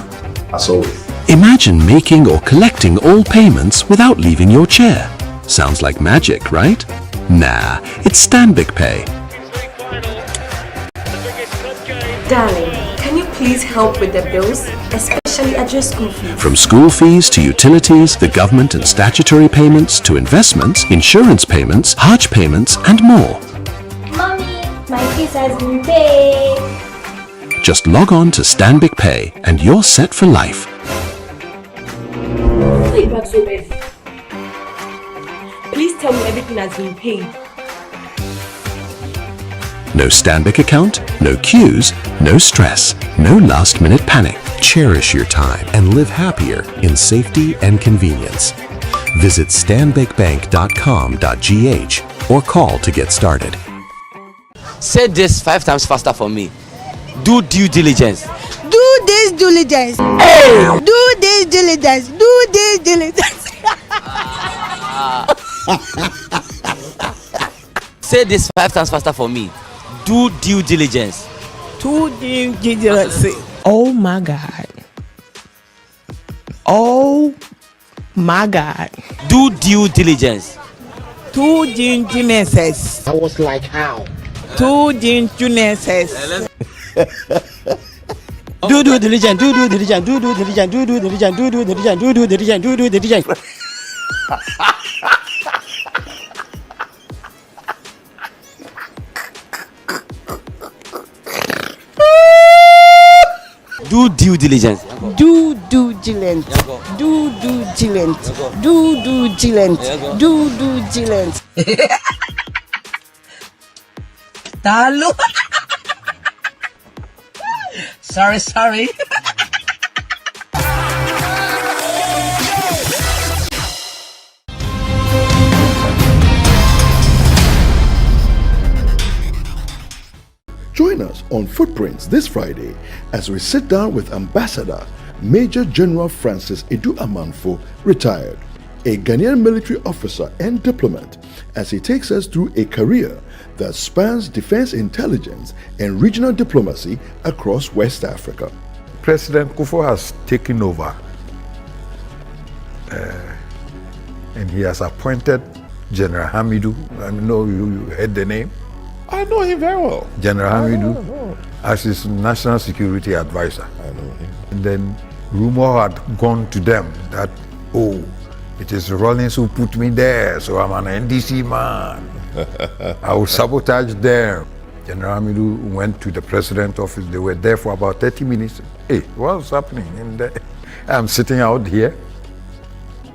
as always. Imagine making or collecting all payments without leaving your chair. Sounds like magic, right? Nah, it's Stanbic Pay. Darling, can you please help with the bills, especially at your school fees? From school fees to utilities, the government and statutory payments to investments, insurance payments, Hajj payments, and more. Mommy, my fees has been paid. Just log on to Stanbic Pay and you're set for life. Please tell me everything has been paid. No Stanbic account, no queues, no stress, no last-minute panic. Cherish your time and live happier in safety and convenience. Visit stanbicbank.com.gh or call to get started. Say this 5 times faster for me. Do due diligence. Do this diligence. Hey! Do this diligence. Do this diligence. Say this 5 times faster for me. Do due diligence. Do due diligence. Oh my God. Oh my God. Do due diligence. Do due diligence. I was like, how? Do due diligence. Do diligence. Do diligence. Do diligence. Do diligence. Do diligence. Do diligence. Do diligence. Do due diligence. Do diligence. Do diligence. Do diligence. Do diligence. Talo. Sorry. Join us on Footprints this Friday as we sit down with Ambassador Major General Francis Edu Amanfo, retired, a Ghanaian military officer and diplomat, as he takes us through a career that spans defense intelligence and regional diplomacy across West Africa. President Kufuor has taken over and he has appointed General Hamidou. I know you heard the name. I know him very well. General Hamidou as his national security advisor. I know him. And then rumor had gone to them that, oh, it is Rollins who put me there, so I'm an NDC man. I will sabotage them. General Hamidou went to the president's office. They were there for about 30 minutes. Hey, what's happening? And I'm sitting out here.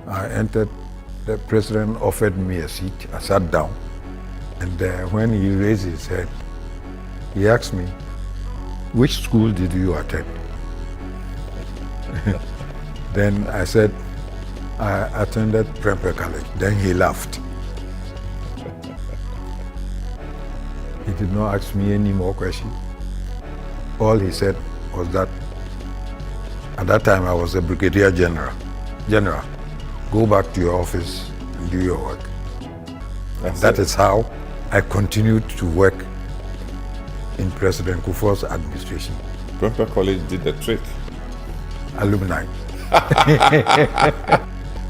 I entered. The president offered me a seat. I sat down. And when he raised his head, he asked me, which school did you attend? Then I said, I attended Prempeh College. Then he laughed. He did not ask me any more questions. All he said was that at that time I was a brigadier general. General, go back to your office and do your work. That is how I continued to work in President Kufuor's administration. Brentford College did the trick. Alumni.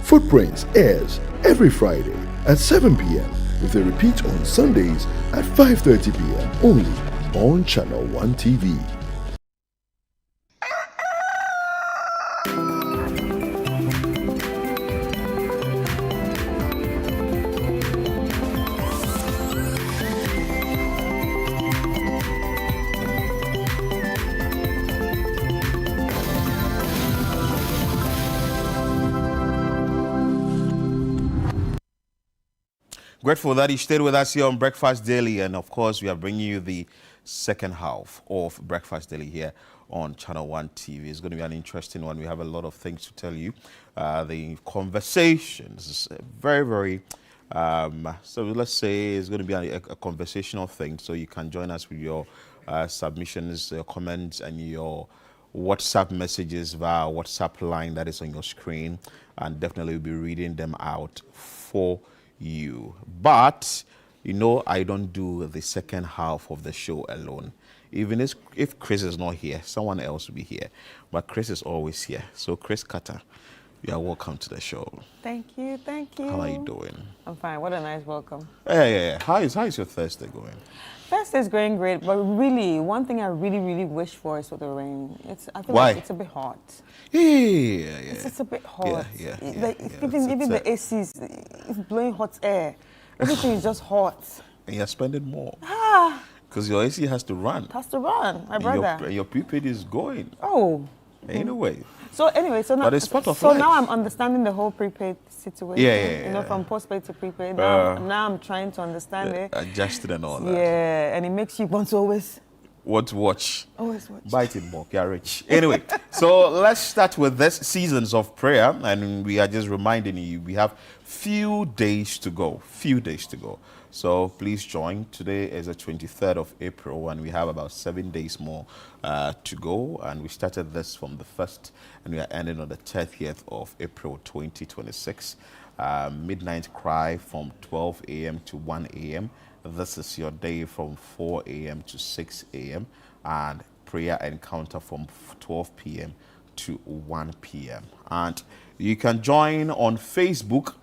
Footprints airs every Friday at 7 p.m. with a repeat on Sundays at 5:30 p.m. only on Channel 1 TV. Grateful that you stayed with us here on Breakfast Daily, and of course we are bringing you the second half of Breakfast Daily here on Channel 1 TV. It's going to be an interesting one. We have a lot of things to tell you. The conversations is very, so let's say it's going to be a conversational thing, so you can join us with your submissions, your comments, and your WhatsApp messages via WhatsApp line that is on your screen, and definitely we'll be reading them out for you. But you know, I don't do the second half of the show alone. Even if Chris is not here, someone else will be here, but Chris is always here. So Chris Carter, you are welcome to the show. Thank you. How are you doing? I'm fine. What a nice welcome. Yeah. How is your Thursday going? Thursday's going great, but really, one thing I really wish for is for the rain. I feel Why? like it's a bit hot. Yeah. It's a bit hot. Yeah. Even the ACs, it's blowing hot air. Everything is just hot. And you're spending more. Because your AC has to run. It has to run, my brother. Your prepaid is going. Oh. Anyway. So now, but it's part of so life. now I'm understanding the whole prepaid situation. Yeah. You know, from postpaid to prepaid. Now I'm trying to understand it. Adjusted and all that. Yeah, and it makes you want to always. What to watch? Always watch. Bite it more, you're rich. Anyway, so let's start with this seasons of prayer, and we are just reminding you we have few days to go. So please join. Today is the 23rd of April, and we have about 7 days more to go. And we started this from the 1st, and we are ending on the 30th of April 2026. Midnight cry from 12 a.m. to 1 a.m. This is your day from 4 a.m. to 6 a.m. and prayer encounter from 12 p.m. to 1 p.m. And you can join on Facebook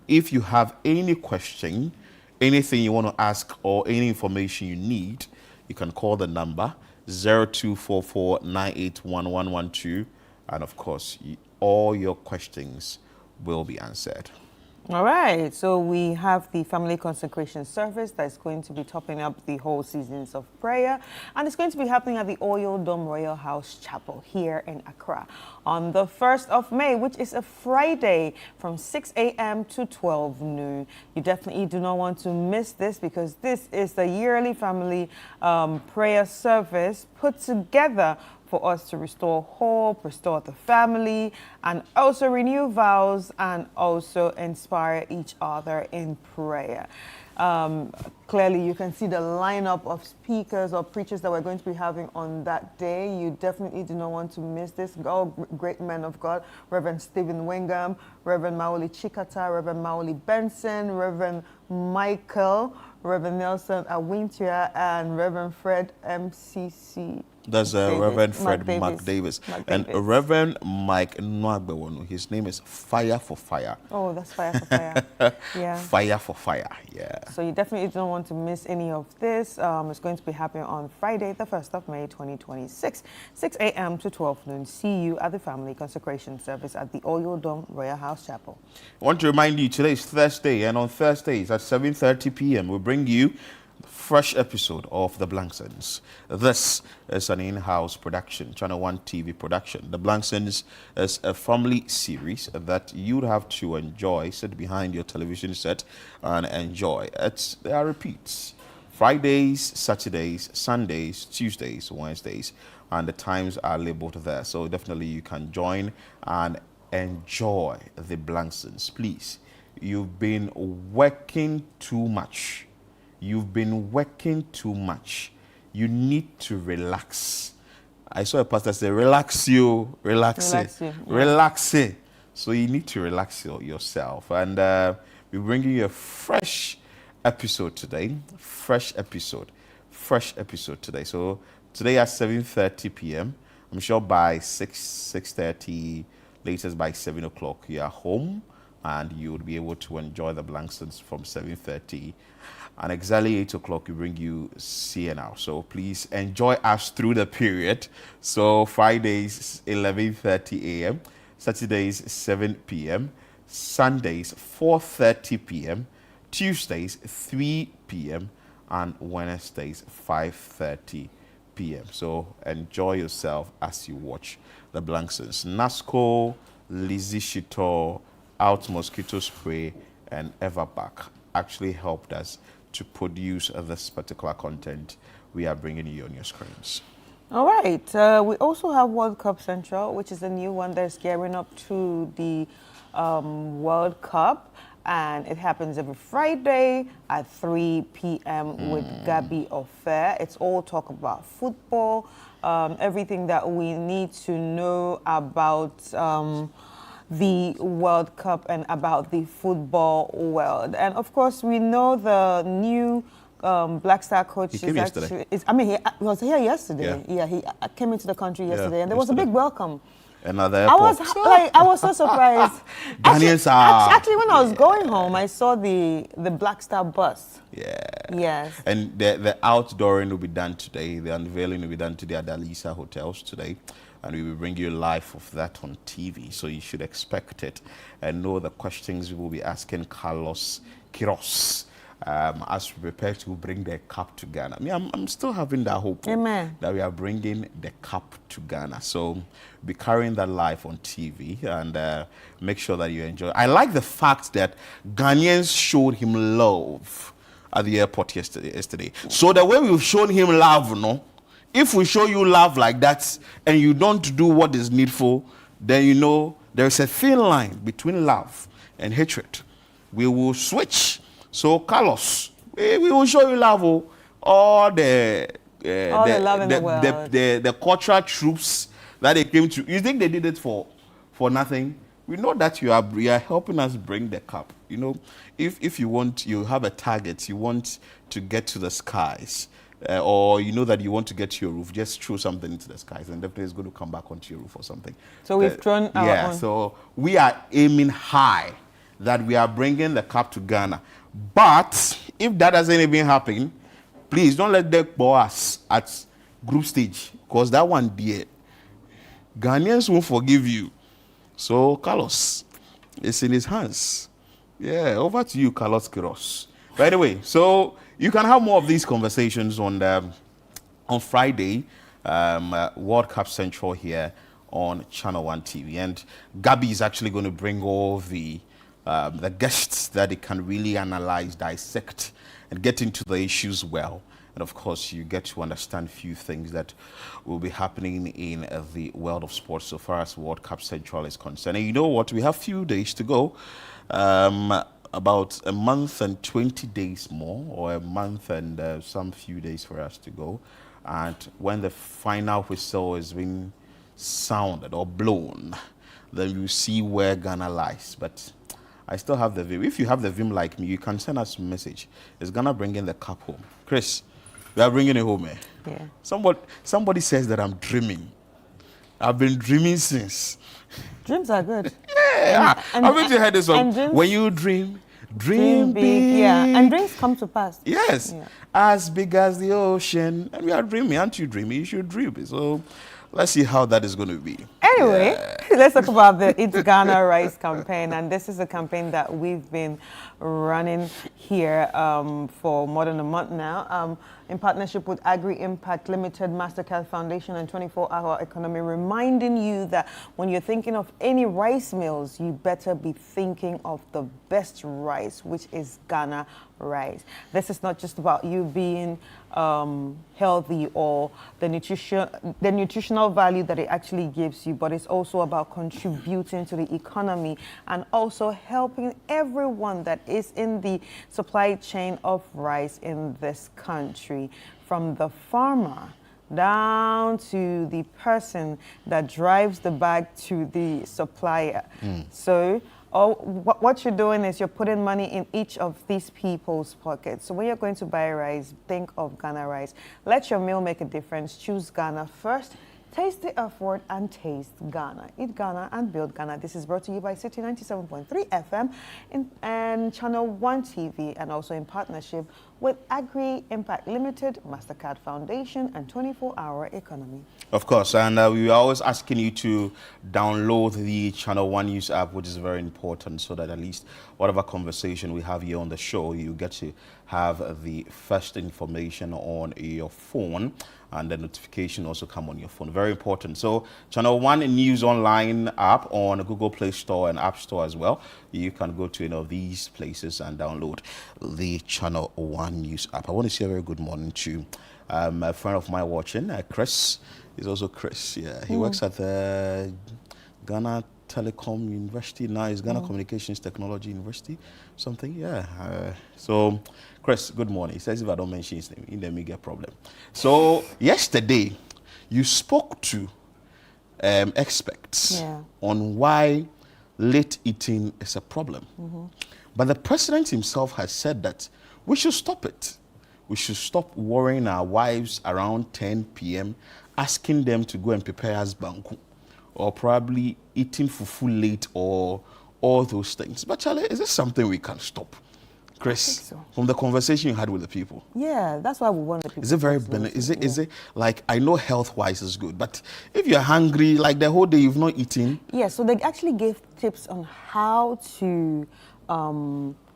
if you have any question, anything you want to ask, or any information you need. You can call the number 0244981112, and of course, all your questions will be answered. All right, so we have the family consecration service that's going to be topping up the whole seasons of prayer, and it's going to be happening at the Oil Dome Royal House Chapel here in Accra on the 1st of May, which is a Friday from 6 a.m. to 12 noon. You definitely do not want to miss this, because this is the yearly family prayer service put together for us to restore hope, restore the family, and also renew vows, and also inspire each other in prayer. Clearly, you can see the lineup of speakers or preachers that we're going to be having on that day. You definitely do not want to miss this. All great men of God: Reverend Stephen Wingham, Reverend Maoli Chikata, Reverend Maoli Benson, Reverend Michael, Reverend Nelson Awintia, and Reverend Fred MCC. That's Reverend Fred Mark Davis. And Reverend Mike Nwagbewono. His name is Fire for Fire. Oh, that's Fire for Fire. Yeah. Fire for Fire, yeah. So you definitely don't want to miss any of this. It's going to be happening on Friday, the 1st of May, 2026, 6 a.m. to 12 noon. See you at the family consecration service at the Oil Dome Royal House Chapel. I want to remind you, today is Thursday, and on Thursdays at 7:30 p.m. we'll bring you fresh episode of The Blanksons. This is an in-house production, Channel 1 TV production. The Blanksons is a family series that you'd have to enjoy, sit behind your television set and enjoy. There are repeats. Fridays, Saturdays, Sundays, Tuesdays, Wednesdays, and the times are labeled there. So definitely you can join and enjoy The Blanksons. Please, you've been working too much. You've been working too much. You need to relax. I saw a pastor say, relax you. Relax it. So you need to relax yourself. And we're bringing you a fresh episode today. Fresh episode today. So today at 7:30 p.m. I'm sure by 6:30, latest by 7 o'clock, you are home and you will be able to enjoy the Blanksons from 7:30. And exactly 8 o'clock, we bring you CNR. So please enjoy us through the period. So Fridays, 11:30 a.m., Saturdays, 7 p.m., Sundays, 4:30 p.m., Tuesdays, 3 p.m., and Wednesdays, 5:30 p.m. So enjoy yourself as you watch the Blanksons. Nasco, Lizzie Shito, Out Mosquito Spray, and Everback actually helped us to produce this particular content we are bringing you on your screens. All right. We also have World Cup Central, which is a new one that's gearing up to the World Cup. And it happens every Friday at 3 p.m. with Gabby Ofair. It's all talk about football, everything that we need to know about the World Cup and about the football world. And of course, we know the new Black Star coach He came yesterday. he was here yesterday. Yeah, he came into the country yesterday, and there was a big welcome. Another I airport. was so surprised. Ghanaians are... Actually, when I was going home, I saw the Black Star bus. Yeah. Yes. And the outdooring will be done today. The unveiling will be done today at the Alisa Hotels today. And we will bring you live of that on TV. So you should expect it and know the questions we will be asking Carlos Quiroz as we prepare to bring the cup to Ghana. I mean, I'm still having that hope that we are bringing the cup to Ghana. So be carrying that live on TV and make sure that you enjoy. I like the fact that Ghanaians showed him love at the airport yesterday. So the way we've shown him love, if we show you love like that and you don't do what is needful, then you know there's a thin line between love and hatred. We will switch. So, Carlos, we will show you love. All the love in the world. The cultural troops that they came to. You think they did it for nothing? We know that you are helping us bring the cup. You know, if you have a target, you want to get to the skies. Or you know that you want to get to your roof, just throw something into the skies and definitely it's going to come back onto your roof or something. So we've thrown our own. So we are aiming high that we are bringing the cup to Ghana. But if that doesn't even happen, please don't let them bore us at group stage because that one, dear, Ghanaians won't forgive you. So Carlos, it's in his hands. Yeah, over to you, Carlos Quiroz. By the way, so you can have more of these conversations on Friday, World Cup Central here on Channel 1 TV. And Gabby is actually going to bring all the guests that they can really analyze, dissect, and get into the issues well. And of course, you get to understand a few things that will be happening in the world of sports so far as World Cup Central is concerned. And you know what? We have a few days to go. About a month and 20 days more, or a month and some few days for us to go. And when the final whistle is being sounded or blown, then you see where Ghana lies. But I still have the vim. If you have the vim like me, you can send us a message. Is Ghana bringing the cup home? Chris, we are bringing it home, eh? Yeah. Somebody says that I'm dreaming. I've been dreaming since. Dreams are good. Yeah, haven't you heard this one? When you dream big. Yeah, and dreams come to pass. Yes, as big as the ocean. And we are dreaming. Aren't you dreaming? You should dream. So let's see how that is going to be. Anyway, let's talk about the It's Ghana Rise campaign. And this is a campaign that we've been running here for more than a month now. In partnership with Agri Impact Limited, Mastercard Foundation, and 24-Hour Economy, reminding you that when you're thinking of any rice mills, you better be thinking of the best rice, which is Ghana Rice. This is not just about you being healthy or the nutritional value that it actually gives you, but it's also about contributing to the economy and also helping everyone that is in the supply chain of rice in this country, from the farmer down to the person that drives the bag to the supplier. So what you're doing is you're putting money in each of these people's pockets. So when you're going to buy rice, think of Ghana rice. Let your meal make a difference. Choose Ghana first. Taste the effort and taste Ghana. Eat Ghana and build Ghana. This is brought to you by City 97.3 FM and Channel 1 TV, and also in partnership with Agri Impact Limited, MasterCard Foundation, and 24-Hour Economy. Of course, and we are always asking you to download the Channel 1 News app, which is very important, so that at least whatever conversation we have here on the show, you get to have the first information on your phone, and the notification also come on your phone. Very important. So Channel 1 News Online app on Google Play Store and App Store as well. You can go to any of these places and download the Channel 1 News app. I want to say a very good morning to a friend of mine watching, Chris. He's also Chris. Yeah, he works at the Ghana Telecom University now. It's Ghana Communications Technology University, something. Yeah. So, Chris, good morning. He says if I don't mention his name, he may get a problem. So, yesterday, you spoke to experts on why late eating is a problem. But the president himself has said that we should stop it. We should stop worrying our wives around 10 p.m., asking them to go and prepare us banku, or probably eating fufu late, or all those things. But Charlie, is this something we can stop? Chris, from the conversation you had with the people. Yeah, that's why we want the people. Is it very is it like, I know health-wise is good, but if you're hungry, like the whole day you've not eaten. Yeah, so they actually gave tips on how to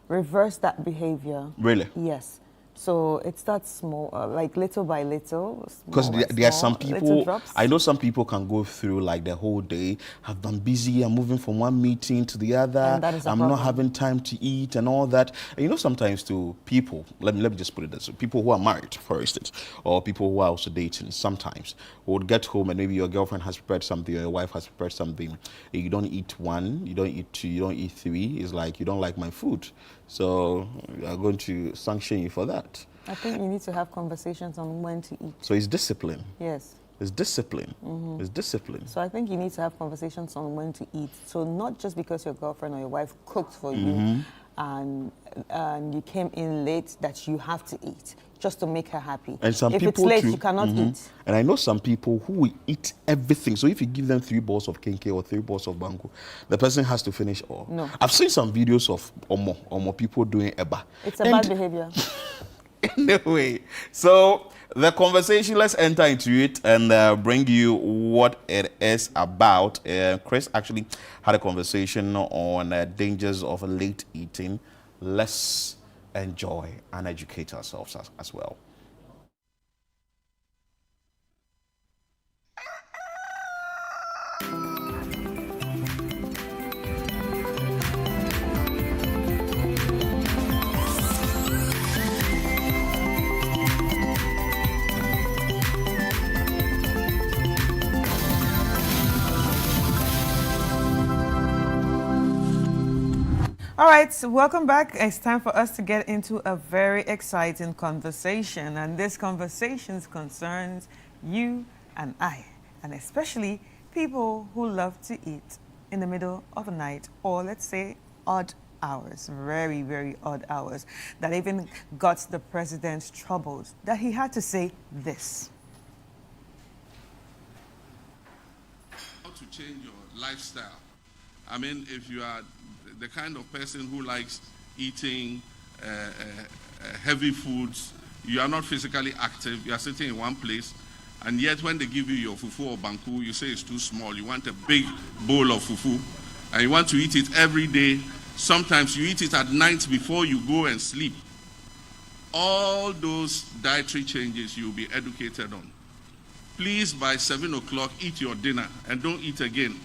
reverse that behavior. Really? Yes. So it starts small, like little by little. Because there are some people, I know some people can go through like the whole day, have been busy, I'm moving from one meeting to the other, I'm not having time to eat and all that. And you know, sometimes to people, let me just put it this way, people who are married, for instance, or people who are also dating, sometimes would get home and maybe your girlfriend has prepared something or your wife has prepared something. You don't eat one, you don't eat two, you don't eat three. It's like, you don't like my food. So we are going to sanction you for that. I think you need to have conversations on when to eat. So it's discipline. Yes. It's discipline. It's discipline. So I think you need to have conversations on when to eat. So not just because your girlfriend or your wife cooked for you and you came in late that you have to eat, just to make her happy. And some if people it's late, too, you cannot eat. And I know some people who will eat everything. So if you give them 3 balls of kenke or 3 balls of banku, the person has to finish all. No. I've seen some videos of omo people doing eba. It's a bad behavior. Anyway, so the conversation, let's enter into it and bring you what it is about. Chris actually had a conversation on dangers of late eating. Let's enjoy and educate ourselves as well. All right, so welcome back. It's time for us to get into a very exciting conversation. And this conversation concerns you and I, and especially people who love to eat in the middle of the night, or let's say odd hours, very, very odd hours, that even got the president troubled, that he had to say this. How to change your lifestyle. I mean, if you are the kind of person who likes eating heavy foods, you are not physically active, you are sitting in one place, and yet when they give you your fufu or banku, you say it's too small, you want a big bowl of fufu, and you want to eat it every day. Sometimes you eat it at night before you go and sleep. All those dietary changes you'll be educated on. Please, by 7 o'clock, eat your dinner and don't eat again.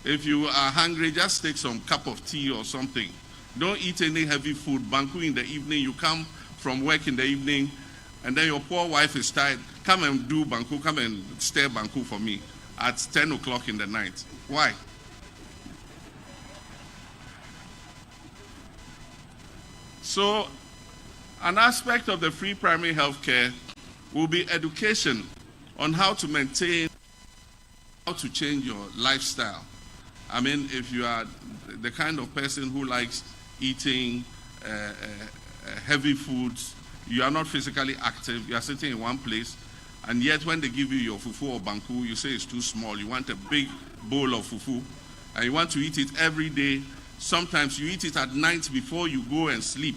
If you are hungry, just take some cup of tea or something. Don't eat any heavy food. Banku in the evening, you come from work in the evening, and then your poor wife is tired. Come and do banku, come and stir banku for me at 10 o'clock in the night. Why? So, an aspect of the free primary health care will be education on how to maintain, how to change your lifestyle. I mean, if you are the kind of person who likes eating heavy foods, you are not physically active, you are sitting in one place, and yet when they give you your fufu or banku, you say it's too small. You want a big bowl of fufu, and you want to eat it every day. Sometimes you eat it at night before you go and sleep.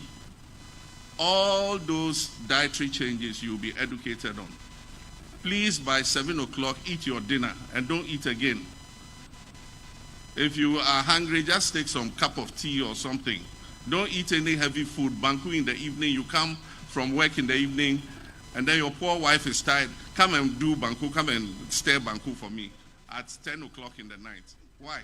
All those dietary changes you'll be educated on. Please, by 7 o'clock, eat your dinner and don't eat again. If you are hungry, just take some cup of tea or something. Don't eat any heavy food. Banku in the evening, you come from work in the evening, and then your poor wife is tired. Come and do banku, come and stir banku for me at 10 o'clock in the night. Why?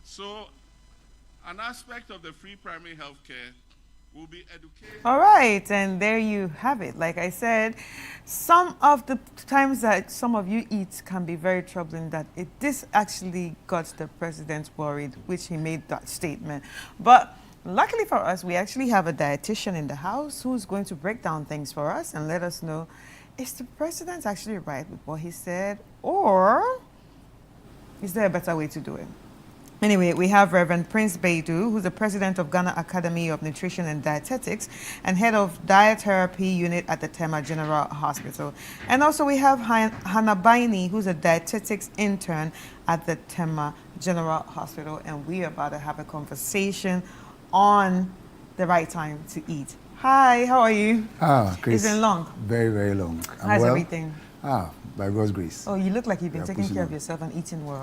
So, an aspect of the free primary health care will be education. All right, and there you have it. Like I said, some of the times that some of you eat can be very troubling. This actually got the president worried, which he made that statement. But luckily for us, we actually have a dietitian in the house who's going to break down things for us and let us know, is the president actually right with what he said, or is there a better way to do it? Anyway, we have Reverend Prince Baidu, who's the president of Ghana Academy of Nutrition and Dietetics and head of dietherapy unit at the Tema General Hospital. And also we have Hannah Baini, who's a dietetics intern at the Tema General Hospital. And we are about to have a conversation on the right time to eat. Hi, how are you? Chris. It's been long. Very, very long. How's everything? By God's grace. Oh, you look like you've been taking care of yourself and eating well.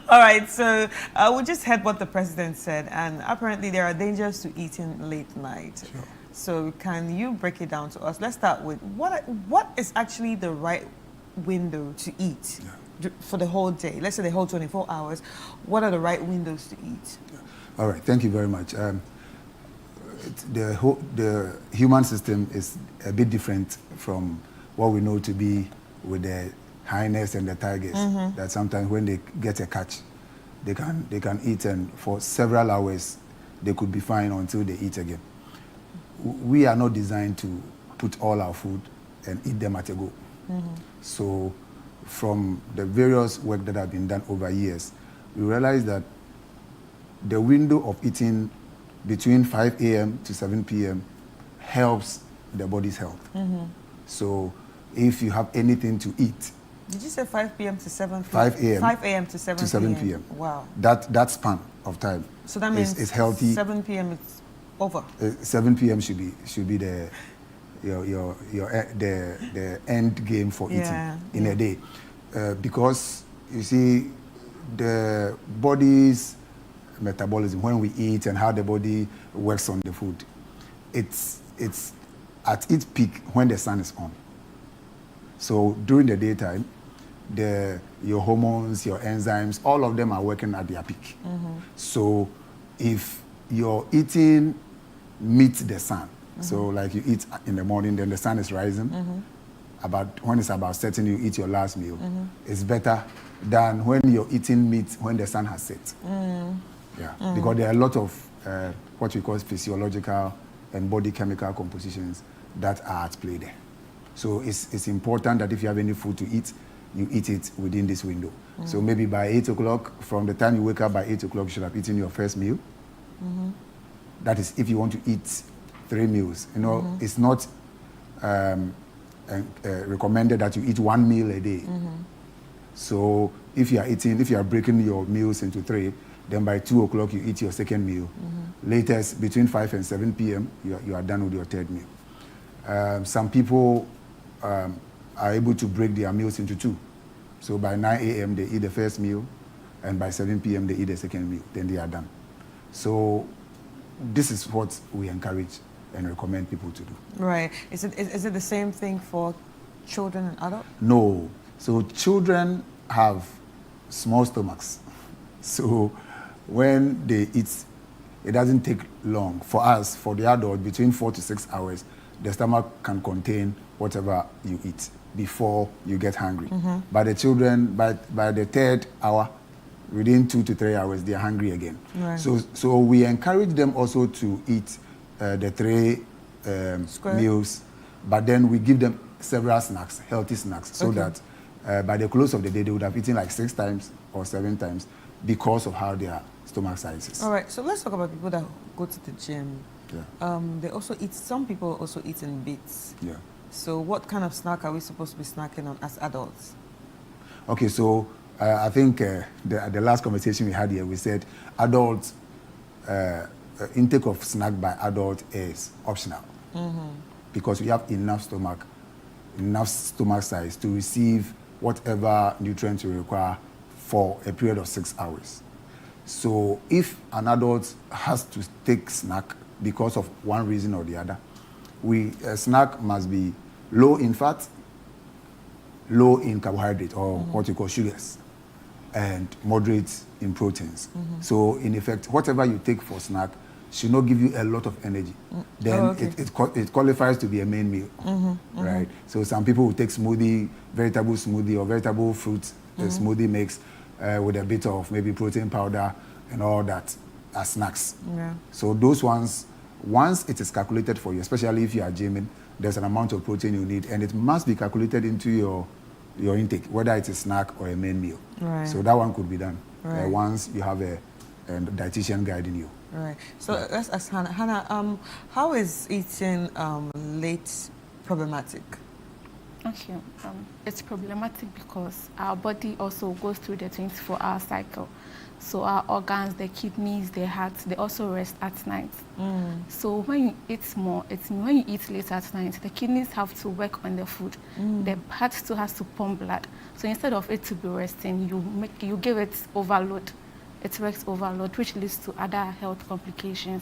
All right, so we just heard what the president said, and apparently there are dangers to eating late night. Sure. So can you break it down to us? Let's start with what is actually the right window to eat for the whole day? Let's say the whole 24 hours. What are the right windows to eat? All right, thank you very much. The human system is a bit different from what we know to be with the hyenas and the tigers. Mm-hmm. That sometimes when they get a catch, they can eat, and for several hours they could be fine until they eat again. We are not designed to put all our food and eat them at a go. Mm-hmm. So from the various work that have been done over years, we realize that the window of eating between 5 a.m. to 7 p.m. helps the body's health. Mm-hmm. So if you have anything to eat, did you say 5 p.m. to 7 p.m.? 5 a.m. 5 a.m. to 7 p.m. Wow. That span of time. So that means is healthy. 7 p.m. it's over. 7 p.m. should be the end game for eating in a day, because you see the body's metabolism when we eat and how the body works on the food. It's at its peak when the sun is on. So during the daytime, your hormones, your enzymes, all of them are working at their peak. Mm-hmm. So if your eating meets the sun, mm-hmm. so like you eat in the morning, then the sun is rising. Mm-hmm. When it's about setting, you eat your last meal. Mm-hmm. It's better than when your eating meets when the sun has set. Mm. Yeah, Mm. because there are a lot of what we call physiological and body chemical compositions that are at play there. So it's important that if you have any food to eat, you eat it within this window. Mm. So maybe by 8 o'clock, from the time you wake up by 8 o'clock, you should have eaten your first meal. Mm-hmm. That is if you want to eat 3 meals. You know, Mm-hmm. it's not recommended that you eat 1 meal a day. Mm-hmm. So if you are breaking your meals into 3, then by 2 o'clock you eat your second meal. Mm-hmm. Latest, between 5 and 7 p.m., you are done with your third meal. Some people are able to break their meals into 2. So by 9 a.m. they eat the first meal, and by 7 p.m. they eat the second meal, then they are done. So this is what we encourage and recommend people to do. Right. Is it the same thing for children and adults? No. So children have small stomachs. So when they eat, it doesn't take long. For us, for the adult, between 4 to 6 hours, the stomach can contain whatever you eat before you get hungry. Mm-hmm. But the children, by the 3rd hour, within 2 to 3 hours, they are hungry again. Right. So we encourage them also to eat the 3 meals, but then we give them several snacks, healthy snacks, so that by the close of the day, they would have eaten like 6 times or 7 times because of how their stomach size is. All right, so let's talk about people that go to the gym. Yeah. They also eat, some people also eat in bits. Yeah. So what kind of snack are we supposed to be snacking on as adults? Okay, so I think the last conversation we had here, we said adult intake of snack by adult is optional because we have enough stomach size to receive whatever nutrients we require for a period of 6 hours. So if an adult has to take snack because of one reason or the other, a snack must be low in fat, low in carbohydrate, or what you call sugars, and moderate in proteins. So in effect, whatever you take for snack should not give you a lot of energy. Then it qualifies to be a main meal, right? So some people will take vegetable smoothie or vegetable fruit smoothie mix with a bit of maybe protein powder and all that as snacks. Yeah. So those ones, once it is calculated for you, especially if you are gymming, there's an amount of protein you need, and it must be calculated into your intake, whether it's a snack or a main meal. Right. So that one could be done Right. once you have a dietitian guiding you. Right. So let's ask Hannah. Hannah, how is eating late problematic? Okay, it's problematic because our body also goes through the 24-hour cycle. So our organs, the kidneys, the heart, they also rest at night. So when you eat more, when you eat late at night, the kidneys have to work on the food. The heart still has to pump blood. So instead of it to be resting, you give it overload. It works overload, which leads to other health complications.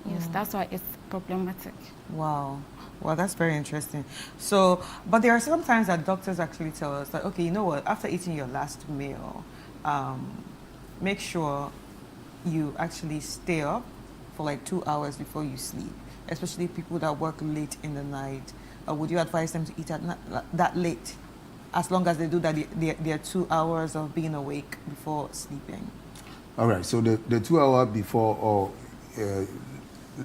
Yes, that's why it's problematic. Wow. Well, that's very interesting. So, but there are some times that doctors actually tell us that, okay, you know what, after eating your last meal, make sure you actually stay up for like 2 hours before you sleep, especially people that work late in the night. Would you advise them to eat at that late, as long as they do that, their 2 hours of being awake before sleeping? All right, so the 2 hour before, or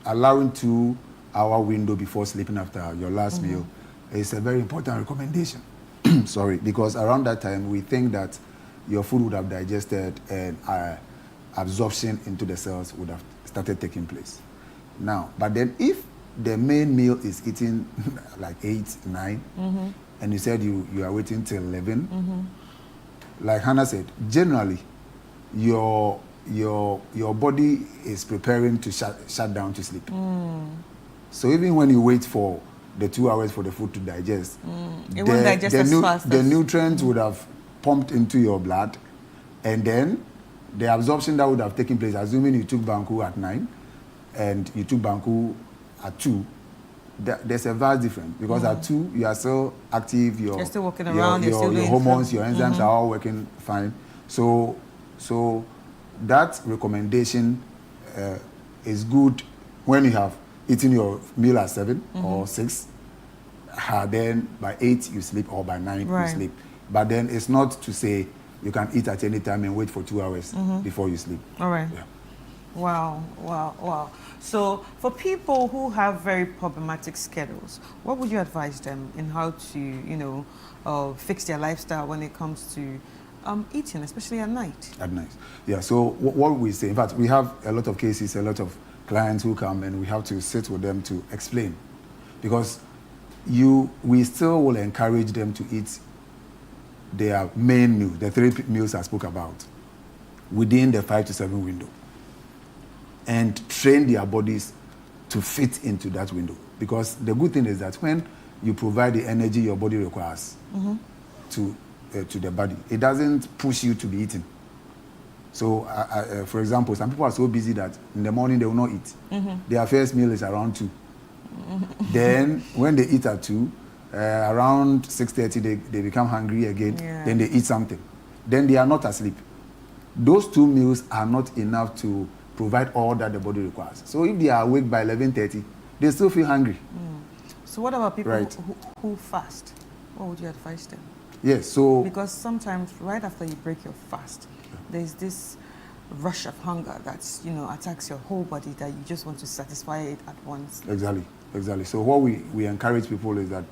allowing 2 hour window before sleeping after your last meal is a very important recommendation. Sorry, because around that time we think that your food would have digested and absorption into the cells would have started taking place. Now, but then if the main meal is eating like 8, 9, and you said you are waiting till 11, like Hannah said, generally your body is preparing to shut down to sleep. So even when you wait for the 2 hours for the food to digest, it won't digest as fast. The nutrients would have pumped into your blood, and then the absorption that would have taken place, assuming you took Banku at 9 and you took Banku at 2, there's a vast difference, because at 2 you are still active, you're still walking around, your hormones, your enzymes are all working fine. So that recommendation is good when you have eaten your meal at 7 or 6, then by 8 you sleep, or by 9 you sleep. But then it's not to say you can eat at any time and wait for 2 hours before you sleep. All right. Yeah. Wow. So for people who have very problematic schedules, what would you advise them in how to, fix their lifestyle when it comes to eating, especially at night? At night. Yeah, so what we say, in fact, we have a lot of cases, a lot of clients who come, and we have to sit with them to explain, because we still will encourage them to eat their main meal, the 3 meals I spoke about, within the 5 to 7 window, and train their bodies to fit into that window. Because the good thing is that when you provide the energy your body requires to the body, it doesn't push you to be eating. So, for example, some people are so busy that in the morning they will not eat. Their first meal is around 2. Then, when they eat at 2, around 6:30 they become hungry again. Then they eat something. Then they are not asleep. Those 2 meals are not enough to provide all that the body requires. So, if they are awake by 11:30, they still feel hungry. So, what about people who fast? What would you advise them? Yes, so because sometimes right after you break your fast, there's this rush of hunger that's, you know, attacks your whole body that you just want to satisfy it at once. Exactly. So what we encourage people is that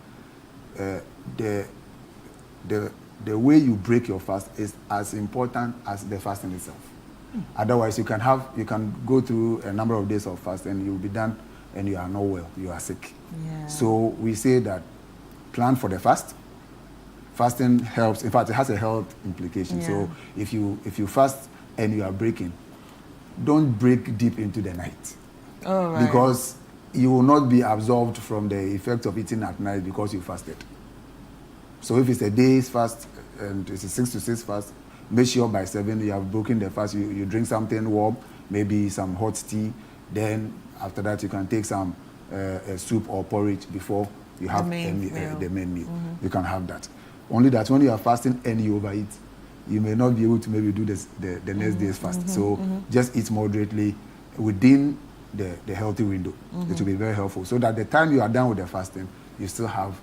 the way you break your fast is as important as the fasting itself. Otherwise, you can go through a number of days of fast and you'll be done and you are not well, you are sick. Yeah. So we say that plan for the fast. Fasting helps. In fact, it has a health implication. Yeah. So if you fast and you are breaking, don't break deep into the night. Oh, right. Because you will not be absolved from the effect of eating at night because you fasted. So if it's a day's fast and it's a 6 to 6 fast, make sure by 7 you have broken the fast. You drink something warm, maybe some hot tea. Then after that you can take some soup or porridge before you have the main meal. You can have that. Only that when you are fasting and you overeat, you may not be able to maybe do this the next day's fast. So just eat moderately within the healthy window. It will be very helpful. So that the time you are done with the fasting, you still have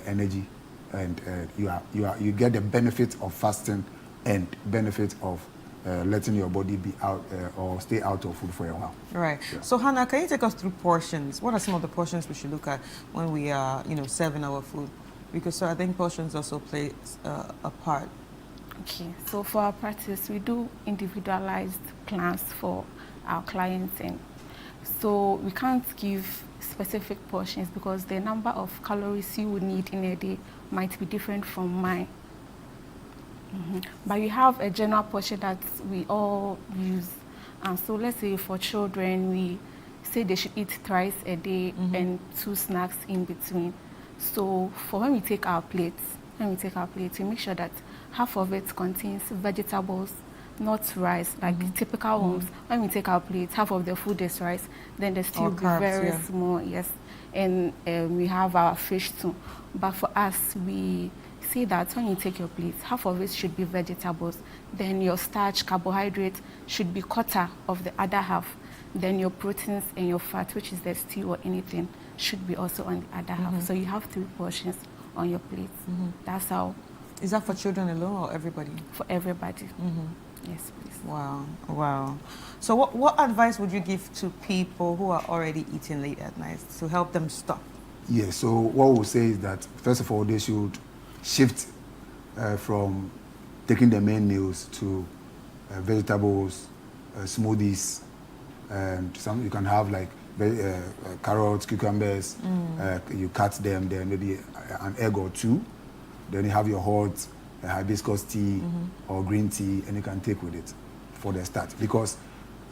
energy, and you get the benefit of fasting and benefit of letting your body be out or stay out of food for a while. Right. Yeah. So Hannah, can you take us through portions? What are some of the portions we should look at when we are, serving our food? Because so I think portions also play a part. Okay. So for our practice, we do individualized plans for our clients, and so we can't give specific portions because the number of calories you would need in a day might be different from mine. But we have a general portion that we all use. And so let's say for children, we say they should eat thrice a day and 2 snacks in between. So for when we take our plates, we make sure that half of it contains vegetables, not rice, like the typical ones. When we take our plates, half of the food is rice, then the stew be very small, yes. And we have our fish too. But for us, we say that when you take your plate, half of it should be vegetables, then your starch, carbohydrate should be quarter of the other half, then your proteins and your fat, which is the stew or anything, should be also on the other half. So you have 3 portions on your plate. That's how. Is that for children alone or everybody? For everybody. Yes, please. Wow. So what advice would you give to people who are already eating late at night to help them stop? Yeah, so what we'll say is that, first of all, they should shift from taking the main meals to vegetables, smoothies, and some you can have like carrots, cucumbers. You cut them, then maybe an egg or 2. Then you have your hot hibiscus tea or green tea, and you can take with it for the start, because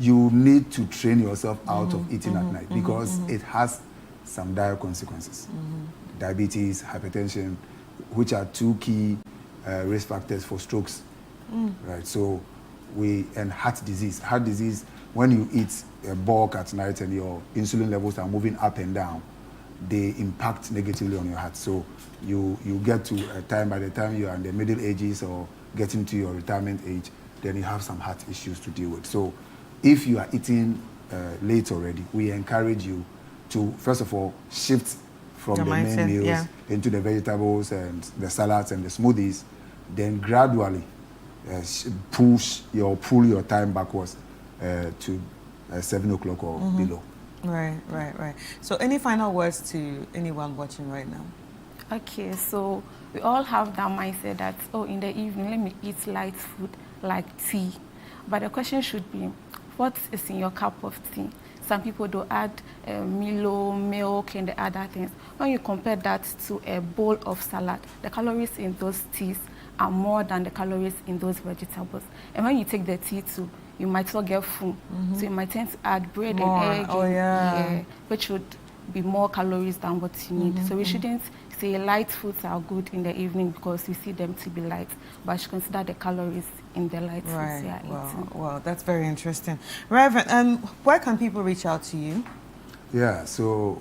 you need to train yourself out of eating at night, because it has some dire consequences. Diabetes, hypertension, which are 2 key risk factors for strokes, right? So and heart disease. Heart disease, when you eat a bulk at night and your insulin levels are moving up and down, they impact negatively on your heart. So you get to a time, by the time you are in the middle ages or getting to your retirement age, then you have some heart issues to deal with. So if you are eating late already, we encourage you to, first of all, shift from the main meals into the vegetables and the salads and the smoothies, then gradually pull your time backwards to 7 o'clock or below. Right. So any final words to anyone watching right now? Okay, so we all have that mindset that, in the evening, let me eat light food like tea. But the question should be, what is in your cup of tea? Some people do add Milo, milk, and the other things. When you compare that to a bowl of salad, the calories in those teas are more than the calories in those vegetables. And when you take the tea too, you might not get full. So you might tend to add bread and egg, which would be more calories than what you need. So we shouldn't say light foods are good in the evening because we see them to be light, but you should consider the calories in the light foods you are eating. Wow, that's very interesting. Reverend, where can people reach out to you? Yeah, so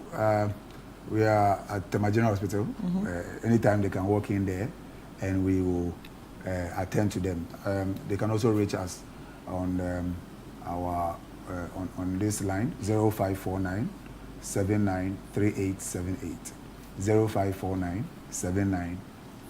we are at the General Hospital. Anytime they can walk in there, and we will attend to them. They can also reach us on our on this line 0549 793878 0549 793878.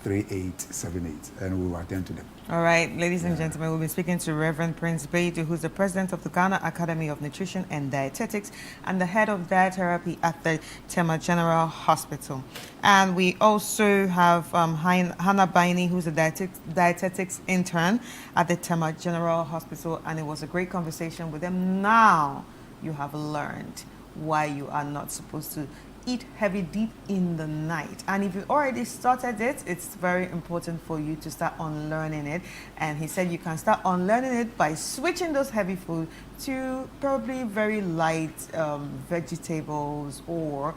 3878, and we will attend to them. All right, ladies and gentlemen, we'll be speaking to Reverend Prince Beidu, who's the president of the Ghana Academy of Nutrition and Dietetics and the head of dietherapy at the Tema General Hospital. And we also have Hannah Baini, who's a dietetics intern at the Tema General Hospital, and it was a great conversation with them. Now you have learned why you are not supposed to eat heavy deep in the night, and if you already started it, it's very important for you to start unlearning it. And he said you can start unlearning it by switching those heavy food to probably very light vegetables, or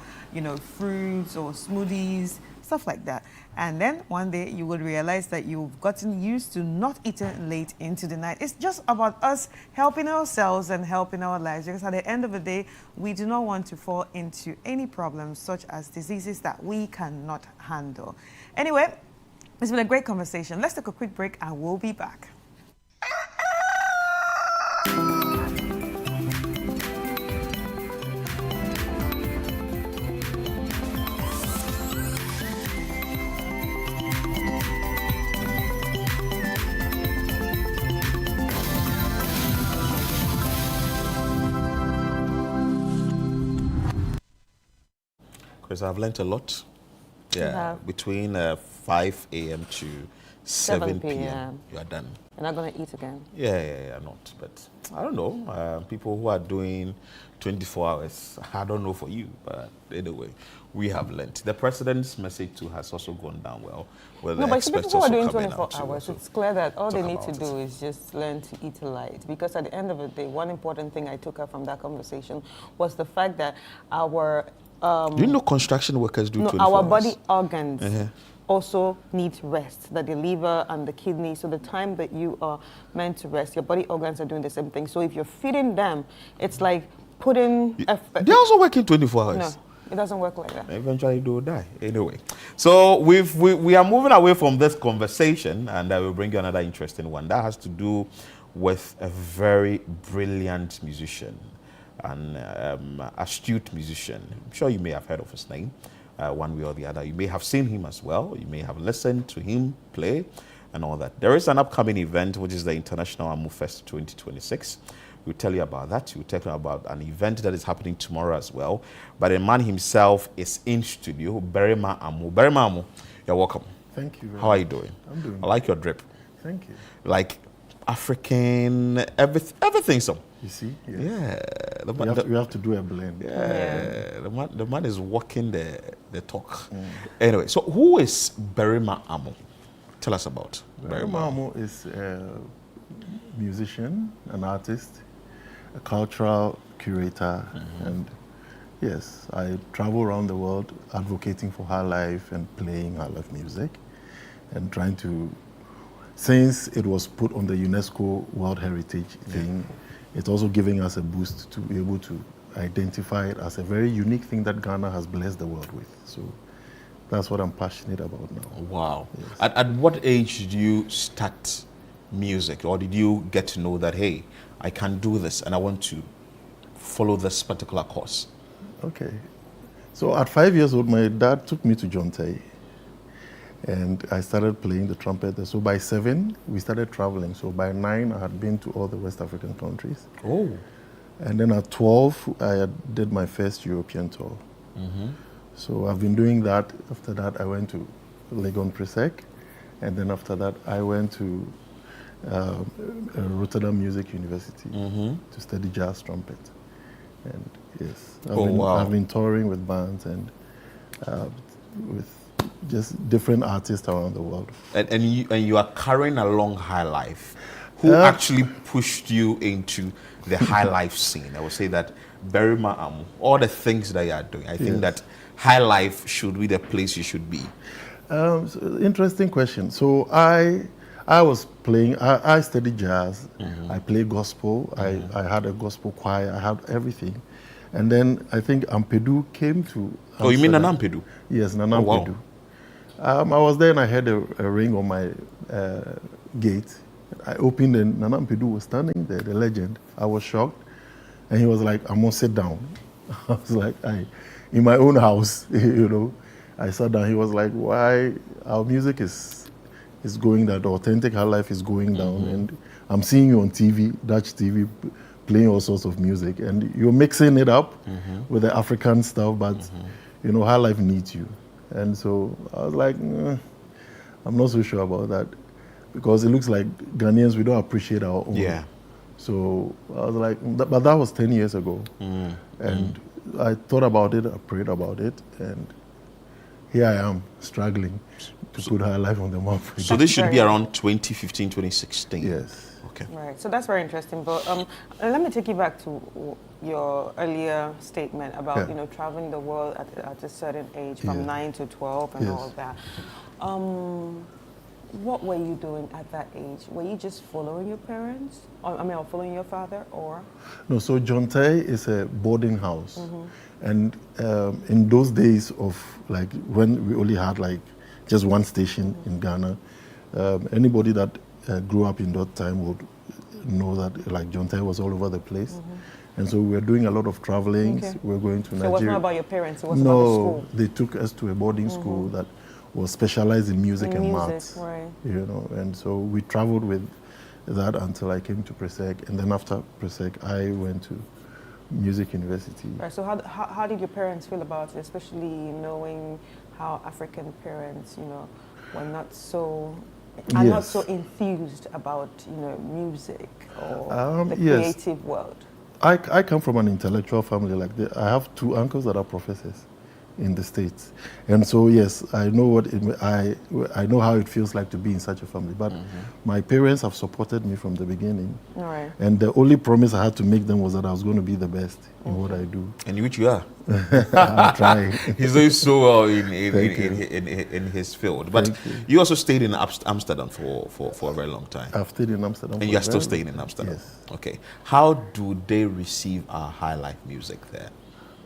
fruits or smoothies, stuff like that. And then one day you will realize that you've gotten used to not eating late into the night. It's just about us helping ourselves and helping our lives, because at the end of the day, we do not want to fall into any problems such as diseases that we cannot handle. Anyway, it's been a great conversation. Let's take a quick break and we'll be back. I've learned a lot. Yeah, between 5 a.m. to 7 p.m. You are done. You're not going to eat again? Yeah, not. But I don't know. People who are doing 24 hours, I don't know for you. But anyway, we have learned. The president's message too has also gone down well. But people who are doing 24 hours, it's clear that all they need to do is just learn to eat light. Because at the end of the day, one important thing I took out from that conversation was the fact that our do you know construction workers do 24 our hours? body organs also need rest, that the liver and the kidney. So the time that you are meant to rest, your body organs are doing the same thing. So if you're feeding them, it's like putting... They're also working 24 hours. No, it doesn't work like that. Eventually they will die. Anyway, so we are moving away from this conversation, and I will bring you another interesting one that has to do with a very brilliant musician, an astute musician. I'm sure you may have heard of his name one way or the other. You may have seen him as well. You may have listened to him play and all that. There is an upcoming event, which is the International Amu Fest 2026. We'll tell you about that. We'll tell you about an event that is happening tomorrow as well. But the man himself is in studio, Berima Amu. Berima Amu, you're welcome. Thank you. How are you doing? I'm doing I like your drip. Thank you. Like African, everything so. You see? Yeah. You have to do a blend. Yeah. The man is walking the talk. Anyway, so who is Berima Amu? Tell us about Berima Amu is a musician, an artist, a cultural curator, and yes, I travel around the world advocating for Highlife and playing Highlife music and trying to, since it was put on the UNESCO World Heritage thing, it's also giving us a boost to be able to identify it as a very unique thing that Ghana has blessed the world with. So that's what I'm passionate about now. Wow. Yes. At what age did you start music, or did you get to know that, hey, I can do this and I want to follow this particular course? Okay. So at 5 years old, my dad took me to John Tay, and I started playing the trumpet. So by 7, we started traveling. So by 9, I had been to all the West African countries. Oh. And then at 12, I did my first European tour. So I've been doing that. After that, I went to Legon Presec. And then after that, I went to Rotterdam Music University to study jazz trumpet. And yes, I've been touring with bands and with just different artists around the world. And you are carrying along Highlife. Who actually pushed you into the Highlife scene? I would say that Berima Amu, all the things that you are doing, I think that Highlife should be the place you should be. So interesting question. So I was playing, I studied jazz, I played gospel, I had a gospel choir, I had everything. And then I think Ampedu came to Amsterdam. Oh, you mean Nana Ampedu? Yes, Nana Ampedu. I was there and I heard a ring on my gate. I opened and Nana Ampedu was standing there, the legend. I was shocked. And he was like, I'm going to sit down. I was like, in my own house, you know. I sat down. He was like, "Why our music is going down? The authentic Highlife is going down, and I'm seeing you on TV, Dutch TV, playing all sorts of music, and you're mixing it up with the African stuff, but you know, Highlife needs you." And so I was like, I'm not so sure about that, because it looks like Ghanaians, we don't appreciate our own. Yeah. So I was like, but that was 10 years ago. And I thought about it, I prayed about it, and here I am, struggling to put Highlife on the map. So this should be around 2015, 2016? Yes. Okay. Right, so that's very interesting. But let me take you back to your earlier statement about traveling the world at a certain age, from 9 to 12 and all of that. What were you doing at that age? Were you just following your parents? Or following your father, or? No, so Jonte is a boarding house. And in those days of, like, when we only had, like, just one station in Ghana, anybody that grew up in that time would know that, like, Jonte was all over the place. And so we were doing a lot of traveling. We were going to Nigeria. So it was not about your parents, it was about the school? No, they took us to a boarding school that was specialized in music and maths. Right. You know, and so we traveled with that until I came to Presec, and then after Presec, I went to Music University. Right. So how did your parents feel about it, especially knowing how African parents, were not so not so enthused about music or the creative world? I come from an intellectual family. Like I have two uncles that are professors in the States, and so yes, I know I know how it feels like to be in such a family. But my parents have supported me from the beginning, and the only promise I had to make them was that I was going to be the best in what I do. And which you are. I'm trying. He's doing so well in his field. But you also stayed in Amsterdam for a very long time. I've stayed in Amsterdam. And you are still staying in Amsterdam. Yes. Okay. How do they receive our Highlife music there?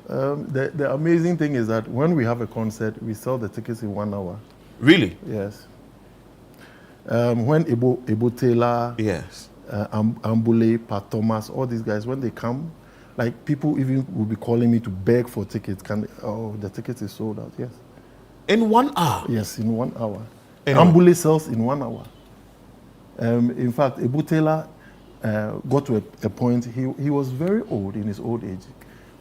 The amazing thing is that when we have a concert, we sell the tickets in 1 hour. Really? Yes. When Ebo Taylor, yes, Ambule, Pat Thomas, all these guys, when they come, like people even will be calling me to beg for tickets. The tickets is sold out. Yes. In 1 hour? Yes, in 1 hour. Ambule sells in 1 hour. In fact, Ebo Taylor got to a point. He was very old in his old age.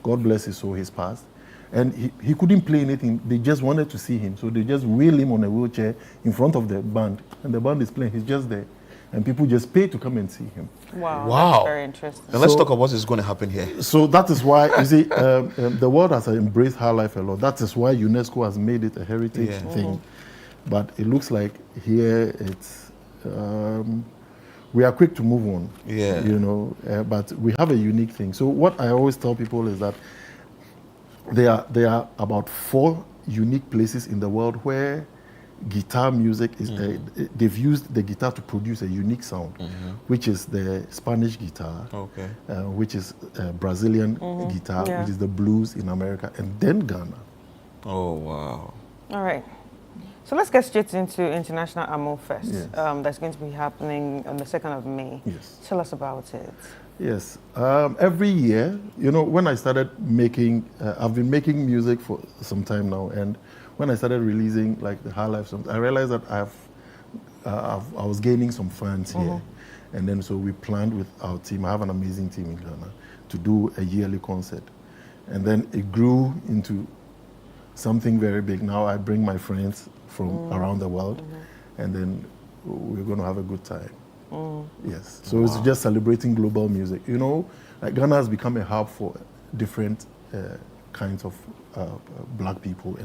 God bless his soul, he's passed. And he couldn't play anything. They just wanted to see him. So they just wheel him on a wheelchair in front of the band. And the band is playing, he's just there. And people just pay to come and see him. Wow. That's very interesting. Now let's talk about what is going to happen here. So that is why, you see, the world has embraced Highlife a lot. That is why UNESCO has made it a heritage thing. But it looks like here it's... we are quick to move on, but we have a unique thing. So what I always tell people is that there are about 4 unique places in the world where guitar music is, they've used the guitar to produce a unique sound, which is the Spanish guitar, which is Brazilian guitar, which is the blues in America, and then Ghana. Oh, wow. All right. So let's get straight into International Amo Fest. Yes. That's going to be happening on the 2nd of May. Yes. Tell us about it. Yes. Every year, when I started making, I've been making music for some time now, and when I started releasing like the Highlife songs, I realized that I was gaining some fans here. And then so we planned with our team, I have an amazing team in Ghana, to do a yearly concert. And then it grew into something very big. Now I bring my friends from around the world, and then we're going to have a good time. Yes. So it's just celebrating global music. Like Ghana has become a hub for different kinds of black people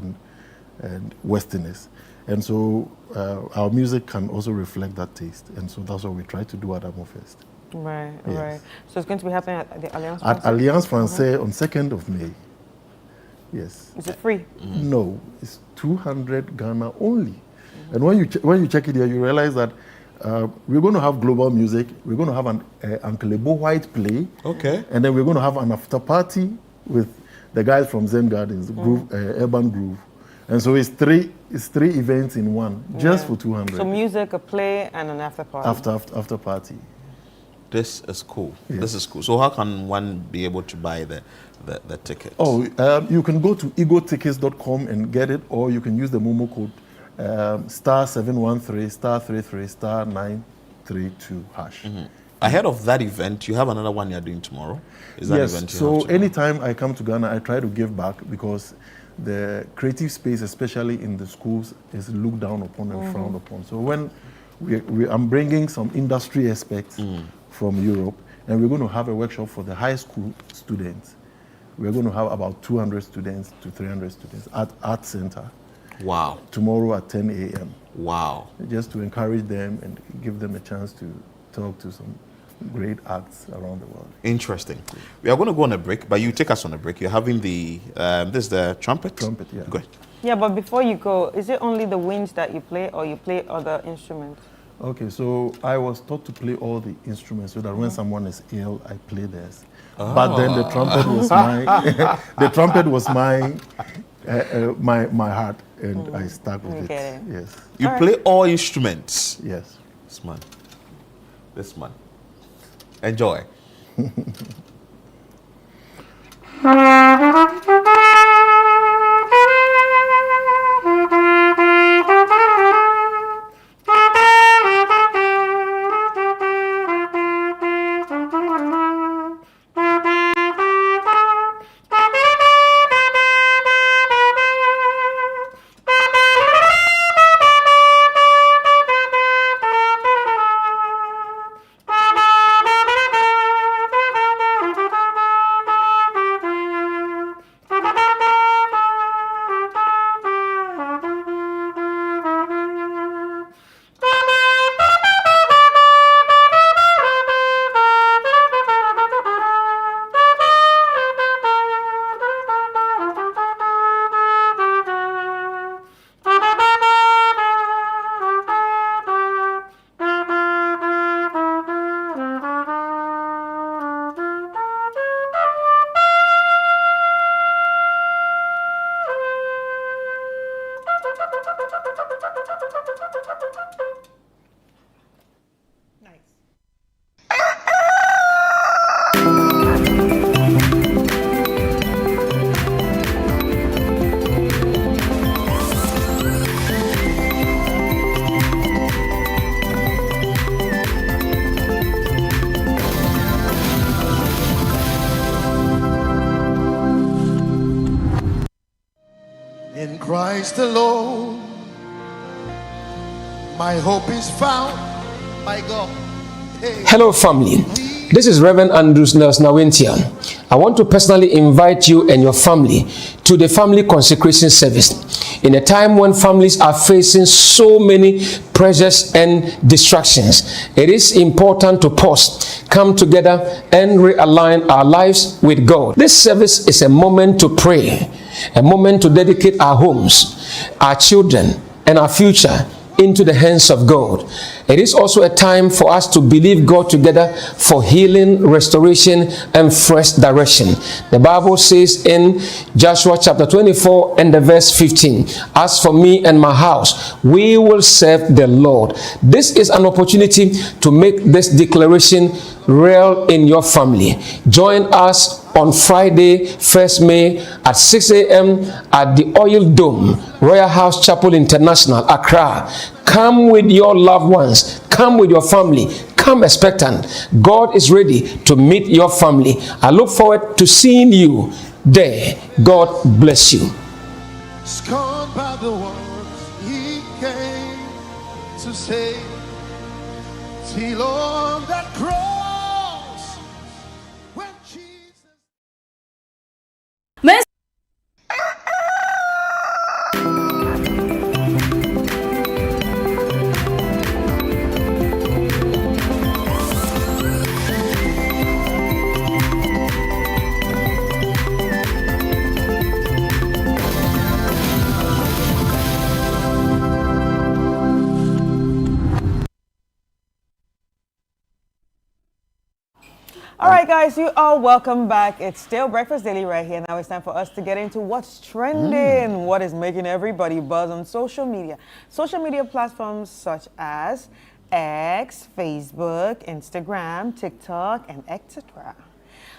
and Westerners. And so our music can also reflect that taste. And so that's what we try to do at Amo Fest. Right, Yes. right. So it's going to be happening at the Alliance At Française? Alliance Française on 2nd of May. Yes. Is it free? No, it's 200 Ghana only. And when you check it here, you realize that we're going to have global music. We're going to have an Uncle Ebo White play. Okay. And then we're going to have an after party with the guys from Zen Gardens, Urban Groove. And so it's three events in one, just for 200. So music, a play, and an after party. After party. This is cool. Yes. This is cool. So how can one be able to buy the ticket? Oh, you can go to egotickets.com and get it, or you can use the Momo code *713 *33 *932 #. Ahead of that event, you have another one you're doing tomorrow. Is that Yes. event you So have tomorrow? anytime I come to Ghana, I try to give back, because the creative space, especially in the schools, is looked down upon and frowned upon. So when I'm bringing some industry aspects from Europe, and we're going to have a workshop for the high school students. We're going to have about 200 students to 300 students at Art Center. Wow. Tomorrow at 10 a.m. Wow. Just to encourage them and give them a chance to talk to some great acts around the world. Interesting. We are going to go on a break, but you take us on a break. You're having the, this is the trumpet? Trumpet, yeah. Go ahead. Yeah, but before you go, is it only the winds that you play, or you play other instruments? Okay, so I was taught to play all the instruments so that when someone is ill, I play theirs. But then the trumpet was the trumpet was my heart, and I stuck with it. Yes. You play all instruments? Yes. This man. This man. Enjoy. In Christ alone, my hope is found by God. Hey. Hello, family. This is Reverend Andrews Nelson Awentian. I want to personally invite you and your family to the family consecration service. In a time when families are facing so many pressures and distractions, it is important to pause, come together, and realign our lives with God. This service is a moment to pray, a moment to dedicate our homes, our children, and our future into the hands of God. It is also a time for us to believe God together for healing, restoration, and fresh direction. The Bible says in Joshua chapter 24 and the verse 15, "As for me and my house, we will serve the Lord." This is an opportunity to make this declaration real in your family. Join us on Friday, 1st May at 6 a.m. at the Oil Dome, Royal House Chapel International, Accra. Come with your loved ones. Come with your family. Come expectant. God is ready to meet your family. I look forward to seeing you there. God bless you. Scorned by the ones he came to save, till on that cross when Jesus. All right, guys, you are welcome back. It's still Breakfast Daily right here. Now it's time for us to get into what's trending, what is making everybody buzz on social media. Social media platforms such as X, Facebook, Instagram, TikTok, and etc.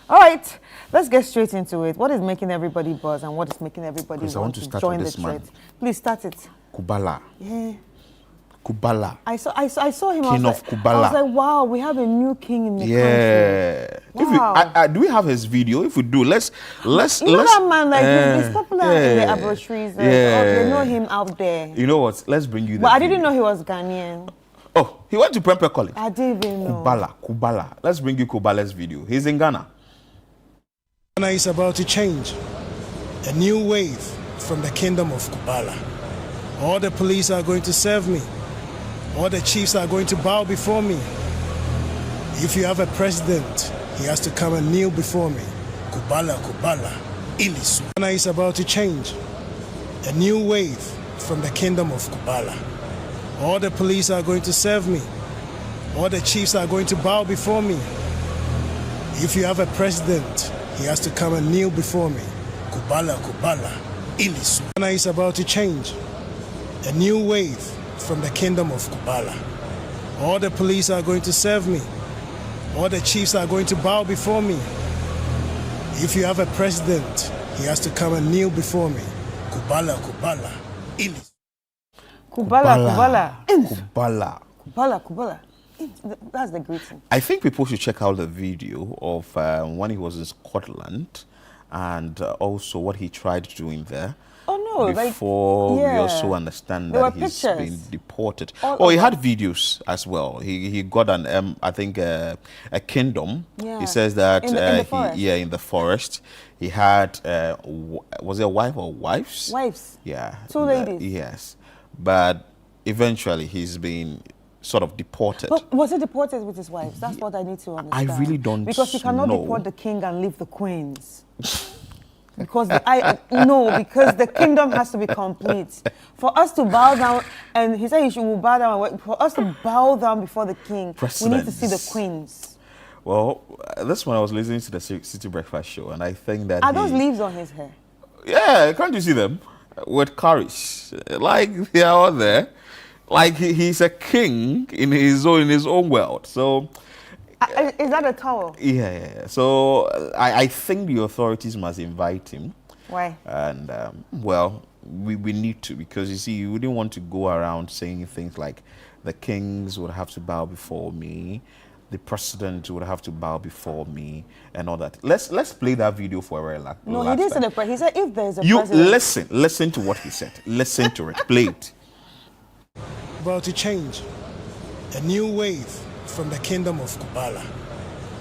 All right, let's get straight into it. What is making everybody buzz and what is making everybody want to join the thread? Please start it. Kubala. Yeah. Kubala. I saw him. King of Kubala. I was like, wow, we have a new king in the country. Yeah. Wow. Do we have his video? If we do, let's. You know that man, like, he's popular in the laboratories. They know him out there. You know what? Let's bring you that. But I didn't know he was Ghanaian. Oh, he went to Prempeh College. I didn't even know. Kubala. Let's bring you Kubala's video. He's in Ghana. Ghana is about to change. A new wave from the kingdom of Kubala. All the police are going to serve me. All the chiefs are going to bow before me. If you have a president, he has to come and kneel before me. Kubala, Kubala, Ilisu. Ghana is about to change. A new wave from the kingdom of Kubala. All the police are going to serve me. All the chiefs are going to bow before me. If you have a president, he has to come and kneel before me. Kubala, Kubala, Ilisu. Ghana is about to change. A new wave from the kingdom of Kubala. All the police are going to serve me. All the chiefs are going to bow before me. If you have a president, he has to come and kneel before me. Kubala, Kubala, Ilisu. Kubala. Kubala. That's the greeting. I think people should check out the video of when he was in Scotland and also what he tried doing there. Oh no! Before we also understand that he's been deported. He had videos as well. He got an I think a kingdom. Yeah. He says that in the forest. in the forest he had was it a wife or wives? Wives. Yeah. 2 ladies. Yes, but eventually he's been sort of deported. But was he deported with his wives? That's what I need to understand. I really don't because you cannot know. deport the king and leave the queens. Because because the kingdom has to be complete. For us to bow down, and he said will bow down. For us to bow down before the king, we need to see the queens. Well, this one I was listening to the City Breakfast Show, and I think that are those leaves on his hair? Yeah, can't you see them with courage? Like they are all there. Like he's a king in his own world. So. Is that a towel? Yeah. So I think the authorities must invite him. Why? And well, we need to, because you see, you wouldn't want to go around saying things like the kings would have to bow before me, the president would have to bow before me, and all that. Let's play that video for a very No, he didn't say the president. He said if there's a president. Listen to what he said. Listen to it. Play it. About to change. A new wave from the kingdom of Kubala.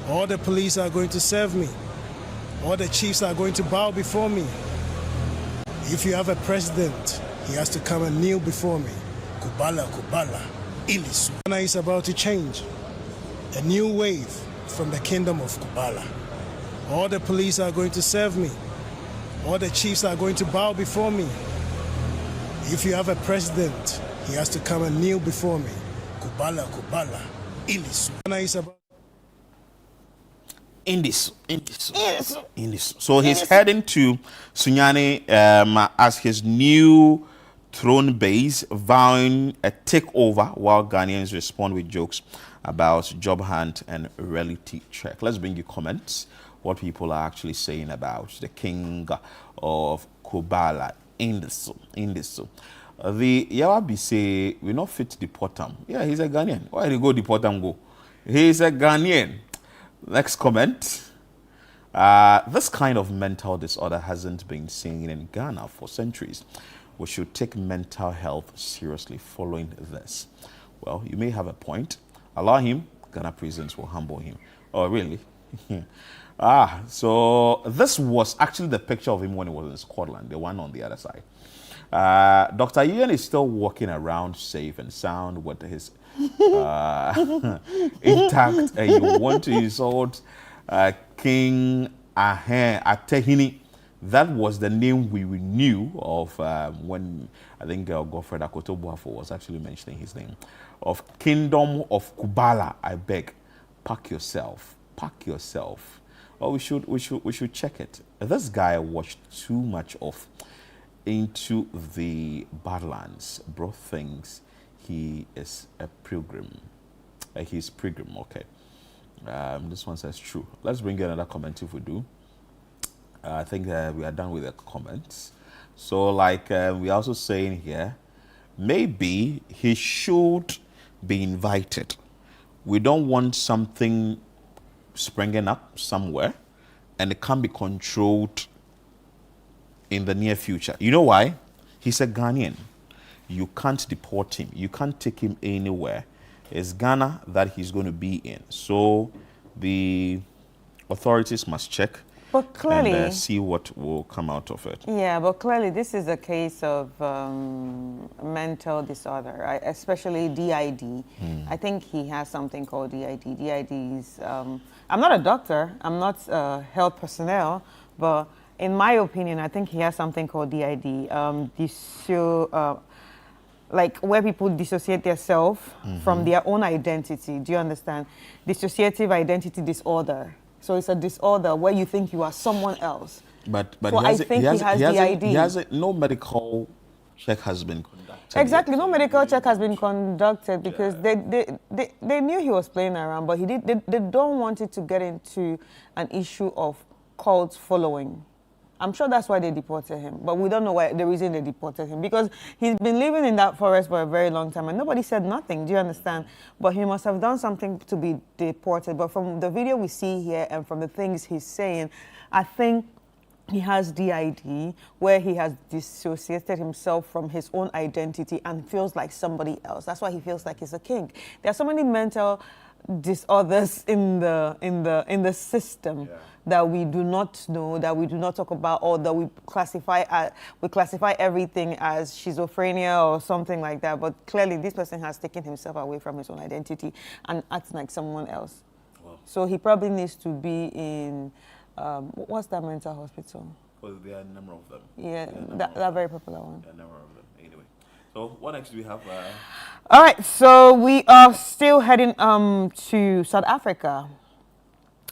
All the police are going to serve me. All the chiefs are going to bow before me. If you have a president, he has to come and kneel before me. Kubala, Kubala, Ilisu. Ghana is about to change. A new wave from the kingdom of Kubala. All the police are going to serve me. All the chiefs are going to bow before me. If you have a president, he has to come and kneel before me. Kubala, Kubala, Ilisu. Ghana is about Indisu. So he's heading to Sunyani as his new throne base, vowing a takeover while Ghanaians respond with jokes about job hunt and reality check. Let's bring you comments, what people are actually saying about the king of Kubala, Indisu. The Yawabi say, we not fit deport him. Yeah, he's a Ghanaian. Why did he go deport him go? He's a Ghanaian. Next comment. This kind of mental disorder hasn't been seen in Ghana for centuries. We should take mental health seriously following this. Well, you may have a point. Allow him, Ghana prisons will humble him. Oh, really? So this was actually the picture of him when he was in Scotland, the one on the other side. Dr. Ian is still walking around safe and sound with his intact, and you want to insult King Atehini. That was the name we knew of when I think Godfred Akoto-Boafo was actually mentioning his name. Of Kingdom of Kubala, I beg, pack yourself. Oh, we should check it. This guy watched too much of Into the Badlands. Bro thinks he is a pilgrim. his pilgrim. Okay. This one says true. Let's bring in another comment if we do. I think we are done with the comments. So, like we're also saying here, maybe he should be invited. We don't want something springing up somewhere and it can't be controlled in the near future. You know why? He's a Ghanaian. You can't deport him. You can't take him anywhere. It's Ghana that he's going to be in. So the authorities must check but clearly, and see what will come out of it. Yeah, but clearly this is a case of mental disorder, right? Especially DID. I think he has something called DID. DID is, I'm not a doctor, I'm not health personnel, but in my opinion, I think he has something called DID. Like where people dissociate themselves from their own identity. Do you understand? Dissociative identity disorder. So it's a disorder where you think you are someone else. But so I think he has DID. He has no medical check has been conducted. Exactly, no medical check has been conducted because they knew he was playing around, but they don't want it to get into an issue of cult following. I'm sure that's why they deported him, but we don't know why the reason they deported him, because he's been living in that forest for a very long time and nobody said nothing. Do you understand? But he must have done something to be deported. But from the video we see here and from the things he's saying, I think he has DID, where he has dissociated himself from his own identity and feels like somebody else. That's why he feels like he's a king. There are so many mental disorders in the system that we do not know, that we do not talk about, or that we classify everything as schizophrenia or something like that. But clearly, this person has taken himself away from his own identity and acts like someone else. Wow. So he probably needs to be in what's that mental hospital? Well, there are a number of them. Yeah, that very popular one. There are a number of them. Anyway, so what next do we have? All right, so we are still heading to South Africa,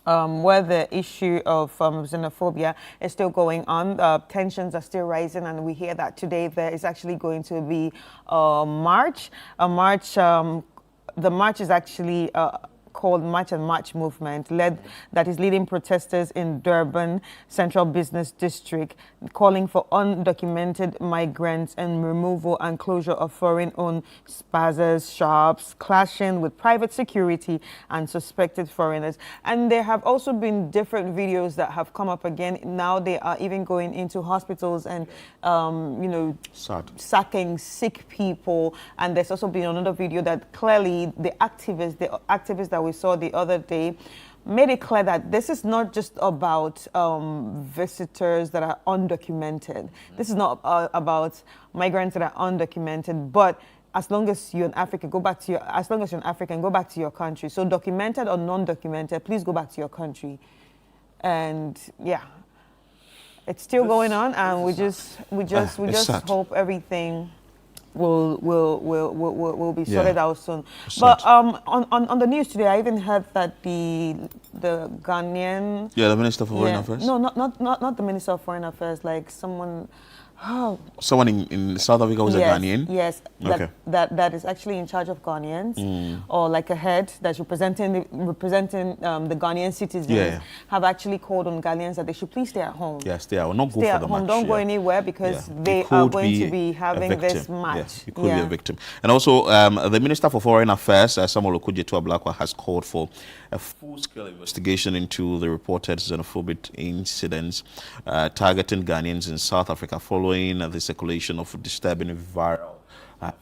where the issue of xenophobia is still going on. Tensions are still rising, and we hear that today there is actually going to be a march. The march is actually called March and March Movement, that is leading protesters in Durban Central Business District, calling for undocumented migrants and removal and closure of foreign-owned spazas, shops, clashing with private security and suspected foreigners. And there have also been different videos that have come up again. Now they are even going into hospitals and, sacking sick people. And there's also been another video that clearly the activists that we saw the other day made it clear that this is not just about visitors that are undocumented. This is not about migrants that are undocumented, but as long as you're in Africa, go back to your country. So documented or non-documented, please go back to your country. And yeah, it's still going on, and we just hope everything will be sorted out soon. But on the news today, I even heard that the Ghanaian, the Minister for Foreign Affairs. No, not the Minister of Foreign Affairs. Like someone. Someone in South Africa was a Ghanaian? Yes, okay. that is actually in charge of Ghanaians, or like a head that's representing the Ghanaian citizens, have actually called on Ghanaians that they should please stay at home. Yes, stay at home. Not go stay for at the home. match. Don't go anywhere because they are going to be having this match. Yeah, you could be a victim. And also, the Minister for Foreign Affairs, Samuel Okudzeto-Ablakwa, has called for a full-scale investigation into the reported xenophobic incidents targeting Ghanaians in South Africa following the circulation of disturbing viral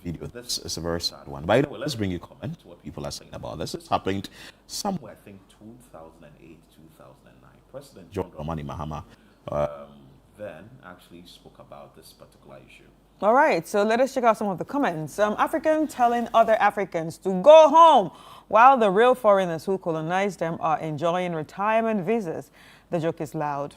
video. This is a very sad one. By the way, let's bring you comment to what people are saying about this. This happened somewhere, I think, 2008, 2009. President John Dramani Mahama then actually spoke about this particular issue. All right, so let us check out some of the comments. Africans telling other Africans to go home while the real foreigners who colonized them are enjoying retirement visas. The joke is loud.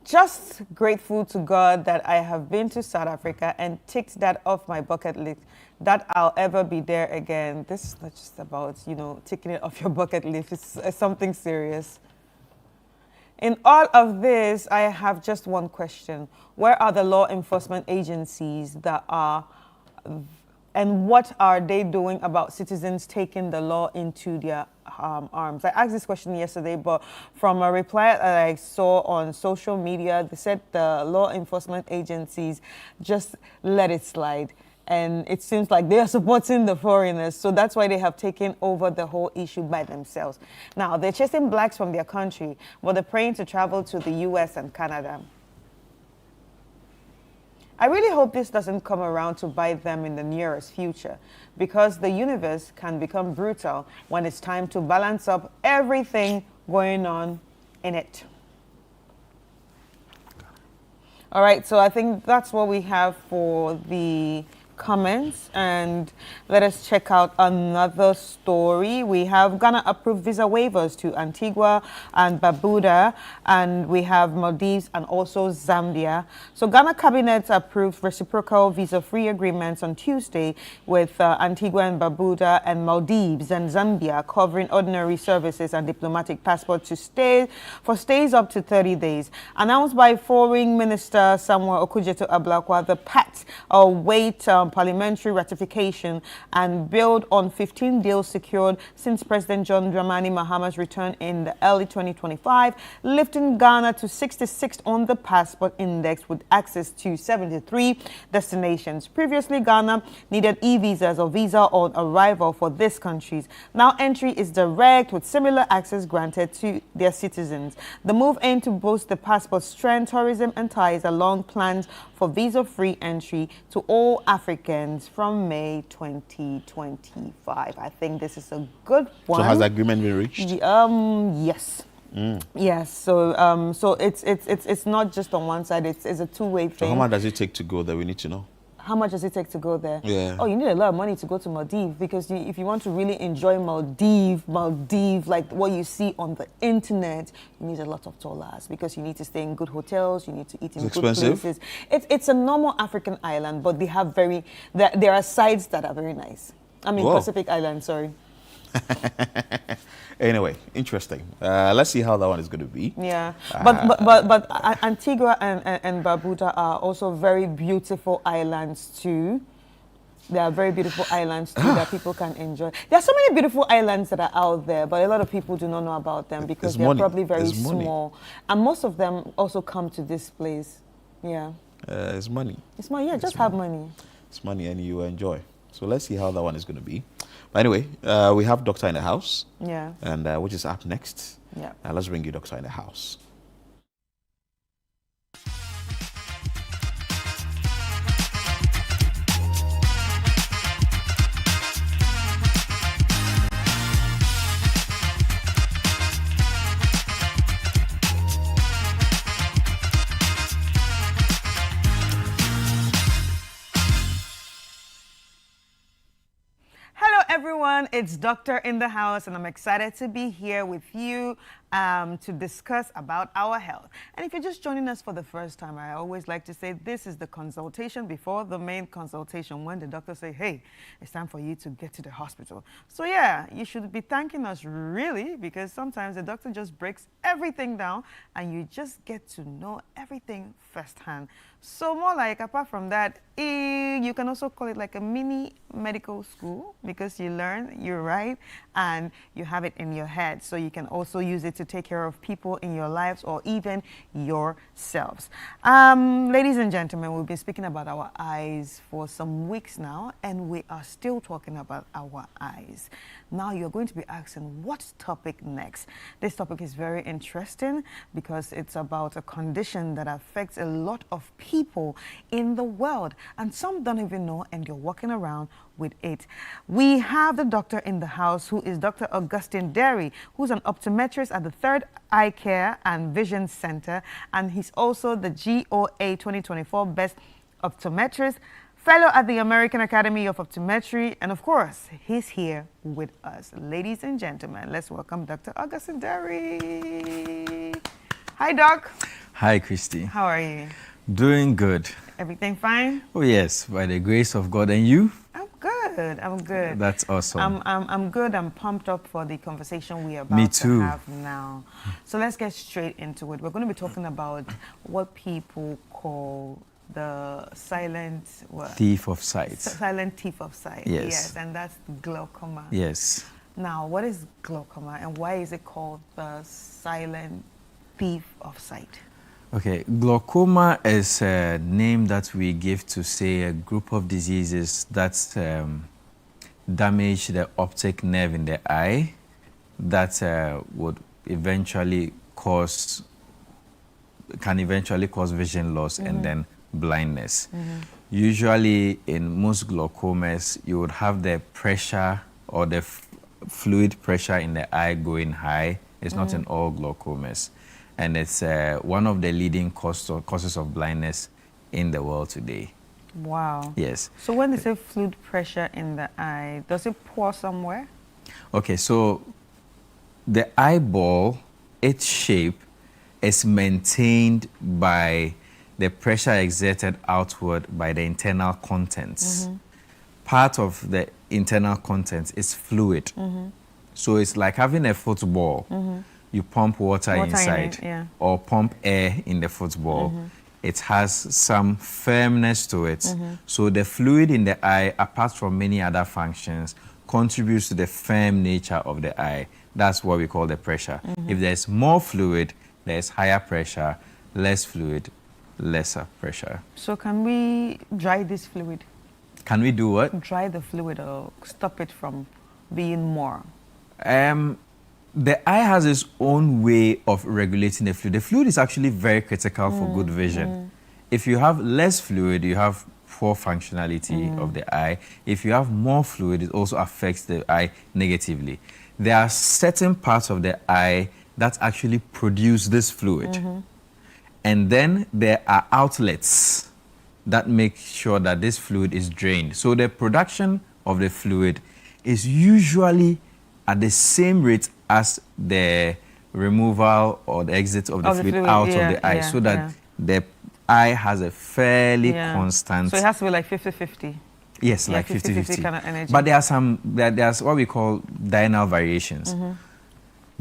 Just grateful to God that I have been to South Africa and ticked that off my bucket list, that I'll ever be there again. This is not just about, ticking it off your bucket list. It's something serious. In all of this, I have just one question. Where are the law enforcement agencies that are And what are they doing about citizens taking the law into their arms? I asked this question yesterday, but from a reply that I saw on social media, they said the law enforcement agencies just let it slide. And it seems like they are supporting the foreigners. So that's why they have taken over the whole issue by themselves. Now, they're chasing blacks from their country, but they're praying to travel to the US and Canada. I really hope this doesn't come around to bite them in the nearest future, because the universe can become brutal when it's time to balance up everything going on in it. All right, so I think that's what we have for the comments, and let us check out another story. We have Ghana approved visa waivers to Antigua and Barbuda, and we have Maldives and also Zambia. So Ghana cabinet approved reciprocal visa-free agreements on Tuesday with Antigua and Barbuda and Maldives and Zambia, covering ordinary services and diplomatic passports to stays up to 30 days. Announced by Foreign Minister Samuel Okudzeto-Ablakwa, the pact await parliamentary ratification and build on 15 deals secured since President John Dramani Mahama's return in the early 2025, lifting Ghana to 66th on the passport index with access to 73 destinations. Previously, Ghana needed e-visas or visa on arrival for these countries. Now entry is direct with similar access granted to their citizens. The move aimed to boost the passport strength, tourism and ties along plans for visa-free entry to all Africans from May 2025. I think this is a good one. So has the agreement been reached? Yes. Yes. So it's not just on one side. It's a two-way thing. So how much does it take to go there? We need to know. How much does it take to go there? Yeah. Oh, you need a lot of money to go to Maldives, because if you want to really enjoy Maldives, like what you see on the internet, you need a lot of dollars, because you need to stay in good hotels, you need to eat in good places. It's a normal African island, but they have there are sides that are very nice. I mean, Whoa. Pacific Island, sorry. Anyway, interesting. Let's see how that one is going to be. Yeah, but Antigua and Barbuda are also very beautiful islands too. They are very beautiful islands too that people can enjoy. There are so many beautiful islands that are out there, but a lot of people do not know about them because they're probably very small. And most of them also come to this place. Yeah. It's money. It's money. Yeah, just have money. It's money, and you enjoy. So let's see how that one is going to be. But anyway, we have Doctor in the house. Yeah. And which is up next. Yeah. Let's bring you Doctor in the house. Everyone, it's Doctor in the house, and I'm excited to be here with you to discuss about our health. And if you're just joining us for the first time, I always like to say this is the consultation before the main consultation, when the doctor say, hey, it's time for you to get to the hospital. So yeah, you should be thanking us really, because sometimes the doctor just breaks everything down and you just get to know everything firsthand. So more like, apart from that, you can also call it like a mini medical school, because you learn, you write, and you have it in your head. So you can also use it to take care of people in your lives or even yourselves. Ladies and gentlemen, we've been speaking about our eyes for some weeks now, and we are still talking about our eyes. Now you're going to be asking, what topic next? This topic is very interesting because it's about a condition that affects a lot of people in the world, and some don't even know, and you're walking around with it. We have the doctor in the house, who is Dr. Augustine Derry, who's an optometrist at the 3rd Eye Care and Vision Center, and he's also the GOA 2024 Best Optometrist, fellow at the American Academy of Optometry, and of course, he's here with us. Ladies and gentlemen, let's welcome Dr. Augustine Derry. Hi, Doc. Hi, Christy. How are you? Doing good. Everything fine? Oh, yes, by the grace of God. And you? I'm good. I'm good. That's awesome. I'm good. I'm pumped up for the conversation we are about to have now. So let's get straight into it. We're going to be talking about what people call the silent what? Thief of sight. Silent thief of sight. Yes. Yes, and that's glaucoma. Yes. Now, what is glaucoma and why is it called the silent thief of sight? Okay, glaucoma is a name that we give to say a group of diseases that damage the optic nerve in the eye that would eventually can eventually cause vision loss and then blindness. Usually in most glaucomas, you would have the pressure or the fluid pressure in the eye going high. It's not in all glaucomas. And it's one of the leading causes of blindness in the world today. Wow. Yes. So when they say fluid pressure in the eye, does it pour somewhere? Okay, so the eyeball, its shape is maintained by the pressure exerted outward by the internal contents. Part of the internal contents is fluid. So it's like having a football. You pump water inside or pump air in the football. It has some firmness to it. So the fluid in the eye, apart from many other functions, contributes to the firm nature of the eye. That's what we call the pressure. If there's more fluid, there's higher pressure. Less fluid, lesser pressure. So can we dry this fluid? Can we do what? Dry the fluid or stop it from being more? The eye has its own way of regulating the fluid. The fluid is actually very critical for good vision. If you have less fluid, you have poor functionality of the eye. If you have more fluid, it also affects the eye negatively. There are certain parts of the eye that actually produce this fluid. And then there are outlets that make sure that this fluid is drained. So the production of the fluid is usually at the same rate as the removal or the exit of the fluid out of the eye, so that the eye has a fairly constant... So it has to be like 50-50? Yes, like 50-50. kind of energy. But there's what we call diurnal variations.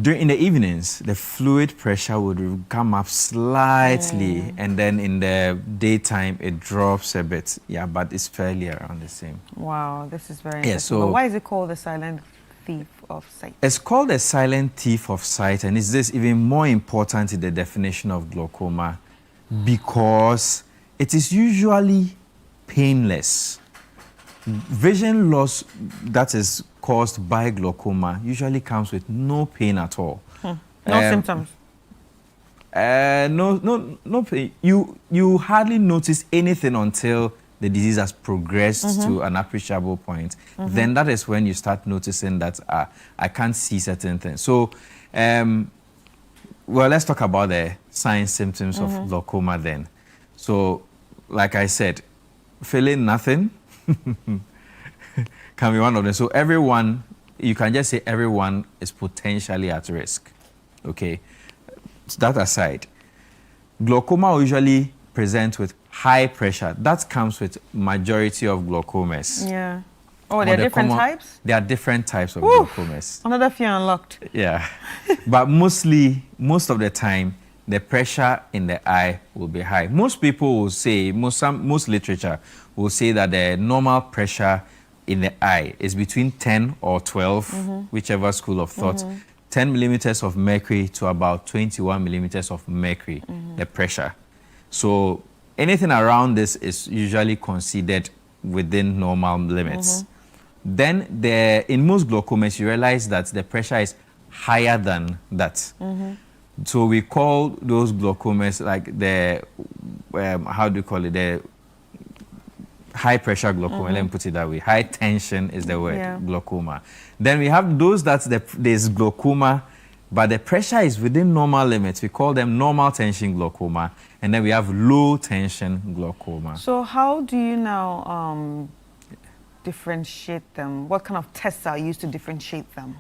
In the evenings, the fluid pressure would come up slightly, and then in the daytime, it drops a bit. Yeah, but it's fairly around the same. Wow, this is very interesting. So but why is it called the silent thief of sight? It's called a silent thief of sight, and is this even more important in the definition of glaucoma because it is usually painless. Vision loss that is caused by glaucoma usually comes with no pain at all. No symptoms? No pain. You hardly notice anything until the disease has progressed to an appreciable point. Then that is when you start noticing that I can't see certain things. So, well, let's talk about the signs, symptoms of glaucoma then. So, like I said, feeling nothing can be one of them. So everyone, you can just say everyone is potentially at risk. Okay, so that aside, glaucoma usually present with high pressure. That comes with majority of glaucomas. Yeah. Oh, there are different types? There are different types of glaucomas. Another few unlocked. Yeah. But most of the time, the pressure in the eye will be high. Most people will say, most literature will say that the normal pressure in the eye is between 10 or 12, whichever school of thought, 10 millimeters of mercury to about 21 millimeters of mercury, the pressure. So anything around this is usually considered within normal limits. Then in most glaucomas, you realize that the pressure is higher than that. So we call those glaucomas like the, how do you call it, the high pressure glaucoma, let me put it that way. High tension is the word, glaucoma. Then we have those that there's glaucoma, but the pressure is within normal limits. We call them normal tension glaucoma. And then we have low tension glaucoma. So how do you now differentiate them? What kind of tests are used to differentiate them?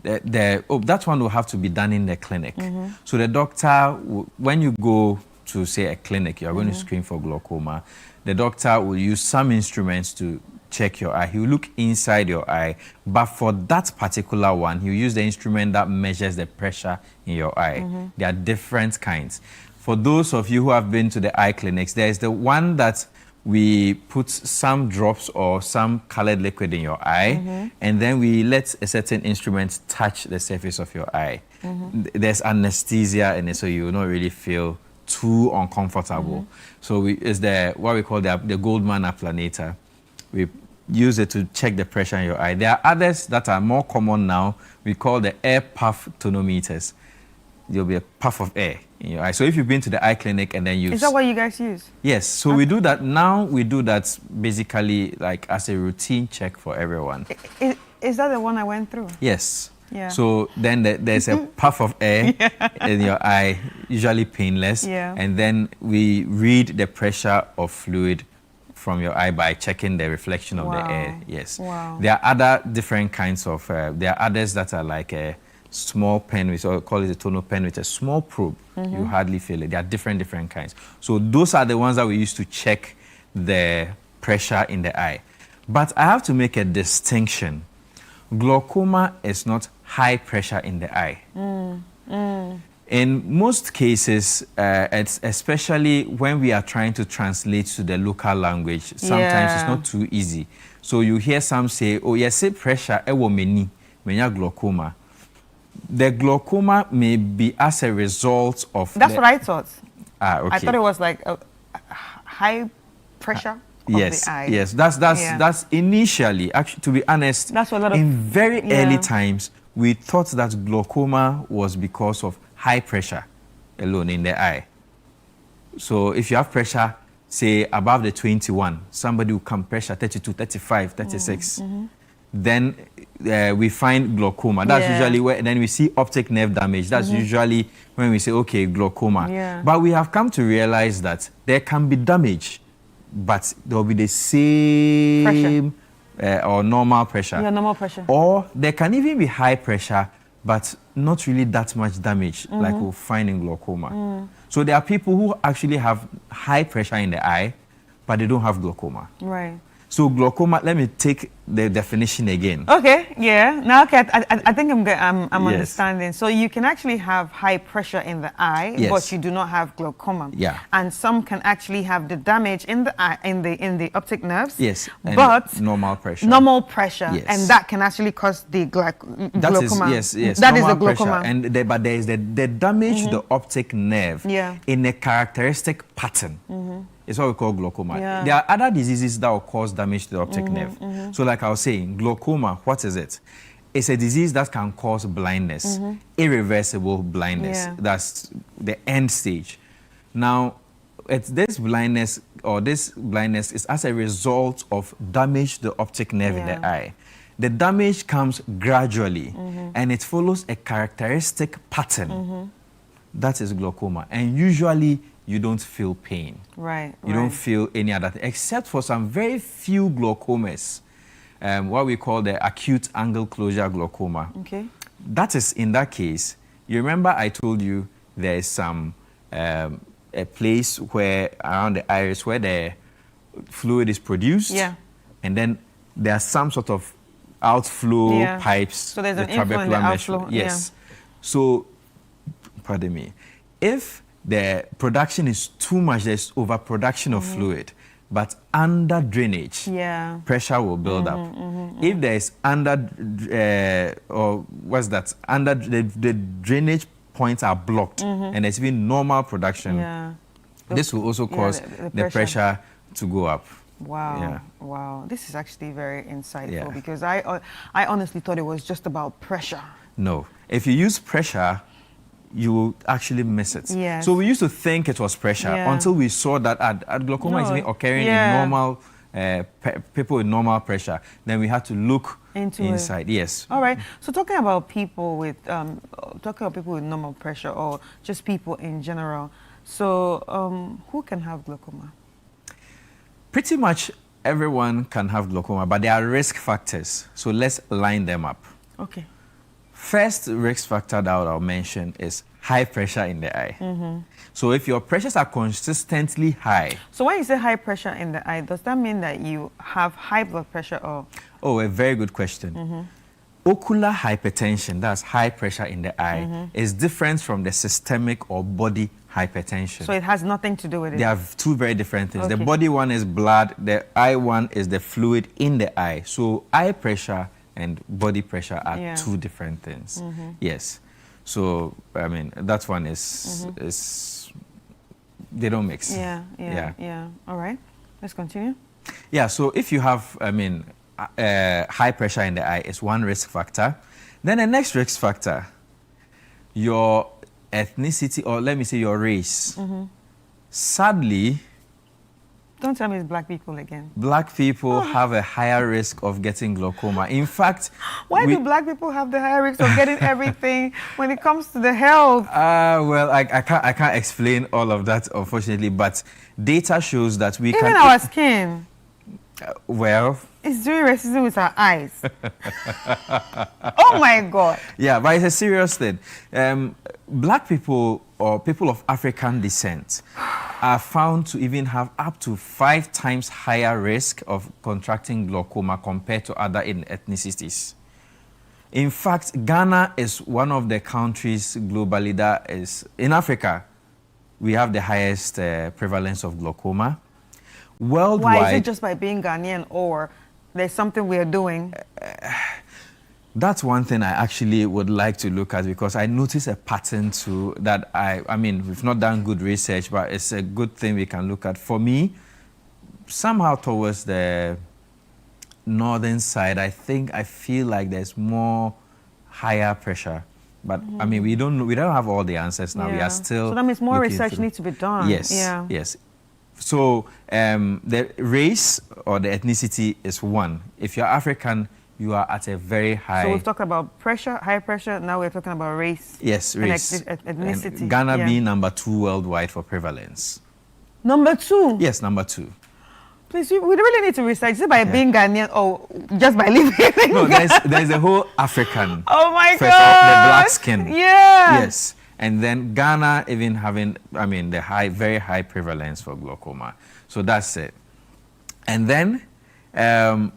That one will have to be done in the clinic. So the doctor, when you go to, say, a clinic, you're going to screen for glaucoma, the doctor will use some instruments to check your eye. He will look inside your eye. But for that particular one, he'll use the instrument that measures the pressure in your eye. There are different kinds. For those of you who have been to the eye clinics, there's the one that we put some drops or some colored liquid in your eye, and then we let a certain instrument touch the surface of your eye. There's anesthesia in it, so you will not really feel too uncomfortable. So it's what we call the Goldman applanator. We use it to check the pressure in your eye. There are others that are more common now. We call the air puff tonometers. There'll be a puff of air in your eye. So if you've been to the eye clinic and then Is that what you guys use? Yes. So we do that now. We do that basically like as a routine check for everyone. Is that the one I went through? Yes. Yeah. So then there's a puff of air in your eye, usually painless. Yeah. And then we read the pressure of fluid from your eye by checking the reflection of the air. Yes. Wow. There are other different kinds of, there are others that are like a small pen, we call it a tono pen with a small probe. You hardly feel it. There are different kinds. So those are the ones that we use to check the pressure in the eye. But I have to make a distinction. Glaucoma is not high pressure in the eye. In most cases, it's especially when we are trying to translate to the local language, sometimes it's not too easy. So you hear some say, oh, yes, pressure, ewo meni, menya glaucoma. The glaucoma may be as a result of... That's what I thought. Okay. I thought it was like a high pressure of the eye. Yes, that's initially, actually, to be honest, that's what a lot of, in very early times, we thought that glaucoma was because of high pressure alone in the eye. So if you have pressure, say above the 21, somebody will come pressure 32, 35, 36. Then we find glaucoma. That's usually where, then we see optic nerve damage. That's usually when we say, okay, glaucoma. But we have come to realize that there can be damage, but there will be the same or normal pressure. Yeah, normal pressure. Or there can even be high pressure, but not really that much damage, like we'll find in glaucoma. So there are people who actually have high pressure in the eye, but they don't have glaucoma. Right. So glaucoma, let me take the definition again. Okay, yeah. Now, okay, I think I'm understanding. So you can actually have high pressure in the eye, but you do not have glaucoma. Yeah. And some can actually have the damage in the eye, in the optic nerves. Yes. But normal pressure. Normal pressure. Yes. And that can actually cause the glaucoma. Yes. That is the glaucoma. And but there is the damage to the optic nerve in a characteristic pattern. It's what we call glaucoma. There are other diseases that will cause damage to the optic nerve. So like I was saying, glaucoma, what is it? It's a disease that can cause blindness, irreversible blindness. That's the end stage. Now, it's this blindness is as a result of damage to the optic nerve in the eye. The damage comes gradually and it follows a characteristic pattern. That is glaucoma. And usually, you don't feel pain. Right. You don't feel any other thing, except for some very few glaucomas, what we call the acute angle closure glaucoma. Okay. That is, in that case, you remember I told you there is some, a place where, around the iris, where the fluid is produced. Yeah. And then there are some sort of outflow pipes. So there's an inflow and the outflow. Yes. So, pardon me. If the production is too much, there's overproduction of fluid, but under drainage, pressure will build up. If there's under the drainage points are blocked and there's even normal production, this will also cause the pressure to go up. Wow. Wow. This is actually very insightful because I honestly thought it was just about pressure. No. If you use pressure, you will actually miss it. Yes. So we used to think it was pressure until we saw that glaucoma is even occurring in normal people with normal pressure. Then we had to look inside. Yes. All right. So talking about people with normal pressure or just people in general. So who can have glaucoma? Pretty much everyone can have glaucoma, but there are risk factors. So let's line them up. Okay. First risk factor that I'll mention is high pressure in the eye. So if your pressures are consistently high. So when you say high pressure in the eye, does that mean that you have high blood pressure or? Oh, a very good question. Ocular hypertension, that's high pressure in the eye, is different from the systemic or body hypertension. So it has nothing to do with it? They have two very different things. Okay. The body one is blood, the eye one is the fluid in the eye. So eye pressure and body pressure are two different things. Yes. So, I mean, that one is they don't mix. Yeah. All right. Let's continue. Yeah, so if you have, I mean, high pressure in the eye is one risk factor. Then the next risk factor, your ethnicity, or let me say your race. Sadly, don't tell me it's black people again. Black people have a higher risk of getting glaucoma. In fact, why do black people have the higher risk of getting everything when it comes to the health? Well, I can't explain all of that, unfortunately, but data shows that we even our skin. Well, it's doing racism with our eyes. Oh my God. Yeah, but it's a serious thing. Black people or people of African descent are found to even have up to 5 times higher risk of contracting glaucoma compared to other ethnicities. In fact, Ghana is one of the countries globally that is, in Africa, we have the highest prevalence of glaucoma. Worldwide. Why? Is it just by being Ghanaian or there's something we are doing? That's one thing I actually would like to look at, because I notice a pattern too that I mean, we've not done good research, but it's a good thing we can look at. For me, somehow towards the northern side, I feel like there's more higher pressure. But I mean, we don't have all the answers now. We are still. So that means more research needs to be done. Yes. Yes. So the race or the ethnicity is one. If you're African, you are at a very high. So we've talked about pressure, high pressure. Now we're talking about race. Yes, race. And ethnicity. And Ghana being number 2 worldwide for prevalence. Number 2? Yes, number 2. Please, we really need to research. Is it by being Ghanaian or just by living in No, Ghana? there's a whole African. Oh my God. First off, the black skin. Yeah. Yes. And then Ghana even having, I mean, the very high prevalence for glaucoma. So that's it. And then... can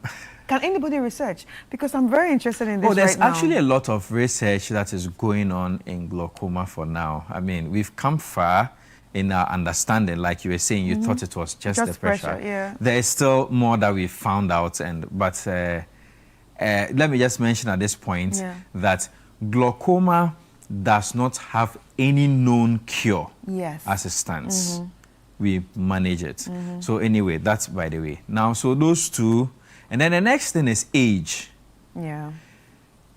anybody research? Because I'm very interested in this there's right now. actually a lot of research that is going on in glaucoma for now. I mean, we've come far in our understanding. Like you were saying, you thought it was just the pressure. Yeah. There is still more that we've found out. But let me just mention at this point that glaucoma does not have any known cure as it stands. We manage it. So anyway, that's by the way. Now, so those two, and then the next thing is age. Yeah.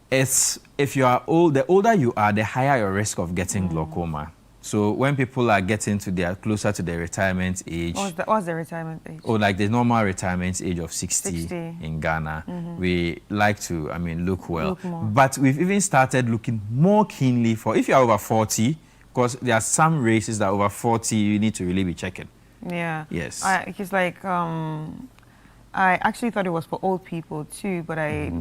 It's if you are old, the older you are, the higher your risk of getting glaucoma. So when people are getting to closer to the retirement age. What's the retirement age? Or like the normal retirement age of 60. In Ghana. We like to, I mean, look well. But we've even started looking more keenly for, if you're over 40, because there are some races that over 40, you need to really be checking. Yeah. Yes. He's like, I actually thought it was for old people too, but I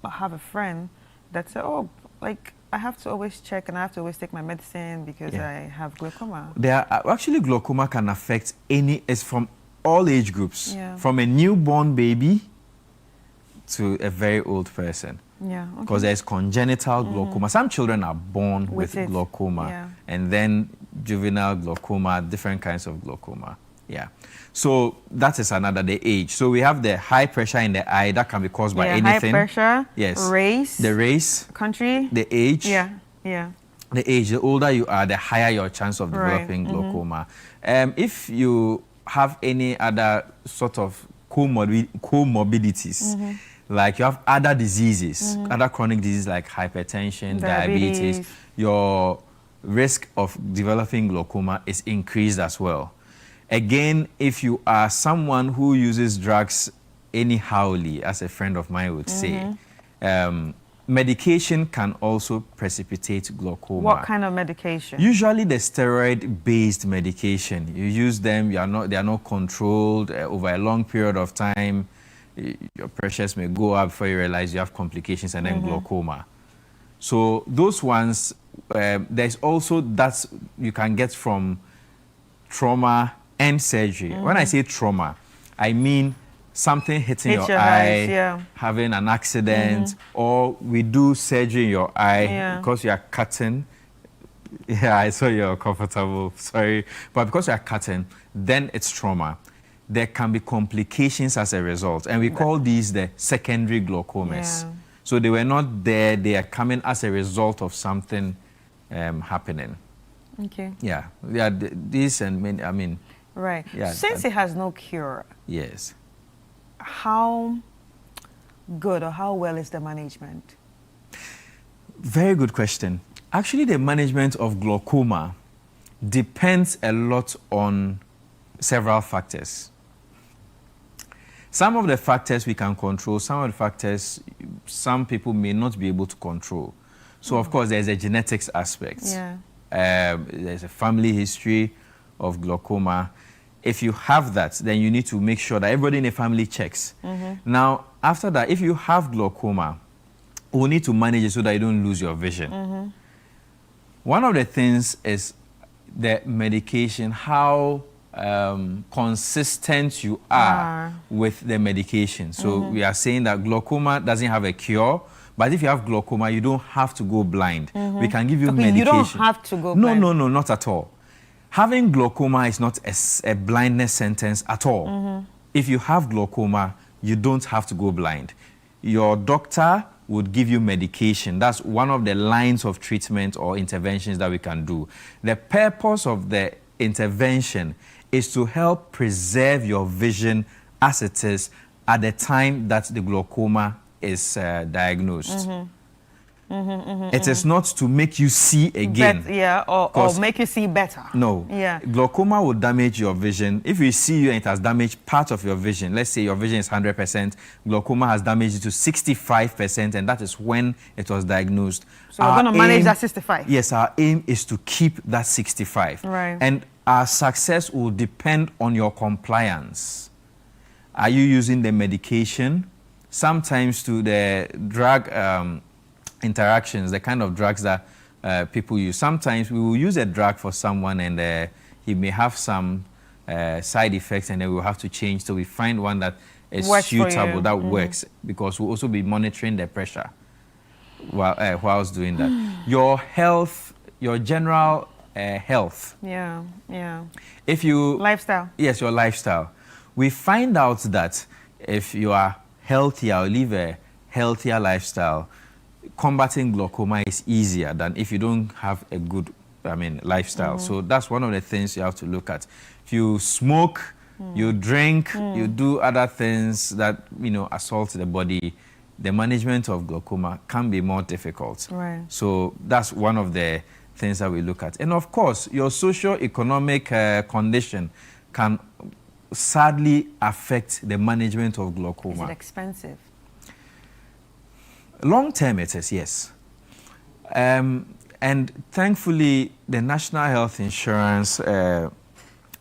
have a friend that said, oh, like, I have to always check and I have to always take my medicine because I have glaucoma. Actually, glaucoma can affect it's from all age groups, from a newborn baby to a very old person. Yeah. Because there's congenital glaucoma. Some children are born with glaucoma, and then juvenile glaucoma, different kinds of glaucoma. Yeah. So that is the age. So we have the high pressure in the eye that can be caused by anything. High pressure. Yes. Race. The race. Country. The age. Yeah. The age. The older you are, the higher your chance of developing glaucoma. If you have any other sort of comorbidities, like you have other diseases, other chronic diseases like hypertension, diabetes, your risk of developing glaucoma is increased as well. Again, if you are someone who uses drugs anyhowly, as a friend of mine would say, medication can also precipitate glaucoma. What kind of medication? Usually the steroid-based medication. You use them, they are not controlled over a long period of time. Your pressures may go up before you realize you have complications and then glaucoma. So those ones, there's also that you can get from trauma and surgery. When I say trauma, I mean something hitting your eye, eyes, having an accident, or we do surgery in your eye because you are cutting. Yeah, I saw you're comfortable, sorry. But because you are cutting, then it's trauma. There can be complications as a result, and we call these the secondary glaucomas. So they were not there, they are coming as a result of something happening. Okay. Yeah, this and many, I mean. Right. Yeah, Since it has no cure. Yes. How good or how well is the management? Very good question. Actually, the management of glaucoma depends a lot on several factors. Some of the factors we can control, some of the factors some people may not be able to control. So, of course, there's a genetics aspect. There's a family history of glaucoma. If you have that, then you need to make sure that everybody in the family checks. Now, after that, if you have glaucoma, we need to manage it so that you don't lose your vision. One of the things is the medication, how consistent you are with the medication. So we are saying that glaucoma doesn't have a cure, but if you have glaucoma, you don't have to go blind. We can give you medication. You don't have to go blind. No, not at all. Having glaucoma is not a blindness sentence at all. If you have glaucoma, you don't have to go blind. Your doctor would give you medication. That's one of the lines of treatment or interventions that we can do. The purpose of the intervention is to help preserve your vision as it is at the time that the glaucoma is diagnosed. It is not to make you see again. Or make you see better. No. Glaucoma will damage your vision. If you see you and it has damaged part of your vision, let's say your vision is 100%, glaucoma has damaged it to 65%, and that is when it was diagnosed. So we're going to manage that 65? Yes, our aim is to keep that 65. Right. And our success will depend on your compliance. Are you using the medication? Sometimes to the drug interactions, the kind of drugs that people use. Sometimes we will use a drug for someone and he may have some side effects, and then we'll have to change. So we find one that is suitable, that works, because we'll also be monitoring the pressure whilst doing that. Your health, your general health. If you... Lifestyle. Yes, your lifestyle. We find out that if you are healthier or live a healthier lifestyle, combating glaucoma is easier than if you don't have a good, lifestyle. So that's one of the things you have to look at. If you smoke, you drink, you do other things that, assault the body, the management of glaucoma can be more difficult. Right. So that's one of the things that we look at. And of course, your socio-economic condition can sadly affect the management of glaucoma. Is it expensive? Long term it is, yes. And thankfully, the National Health Insurance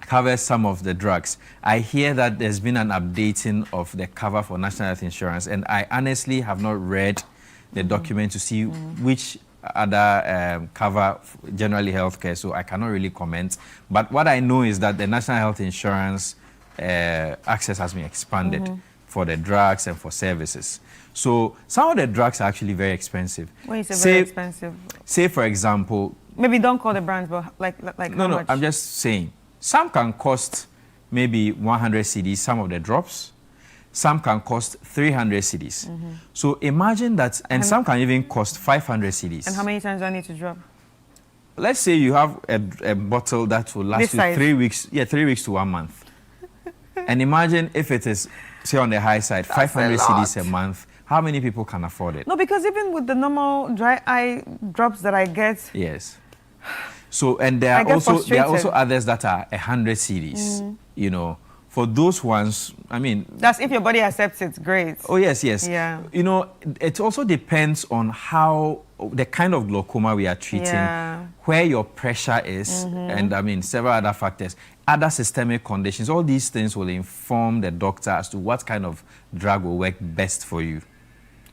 covers some of the drugs. I hear that there's been an updating of the cover for National Health Insurance, and I honestly have not read the document to see which other cover generally healthcare, so I cannot really comment. But what I know is that the National Health Insurance access has been expanded for the drugs and for services. So some of the drugs are actually very expensive. When you say very expensive? Say, for example... Maybe don't call the brands, but like no, how no, much? I'm just saying. Some can cost maybe 100 cedis, some of the drops. Some can cost 300 cedis. So imagine that, and some can even cost 500 cedis. And how many times do I need to drop? Let's say you have a bottle that will last you 3 weeks. Yeah, 3 weeks to 1 month. And imagine if it is, say, on the high side, 500 cedis a month. How many people can afford it? No, because even with the normal dry eye drops that I get... Yes. So, and there are also others that are 100 cedis, For those ones, That's if your body accepts it, great. Oh, yes, yes. Yeah. It also depends on how, the kind of glaucoma we are treating, where your pressure is, and several other factors. Other systemic conditions, all these things will inform the doctor as to what kind of drug will work best for you.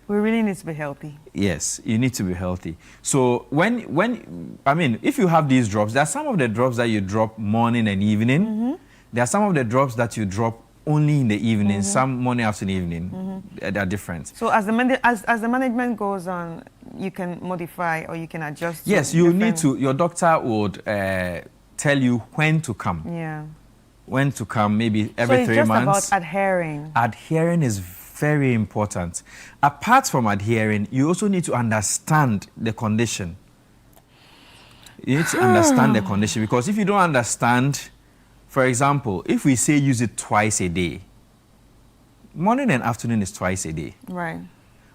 We really need to be healthy. Yes, you need to be healthy. So if you have these drops, there are some of the drops that you drop morning and evening. There are some of the drops that you drop only in the evening, some morning, afternoon, evening. They are different. So as the management goes on, you can modify or you can adjust. Yes, you need to. Your doctor would tell you when to come. Yeah. When to come, maybe every 3 months. So it's just about adhering. Adhering is very important. Apart from adhering, you also need to understand the condition. You need to understand the condition, because if you don't understand, for example, if we say use it twice a day, morning and afternoon is twice a day. Right.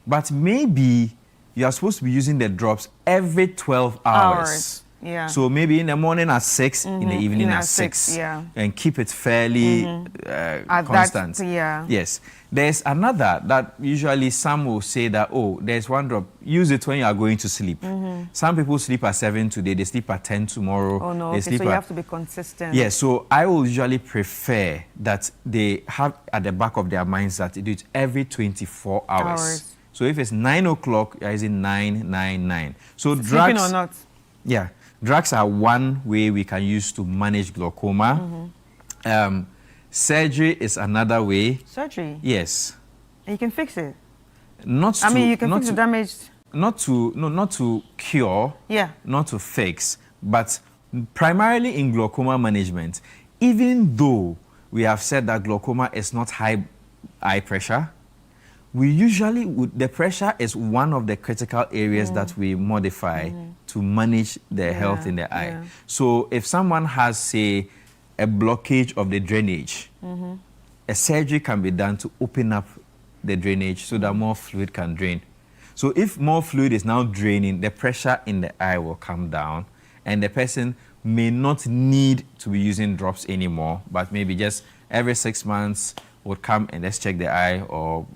But maybe you are supposed to be using the drops every 12 hours. Yeah. So maybe in the morning at 6, in the evening at 6. Yeah. And keep it fairly constant. Yeah. Yes. There's another that usually some will say that, oh, there's one drop. Use it when you are going to sleep. Some people sleep at 7 today. They sleep at 10 tomorrow. Oh, no. They Okay, sleep so you have to be consistent. Yes. So I will usually prefer that they have at the back of their minds that they do it every 24 hours. So if it's 9 o'clock, you're using 999. So drugs... Sleeping or not? Yeah. Drugs are one way we can use to manage glaucoma. Surgery is another way. Surgery? Yes. And you can fix it? You can fix the damage. Not to cure. Yeah. Not to fix. But primarily in glaucoma management, even though we have said that glaucoma is not high eye pressure, we usually the pressure is one of the critical areas that we modify to manage the health in the eye. So if someone has, say, a blockage of the drainage, a surgery can be done to open up the drainage so that more fluid can drain. So if more fluid is now draining, the pressure in the eye will come down, and the person may not need to be using drops anymore, but maybe just every 6 months would come and let's check the eye, or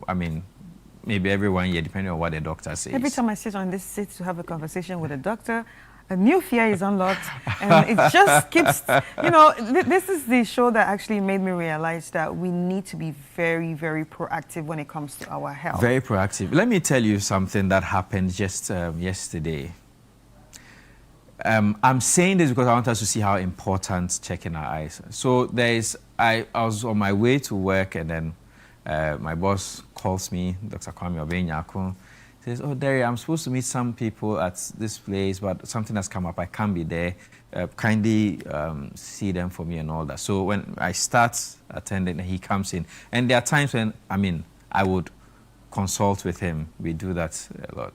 maybe every 1 year, depending on what the doctor says. Every time I sit on this seat to have a conversation with a doctor, a new fear is unlocked, and it just keeps, this is the show that actually made me realize that we need to be very, very proactive when it comes to our health. Very proactive. Let me tell you something that happened just yesterday. I'm saying this because I want us to see how important checking our eyes. So I was on my way to work, and then my boss calls me, Dr. Kwame Obenyako, says, oh, Derry, I'm supposed to meet some people at this place, but something has come up. I can't be there. Kindly see them for me and all that. So when I start attending, he comes in. And there are times when, I would consult with him. We do that a lot.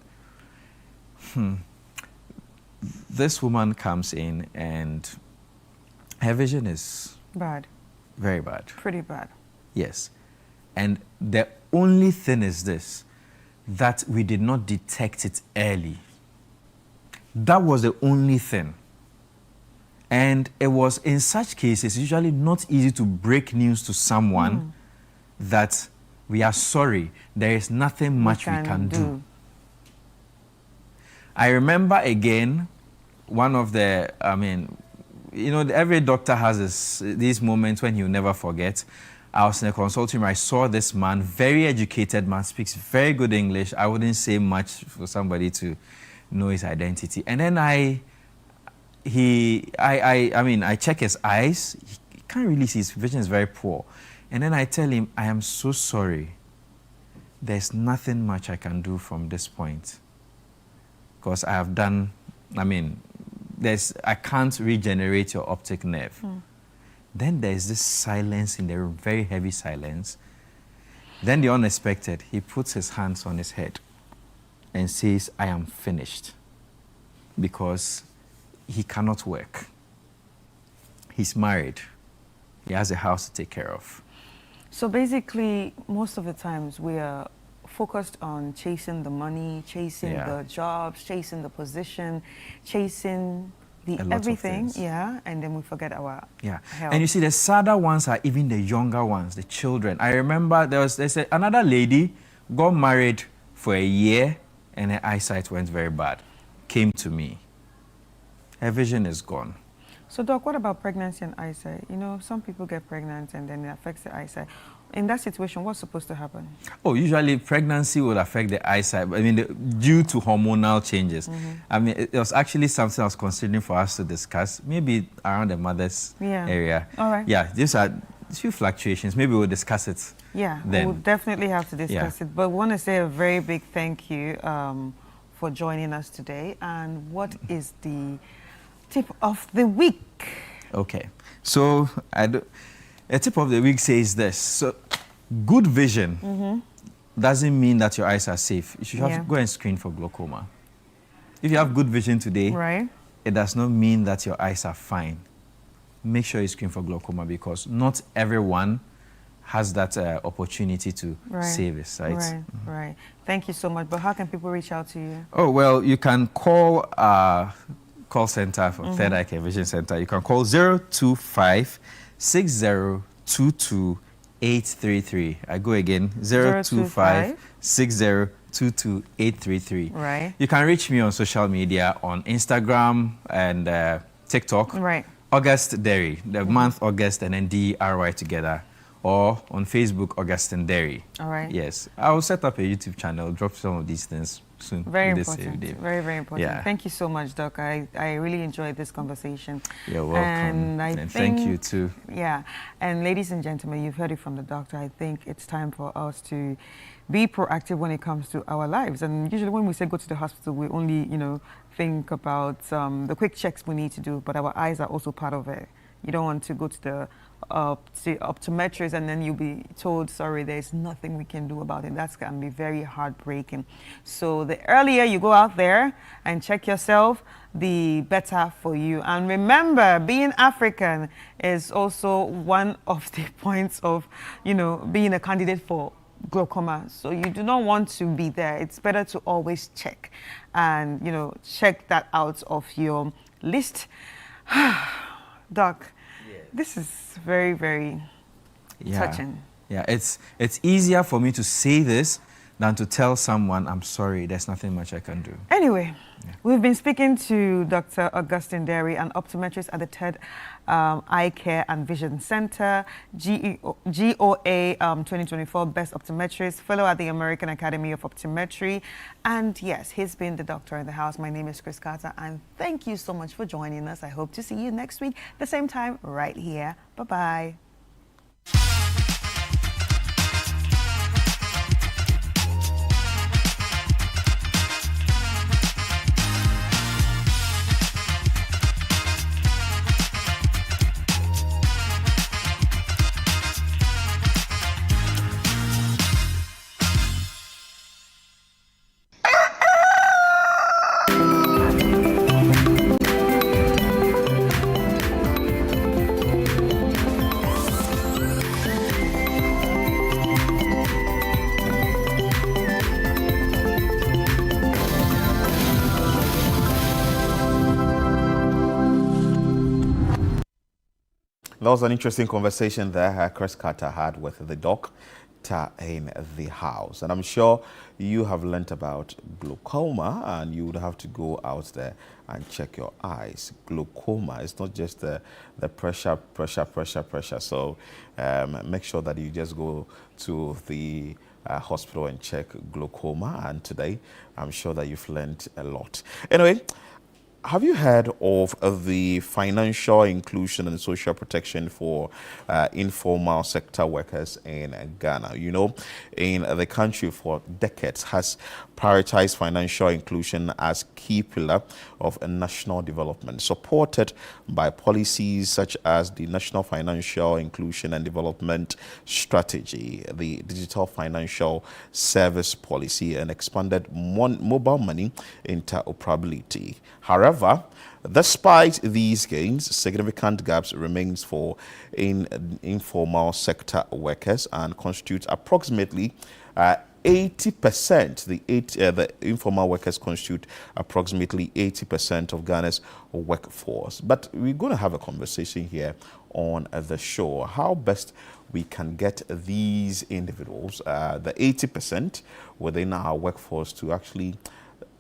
This woman comes in, and her vision is... bad. Very bad. Pretty bad. Yes. And the only thing is this, that we did not detect it early. That was the only thing. And it was, in such cases, usually not easy to break news to someone that we are sorry, there is nothing much we can do. I remember again, one of the, every doctor has these moments when he'll never forget. I was in a consulting room. I saw this man, very educated man, speaks very good English. I wouldn't say much for somebody to know his identity. And then I check his eyes. He can't really see. His vision is very poor. And then I tell him, I am so sorry. There's nothing much I can do from this point. Because I have done, I can't regenerate your optic nerve. Then there's this silence in the room, very heavy silence. Then the unexpected, he puts his hands on his head and says, I am finished, because he cannot work. He's married. He has a house to take care of. So basically, most of the times we are focused on chasing the money, chasing the jobs, chasing the position, chasing everything, and then we forget our health. And you see, the sadder ones are even the younger ones, the children. I remember there's another lady, got married for a year, and her eyesight went very bad. Came to me. Her vision is gone. So, Doc, what about pregnancy and eyesight? Some people get pregnant and then it affects the eyesight. in that situation, what's supposed to happen? Oh, usually pregnancy will affect the eyesight. I mean, due to hormonal changes. I mean, it was actually something I was considering for us to discuss, maybe around the mother's area. All right. Yeah, these are a few fluctuations. Maybe we'll discuss it. Yeah, then. we'll definitely have to discuss it. But I want to say a very big thank you for joining us today. And what is the tip of the week? Okay, so a tip of the week says this. So, good vision doesn't mean that your eyes are safe. You should have to go and screen for glaucoma. If you have good vision today, it does not mean that your eyes are fine. Make sure you screen for glaucoma because not everyone has that opportunity to save his sight. Right. Thank you so much. But how can people reach out to you? Oh, well, you can call call center for Third Eye Care Vision Center. You can call 025-6022-833. I go again, 025-6022-833. Right. You can reach me on social media on Instagram and TikTok. Right. August Derry, the month August and then D-R-Y together. Or on Facebook, Augustine Derry. All right. Yes. I will set up a YouTube channel, drop some of these things soon. Very important. Very, very important. Yeah. Thank you so much, Doc. I really enjoyed this conversation. You're welcome. And thank you too. Yeah. And ladies and gentlemen, you've heard it from the doctor. I think it's time for us to be proactive when it comes to our lives. And usually when we say go to the hospital, we only, think about the quick checks we need to do, but our eyes are also part of it. You don't want to go to the optometrist and then you'll be told, sorry, there's nothing we can do about it. That can be very heartbreaking. So the earlier you go out there and check yourself, the better for you. And remember, being African is also one of the points of, being a candidate for glaucoma. So you do not want to be there. It's better to always check and, check that out of your list. Doc, this is very, very touching. Yeah, it's easier for me to say this than to tell someone, I'm sorry, there's nothing much I can do. Anyway, we've been speaking to Dr. Augustine Derry, an optometrist at the TED Eye Care and Vision Center, GOA 2024 Best Optometrist, fellow at the American Academy of Optometry. And yes, he's been the doctor in the house. My name is Chris Carter, and thank you so much for joining us. I hope to see you next week, the same time, right here. Bye-bye. That was an interesting conversation there Chris Carter had with the doctor in the house. And I'm sure you have learnt about glaucoma and you would have to go out there and check your eyes. Glaucoma is not just the pressure. So make sure that you just go to the hospital and check glaucoma. And today, I'm sure that you've learned a lot. Anyway, have you heard of the financial inclusion and social protection for informal sector workers in Ghana? In the country for decades has prioritized financial inclusion as key pillar of national development, supported by policies such as the National Financial Inclusion and Development Strategy, the Digital Financial Service Policy, and expanded mobile money interoperability. However, despite these gains, significant gaps remains for informal sector workers and constitute approximately 80%. The informal workers constitute approximately 80% of Ghana's workforce. But we're going to have a conversation here on the show how best we can get these individuals, the 80% within our workforce, to actually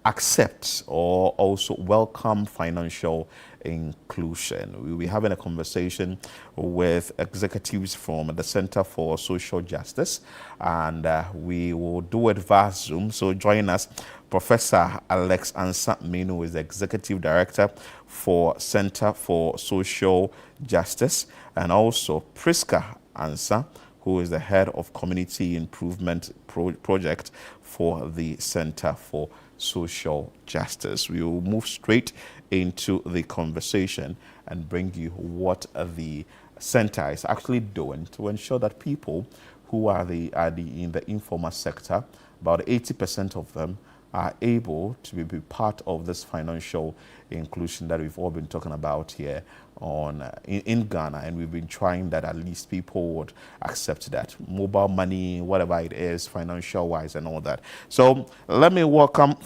accept or also welcome financial inclusion. We'll be having a conversation with executives from the Center for Social Justice, and we will do it via Zoom. So join us. Professor Alex Ansah-Menu, who is the Executive Director for Center for Social Justice, and also Priska Ansah, who is the Head of Community Improvement Project for the Center for Social Justice. We will move straight into the conversation and bring you what the center is actually doing to ensure that people who are in the informal sector, about 80% of them, are able to be part of this financial inclusion that we've all been talking about here in Ghana, and we've been trying that at least people would accept that. Mobile money, whatever it is, financial-wise and all that. So let me welcome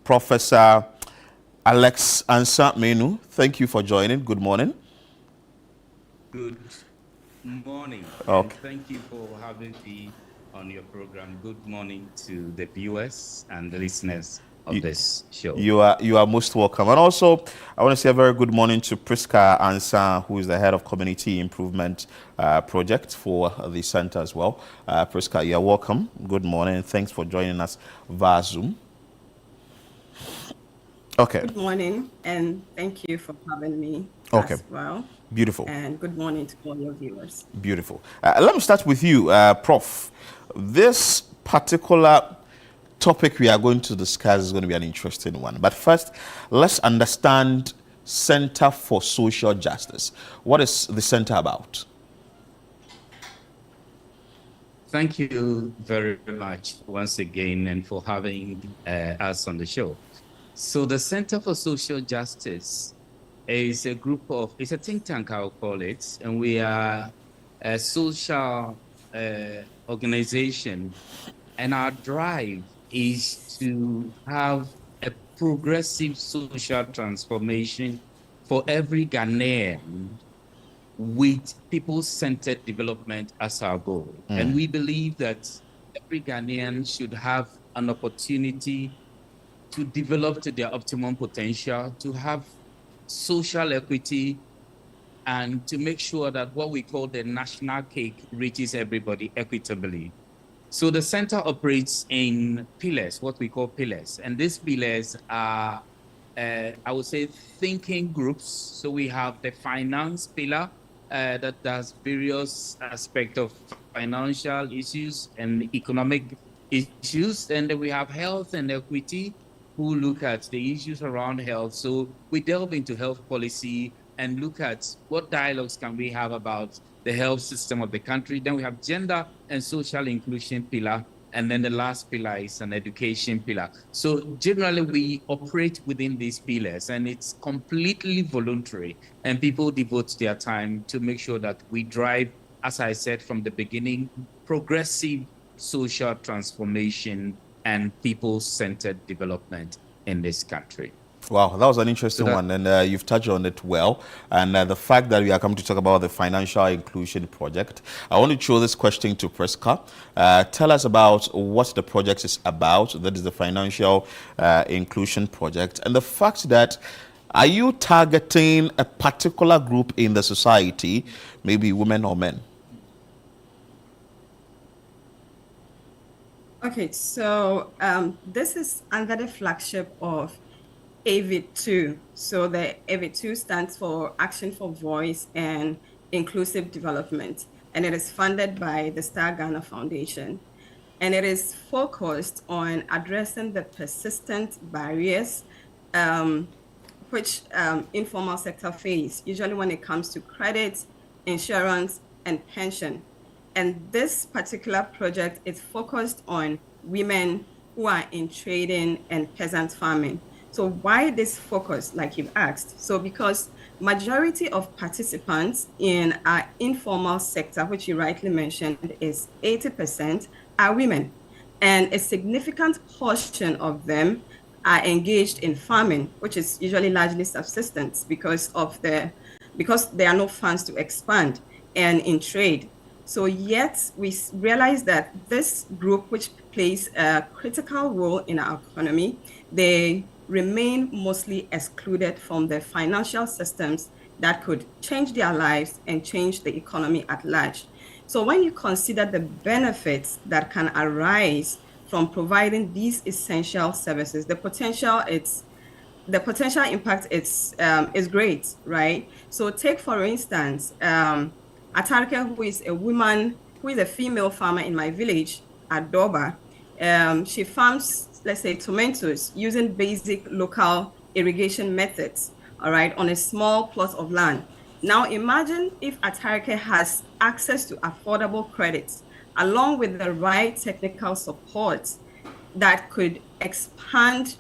Professor Alex Ansah-Menu. Thank you for joining. Good morning. Good morning. Okay. And thank you for having me on your program. Good morning to the viewers and the listeners of this show. You are most welcome. And also, I want to say a very good morning to Priska Ansah, who is the Head of Community Improvement Project for the center as well. Priska, you're welcome. Good morning. Thanks for joining us via Zoom. Okay. Good morning, and thank you for having me as well. Beautiful. And good morning to all your viewers. Beautiful. Let me start with you, Prof. This particular topic we are going to discuss is going to be an interesting one. But first, let's understand Center for Social Justice. What is the center about? Thank you very much once again and for having us on the show. So the Center for Social Justice is a group of, it's a think tank, I'll call it, and we are a social organization, and our drive is to have a progressive social transformation for every Ghanaian with people-centered development as our goal. And we believe that every Ghanaian should have an opportunity to develop to their optimum potential, to have social equity, and to make sure that what we call the national cake reaches everybody equitably. So the center operates in pillars, what we call pillars. And these pillars are, I would say, thinking groups. So we have the finance pillar that does various aspects of financial issues and economic issues. And then we have health and equity, who look at the issues around health. So we delve into health policy and look at what dialogues can we have about the health system of the country. Then we have gender and social inclusion pillar. And then the last pillar is an education pillar. So generally we operate within these pillars, and it's completely voluntary. And people devote their time to make sure that we drive, as I said from the beginning, progressive social transformation and people-centered development in this country. Wow, that was an interesting one, and you've touched on it well. And the fact that we are coming to talk about the Financial Inclusion Project, I want to throw this question to Priska. Tell us about what the project is about. That is the Financial Inclusion Project. And the fact that, are you targeting a particular group in the society, maybe women or men? Okay, so this is under the flagship of AVID2. So the AVID2 stands for Action for Voice and Inclusive Development, and it is funded by the Star Ghana Foundation. And it is focused on addressing the persistent barriers which informal sector face, usually when it comes to credit, insurance, and pension. And this particular project is focused on women who are in trading and peasant farming. So why this focus, like you've asked? So because majority of participants in our informal sector, which you rightly mentioned, is 80% are women. And a significant portion of them are engaged in farming, which is usually largely subsistence because there are no funds to expand, and in trade. So yet we realize that this group, which plays a critical role in our economy, they remain mostly excluded from the financial systems that could change their lives and change the economy at large. So when you consider the benefits that can arise from providing these essential services, the potential impact is great, right? So take, for instance, Atarke, who is a woman, who is a female farmer in my village at Doba. She farms, let's say, tomatoes using basic local irrigation methods, all right, on a small plot of land. Now imagine if Atarke has access to affordable credits along with the right technical support that could expand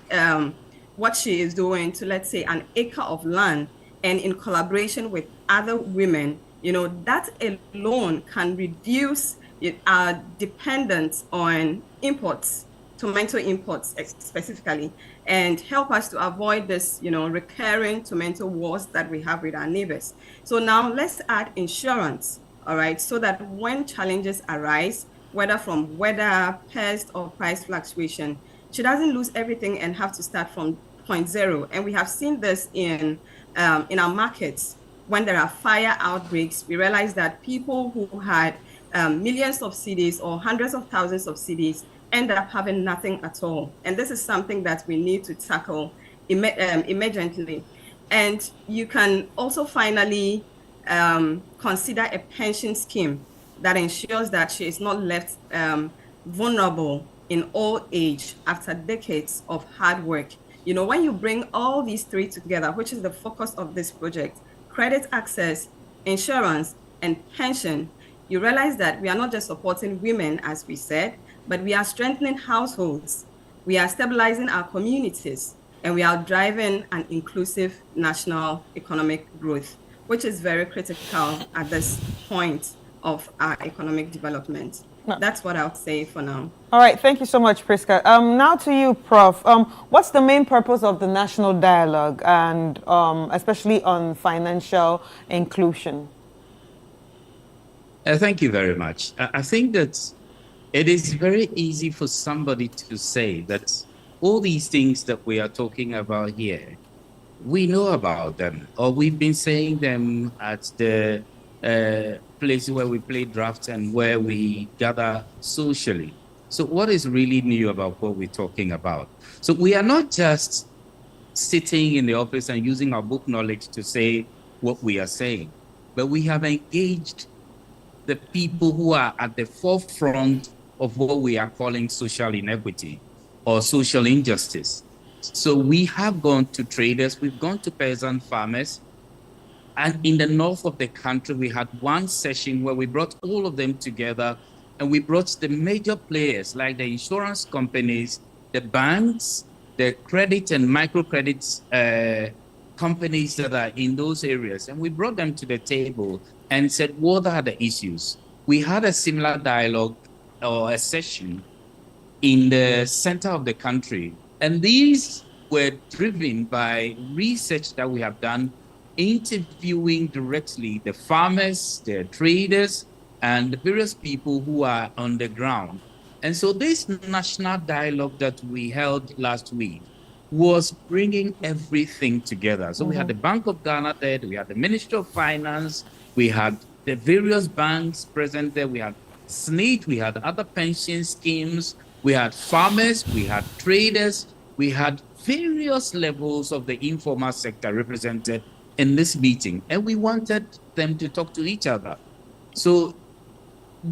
what she is doing to, let's say, an acre of land, and in collaboration with other women, that alone can reduce our dependence on imports, tomato imports specifically, and help us to avoid this, recurring tomato wars that we have with our neighbors. So now let's add insurance, all right, so that when challenges arise, whether from weather, pest, or price fluctuation, she doesn't lose everything and have to start from point zero. And we have seen this in our markets. When there are fire outbreaks, we realize that people who had millions of CDs or hundreds of thousands of CDs end up having nothing at all. And this is something that we need to tackle immediately. And you can also finally consider a pension scheme that ensures that she is not left vulnerable in old age after decades of hard work. When you bring all these three together, which is the focus of this project, credit access, insurance, and pension, you realize that we are not just supporting women, as we said, but we are strengthening households, we are stabilizing our communities, and we are driving an inclusive national economic growth, which is very critical at this point of our economic development. No. That's what I'll say for now. All right, thank you so much, Priska. Now to you, Prof. What's the main purpose of the national dialogue, and especially on financial inclusion? Thank you very much. I think that it is very easy for somebody to say that all these things that we are talking about here, we know about them, or we've been saying them at the places where we play drafts and where we gather socially. So what is really new about what we're talking about? So we are not just sitting in the office and using our book knowledge to say what we are saying, but we have engaged the people who are at the forefront of what we are calling social inequity or social injustice. So we have gone to traders, we've gone to peasant farmers, and in the north of the country, we had one session where we brought all of them together, and we brought the major players like the insurance companies, the banks, the credit and microcredits companies that are in those areas. And we brought them to the table and said, what are the issues? We had a similar dialogue or a session in the center of the country. And these were driven by research that we have done, interviewing directly the farmers, the traders, and the various people who are on the ground. And so this national dialogue that we held last week was bringing everything together. So we had the Bank of Ghana there, we had the Ministry of Finance, we had the various banks present there, we had SNIT, we had other pension schemes, we had farmers, we had traders, we had various levels of the informal sector represented in this meeting, and we wanted them to talk to each other. So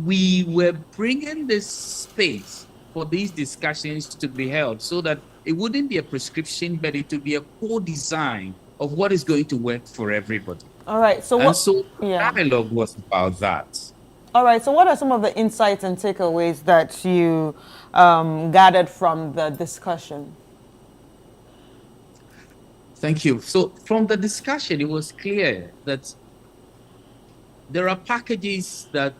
we were bringing this space for these discussions to be held so that it wouldn't be a prescription, but it would be a co-design of what is going to work for everybody. All right. So dialogue was about that. All right. So what are some of the insights and takeaways that you gathered from the discussion? Thank you. So from the discussion, it was clear that there are packages that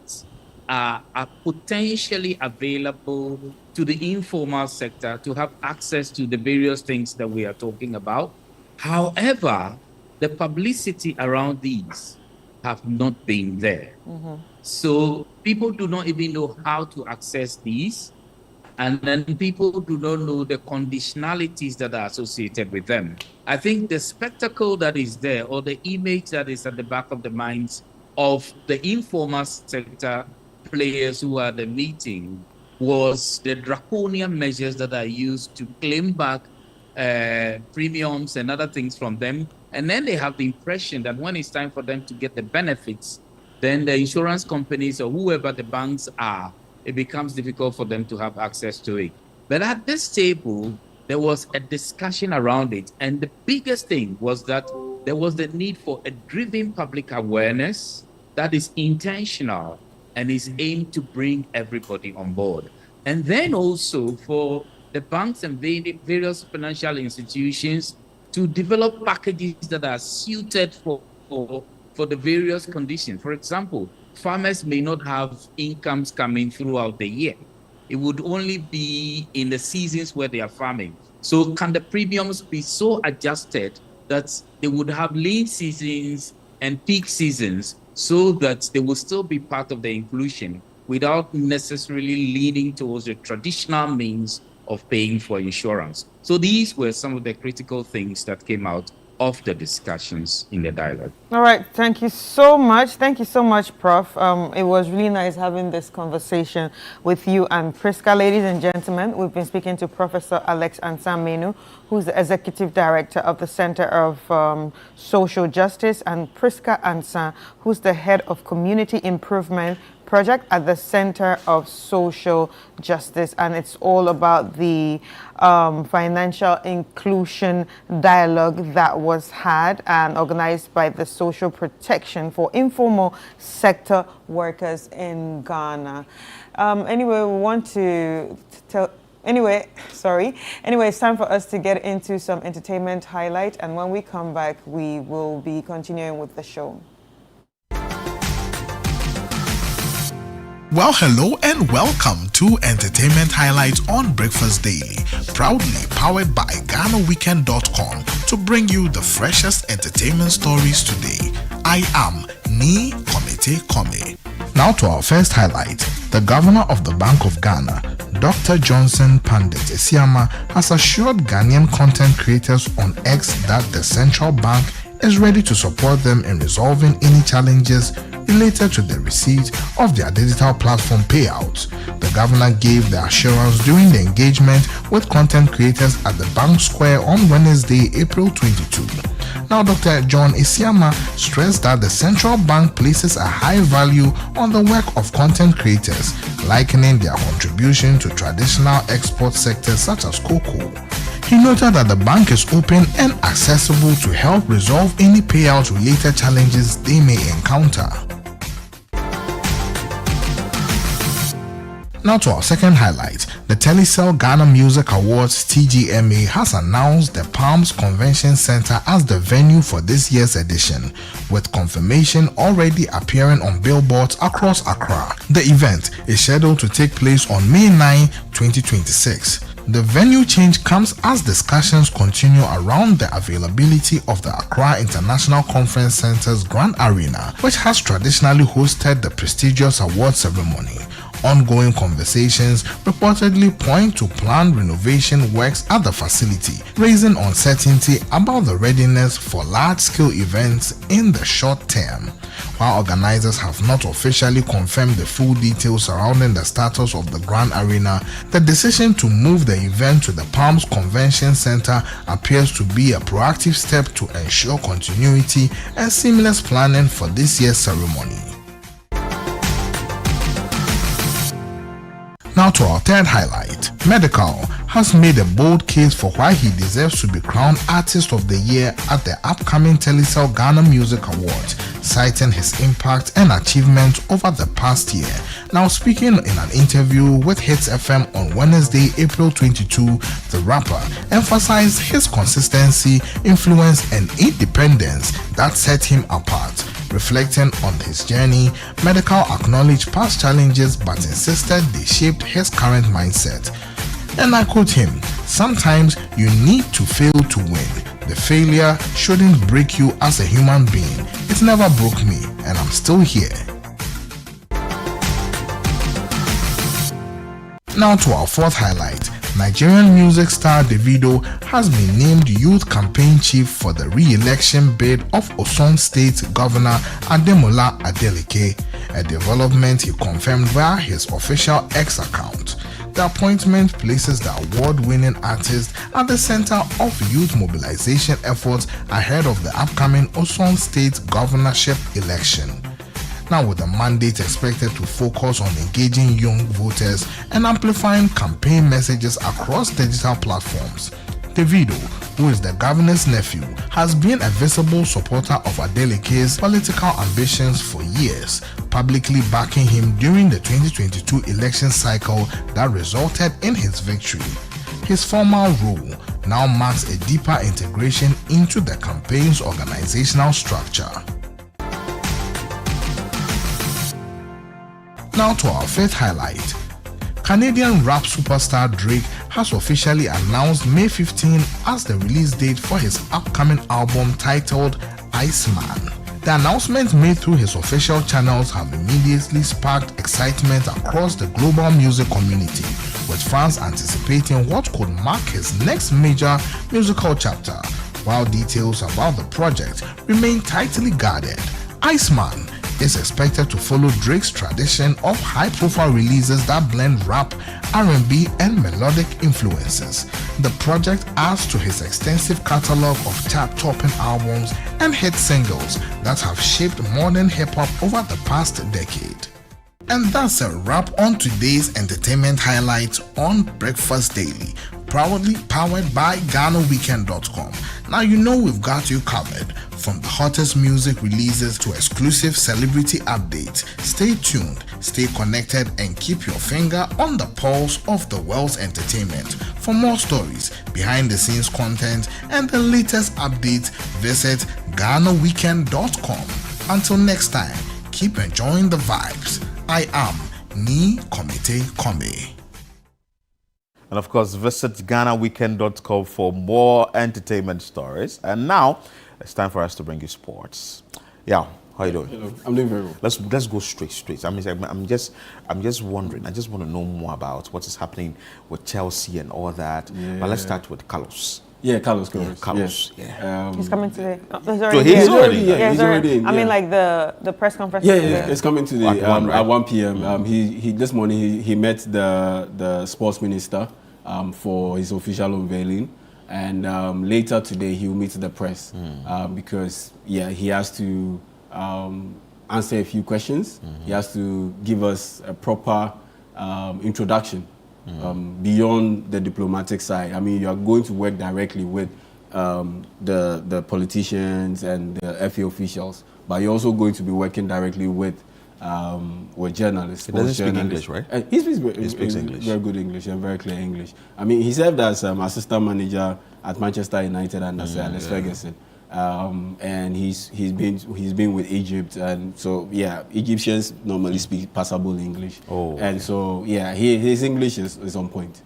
are potentially available to the informal sector to have access to the various things that we are talking about. However, the publicity around these have not been there. So people do not even know how to access these. And then people do not know the conditionalities that are associated with them. I think the spectacle that is there, or the image that is at the back of the minds of the informal sector players who are at the meeting, was the draconian measures that are used to claim back premiums and other things from them. And then they have the impression that when it's time for them to get the benefits, then the insurance companies or whoever the banks are, it becomes difficult for them to have access to it. But at this table, there was a discussion around it. And the biggest thing was that there was the need for a driven public awareness that is intentional and is aimed to bring everybody on board. And then also for the banks and various financial institutions to develop packages that are suited for the various conditions. For example, farmers may not have incomes coming throughout the year. It would only be in the seasons where they are farming. So can the premiums be so adjusted that they would have lean seasons and peak seasons so that they will still be part of the inclusion without necessarily leaning towards the traditional means of paying for insurance? So these were some of the critical things that came out of the discussions in the dialogue. All right, thank you so much. Thank you so much, Prof. It was really nice having this conversation with you and Priska. Ladies and gentlemen, we've been speaking to Professor Alex Ansah-Menu, who's the Executive Director of the Center of Social Justice, and Priska Ansah, who's the Head of Community Improvement Project at the Center of Social Justice, and it's all about the financial inclusion dialogue that was had and organized by the Social Protection for Informal Sector Workers in Ghana. Anyway, we want to tell. Anyway, it's time for us to get into some entertainment highlight, and when we come back, we will be continuing with the show. Well, hello and welcome to Entertainment Highlights on Breakfast Daily, proudly powered by GhanaWeekend.com to bring you the freshest entertainment stories today. I am Ni Komete Kome. Now to our first highlight. The governor of the Bank of Ghana, Dr. Johnson Pandit Esiama, has assured Ghanaian content creators on X that the central bank is ready to support them in resolving any challenges related to the receipt of their digital platform payouts. The governor gave the assurance during the engagement with content creators at the Bank Square on Wednesday, April 22. Now, Dr. John Esiama stressed that the central bank places a high value on the work of content creators, likening their contribution to traditional export sectors such as cocoa. He noted that the bank is open and accessible to help resolve any payout-related challenges they may encounter. Now to our second highlight. The Telecel Ghana Music Awards TGMA has announced the Palms Convention Center as the venue for this year's edition, with confirmation already appearing on billboards across Accra. The event is scheduled to take place on May 9, 2026. The venue change comes as discussions continue around the availability of the Accra International Conference Center's Grand Arena, which has traditionally hosted the prestigious award ceremony. Ongoing conversations reportedly point to planned renovation works at the facility, raising uncertainty about the readiness for large-scale events in the short term. While organizers have not officially confirmed the full details surrounding the status of the Grand Arena, the decision to move the event to the Palms Convention Center appears to be a proactive step to ensure continuity and seamless planning for this year's ceremony. Now to our third highlight. Medical has made a bold case for why he deserves to be crowned Artist of the Year at the upcoming Telecel Ghana Music Awards, citing his impact and achievements over the past year. Now speaking in an interview with Hits FM on Wednesday, April 22, the rapper emphasized his consistency, influence and independence that set him apart. Reflecting on his journey, Medical acknowledged past challenges but insisted they shaped his current mindset. And I quote him, "Sometimes you need to fail to win. The failure shouldn't break you as a human being. It never broke me, and I'm still here. Now to our fourth highlight. Nigerian music star Davido has been named youth campaign chief for the re-election bid of Osun State Governor Ademola Adeleke, a development he confirmed via his official X account. The appointment places the award-winning artist at the center of youth mobilization efforts ahead of the upcoming Osun State governorship election. Now, with the mandate expected to focus on engaging young voters and amplifying campaign messages across digital platforms, Davido, who is the governor's nephew, has been a visible supporter of Adeleke's political ambitions for years, publicly backing him during the 2022 election cycle that resulted in his victory. His formal role now marks a deeper integration into the campaign's organizational structure. Now to our fifth highlight. Canadian rap superstar Drake has officially announced May 15 as the release date for his upcoming album titled Iceman. The announcement made through his official channels have immediately sparked excitement across the global music community, with fans anticipating what could mark his next major musical chapter, while details about the project remain tightly guarded. Iceman is expected to follow Drake's tradition of high-profile releases that blend rap, R&B, and melodic influences. The project adds to his extensive catalog of chart-topping albums and hit singles that have shaped modern hip-hop over the past decade. And that's a wrap on today's entertainment highlights on Breakfast Daily, proudly powered by GhanaWeekend.com. Now you know we've got you covered. From the hottest music releases to exclusive celebrity updates, stay tuned, stay connected, and keep your finger on the pulse of the world's entertainment. For more stories, behind-the-scenes content, and the latest updates, visit GhanaWeekend.com. Until next time, keep enjoying the vibes. I am Ni Komite Kome. And of course, visit GhanaWeekend.com for more entertainment stories. And now, it's time for us to bring you sports. Yeah, how you doing? Hello, I'm doing very well. Let's go straight. I'm just wondering. I just want to know more about what is happening with Chelsea and all that. Yeah. But let's start with Carlos. Yeah, Carlos. Yeah. He's coming today. He's already in. I mean, like the press conference. Yeah, it's coming today at 1 p.m. He this morning he met the sports minister for his official unveiling, and later today he will meet the press because he has to answer a few questions. He has to give us a proper introduction. Beyond the diplomatic side. I mean, you are going to work directly with the politicians and the FA officials, but you're also going to be working directly with journalists. He doesn't speak English, right? He speaks English. Very good English and very clear English. I mean, he served as assistant manager at Manchester United under Sir Alex Ferguson. And he's been with Egypt, and so Egyptians normally speak passable English. And so his English is on point.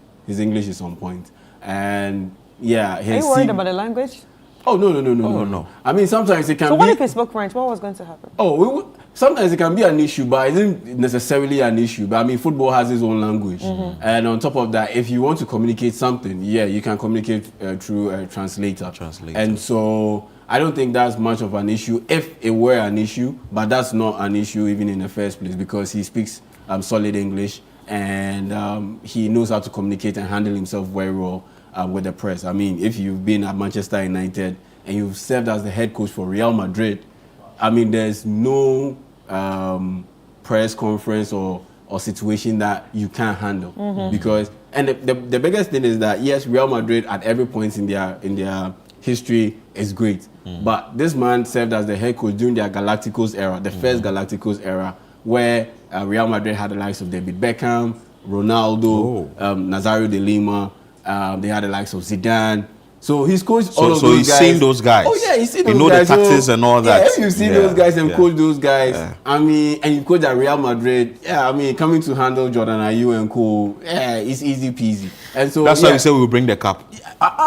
And are you worried about the language? Oh no. I mean, sometimes it can. So what if he spoke French? What was going to happen? Sometimes it can be an issue, but it isn't necessarily an issue. But I mean, football has its own language, and on top of that, if you want to communicate something, you can communicate through a translator. And so I don't think that's much of an issue if it were an issue, but that's not an issue even in the first place because he speaks solid English and he knows how to communicate and handle himself very well with the press. I mean, if you've been at Manchester United and you've served as the head coach for Real Madrid, I mean, there's no press conference or situation that you can't handle because, and the biggest thing is that yes, Real Madrid at every point in their history is great, but this man served as the head coach during their Galacticos era, the first Galacticos era, where Real Madrid had the likes of David Beckham, Ronaldo, Nazario de Lima. They had the likes of Zidane. So he's coached all of so those he's guys. seen those guys. Oh yeah, he's seen You those know guys. the tactics and all that. Yeah, if you've seen those guys and coached those guys, Yeah. I mean, and you coach at Real Madrid, yeah, I mean, coming to handle Jordan Ayew and co, yeah, it's easy peasy. And so that's why we say we will bring the cup.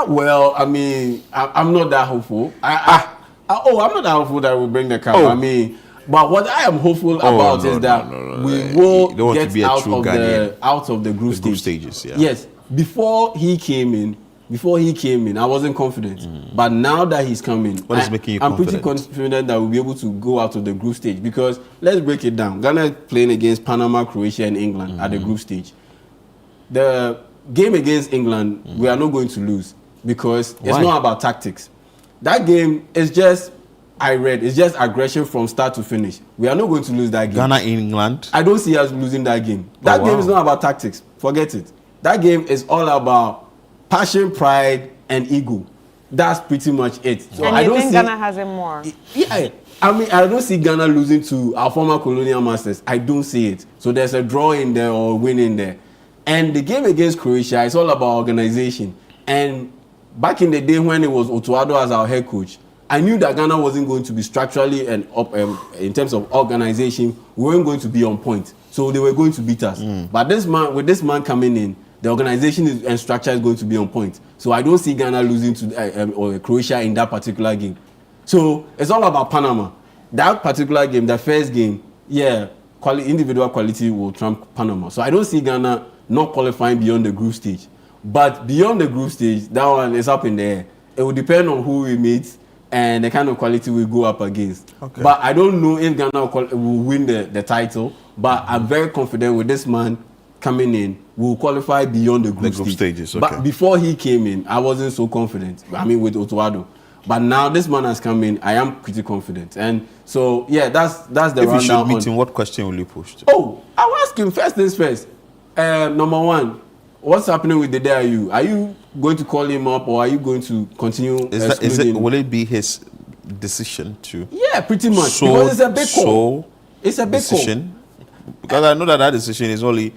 Well, I mean, I'm not that hopeful. I'm not that hopeful that we'll bring the cup. Oh. I mean, but what I am hopeful about is that we will get out of the group stages. Yeah. Yes, before he came in, I wasn't confident. But now that he's coming, What is making you I'm confident? pretty confident that we'll be able to go out of the group stage, because let's break it down. Ghana is playing against Panama, Croatia, and England at the group stage. The game against England, we are not going to lose, because it's Why? not about tactics. That game is just, it's just aggression from start to finish. We are not going to lose that game. Ghana, England. I don't see us losing that game. That game is not about tactics. Forget it. That game is all about passion, pride, and ego. That's pretty much it. So And I you don't think see, Ghana has it more? Yeah, I mean, I don't see Ghana losing to our former colonial masters. I don't see it. So there's a draw in there or win in there. And the game against Croatia is all about organization. And back in the day when it was Otuado as our head coach, I knew that Ghana wasn't going to be structurally and up in terms of organization, we weren't going to be on point. So they were going to beat us. But with this man coming in, the organization and structure is going to be on point. So I don't see Ghana losing to or Croatia in that particular game. So it's all about Panama. That particular game, the first game, yeah, individual quality will trump Panama. So I don't see Ghana not qualifying beyond the group stage. But beyond the group stage, that one is up in the air. It will depend on who we meet and the kind of quality we go up against. Okay. But I don't know if Ghana will win the title. But I'm very confident with this man coming in, we'll qualify beyond the group stages. Okay. But before he came in, I wasn't so confident. I mean, with Otuado. But now this man has come in, I am pretty confident. And so, yeah, that's the rundown. If you should meet him, what question will you push? Oh, I'll ask him first things first. Number one, what's happening with the DIU? Are you going to call him up, or are you going to continue? Will it be his decision to? Yeah, pretty much. Because it's a big call. It's a big decision. call. Because I know that decision is only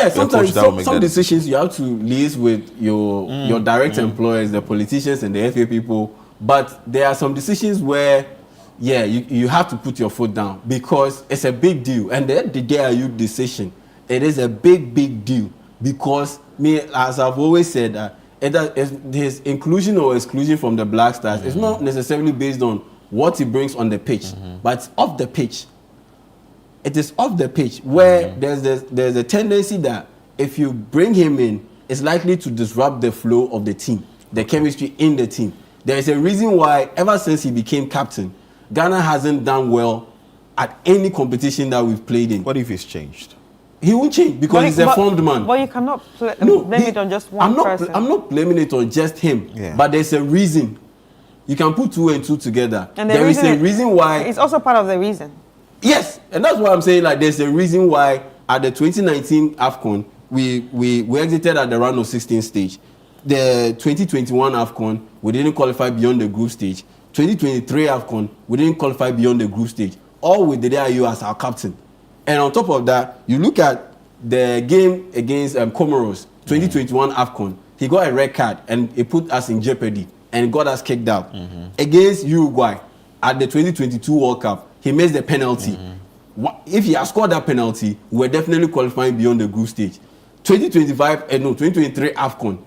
sometimes some decisions you have to liaise with your direct employers, the politicians and the FA people. But there are some decisions where, you have to put your foot down, because it's a big deal. And the DIU decision, it is a big deal, because as I've always said, his inclusion or exclusion from the Black Stars is not necessarily based on what he brings on the pitch, but it's off the pitch. It is off the pitch where there's a tendency that if you bring him in, it's likely to disrupt the flow of the team, the chemistry in the team. There is a reason why ever since he became captain, Ghana hasn't done well at any competition that we've played in. What if he's changed? He won't change because he's a formed man. But you cannot blame it on just one person. I'm not blaming it on just him. Yeah. But there's a reason. You can put 2 and 2 together. And there is a reason why. It's also part of the reason. Yes, and that's why I'm saying, like, there's a reason why at the 2019 AFCON we exited at the round of 16 stage. The 2021 AFCON we didn't qualify beyond the group stage. 2023 AFCON we didn't qualify beyond the group stage. All with the DIU as our captain. And on top of that, you look at the game against Comoros 2021 AFCON. He got a red card and it put us in jeopardy and got us kicked out. Against Uruguay at the 2022 World Cup. He missed the penalty. If he had scored that penalty, we were definitely qualifying beyond the group stage. 2023 AFCON.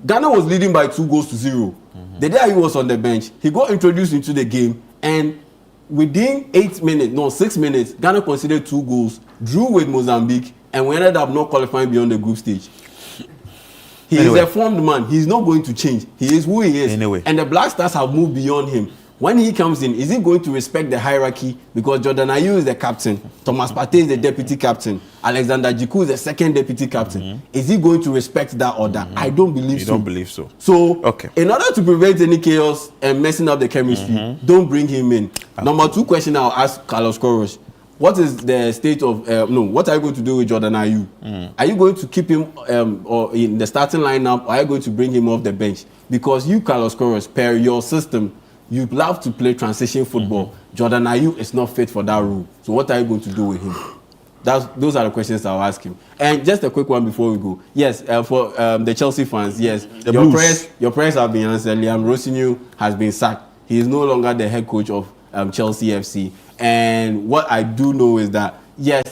Ghana was leading by 2-0. The day he was on the bench, he got introduced into the game, and within 6 minutes, Ghana conceded 2 goals, drew with Mozambique, and we ended up not qualifying beyond the group stage. He is a formed man. He's not going to change. He is who he is. And the Black Stars have moved beyond him. When he comes in, is he going to respect the hierarchy? Because Jordan Ayew is the captain, Thomas Partey is the deputy captain, Alexander Djiku is the second deputy captain. Is he going to respect that order? I don't believe so. You don't believe so? So, in order to prevent any chaos and messing up the chemistry, don't bring him in. Number 2 question I'll ask Carlos Queiroz. What is the state of, what are you going to do with Jordan Ayew? Are you going to keep him or in the starting lineup, or are you going to bring him off the bench? Because you, Carlos Queiroz, per your system, you love to play transition football. Jordan Ayew is not fit for that role. So what are you going to do with him? Those are the questions I'll ask him. And just a quick one before we go. Yes, for the Chelsea fans, yes, your prayers have been answered. Liam Rossiniu has been sacked. He is no longer the head coach of Chelsea FC. And what I do know is that yes,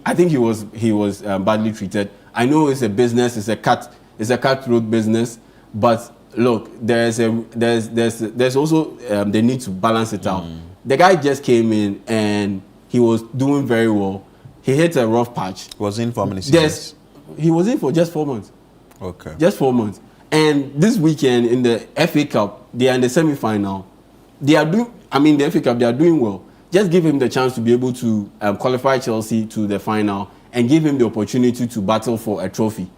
I think he was badly treated. I know it's a business, it's a cutthroat business, but look, there's also the need to balance it out. The guy just came in and he was doing very well. He hit a rough patch. Was in for how many seasons? He was in for just 4 months. Okay. Just 4 months. And this weekend in the FA Cup, they are in the semi-final. The FA Cup, they are doing well. Just give him the chance to be able to qualify Chelsea to the final and give him the opportunity to battle for a trophy.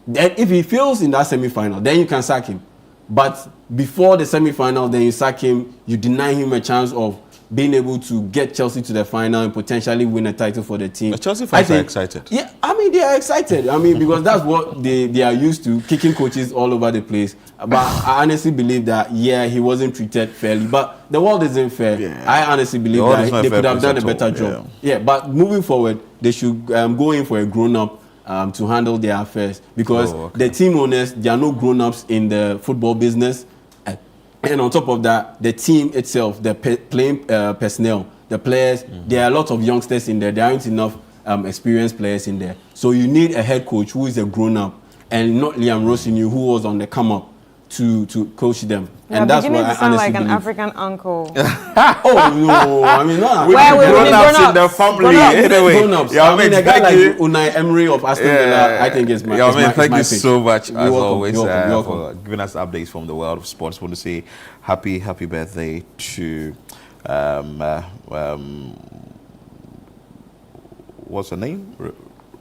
Then if he fails in that semi-final, then you can sack him. But before the semi-final, then you sack him, you deny him a chance of being able to get Chelsea to the final and potentially win a title for the team. The Chelsea fans are excited. Yeah, they are excited. Because that's what they are used to, kicking coaches all over the place. But I honestly believe that, he wasn't treated fairly. But the world isn't fair. Yeah. I honestly believe that they could have done a better job. Yeah, but moving forward, they should go in for a grown-up to handle their affairs. Because the team owners, they are no grown-ups in the football business. And on top of that, the team itself, the playing personnel, the players, there are a lot of youngsters in there. There aren't enough experienced players in there. So you need a head coach who is a grown-up and not Liam Rossiniu, who was on the come-up to coach them. And that's what I honestly like an African uncle. No, not. We're grown-ups in the family. Anyway, a guy like Unai Emery of Aston Villa, I think is my thank you pick. so much, as always, you're welcome. for giving us updates from the world of sports. I want to say happy birthday to what's her name?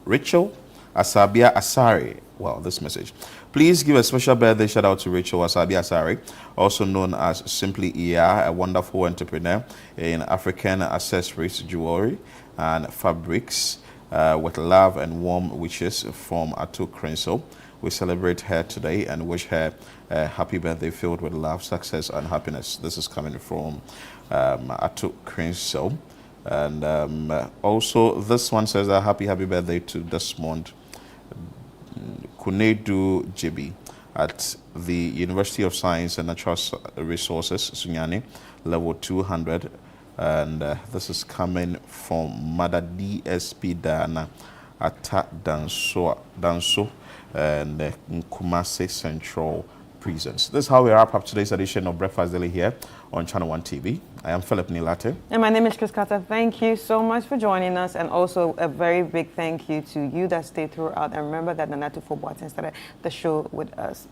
Rachel Asabia Asari. Wow, this message. Please give a special birthday shout out to Rachel Asabia Asari, also known as Simply Iya, a wonderful entrepreneur in African accessories, jewelry, and fabrics, with love and warm wishes from Atu Crenso. We celebrate her today and wish her a happy birthday filled with love, success, and happiness. This is coming from Atu Crenso. And also, this one says that happy birthday to Desmond Kunedu Jibi at the University of Science and Natural Resources, Sunyani, level 200. And this is coming from Mother DSP Dana Ata Danso and Kumasi Central Prisons. This is how we wrap up today's edition of Breakfast Daily here on Channel 1 TV. I am Philip Nilate. And my name is Chris Carter. Thank you so much for joining us. And also a very big thank you to you that stayed throughout. And remember that Nanato Football started the show with us.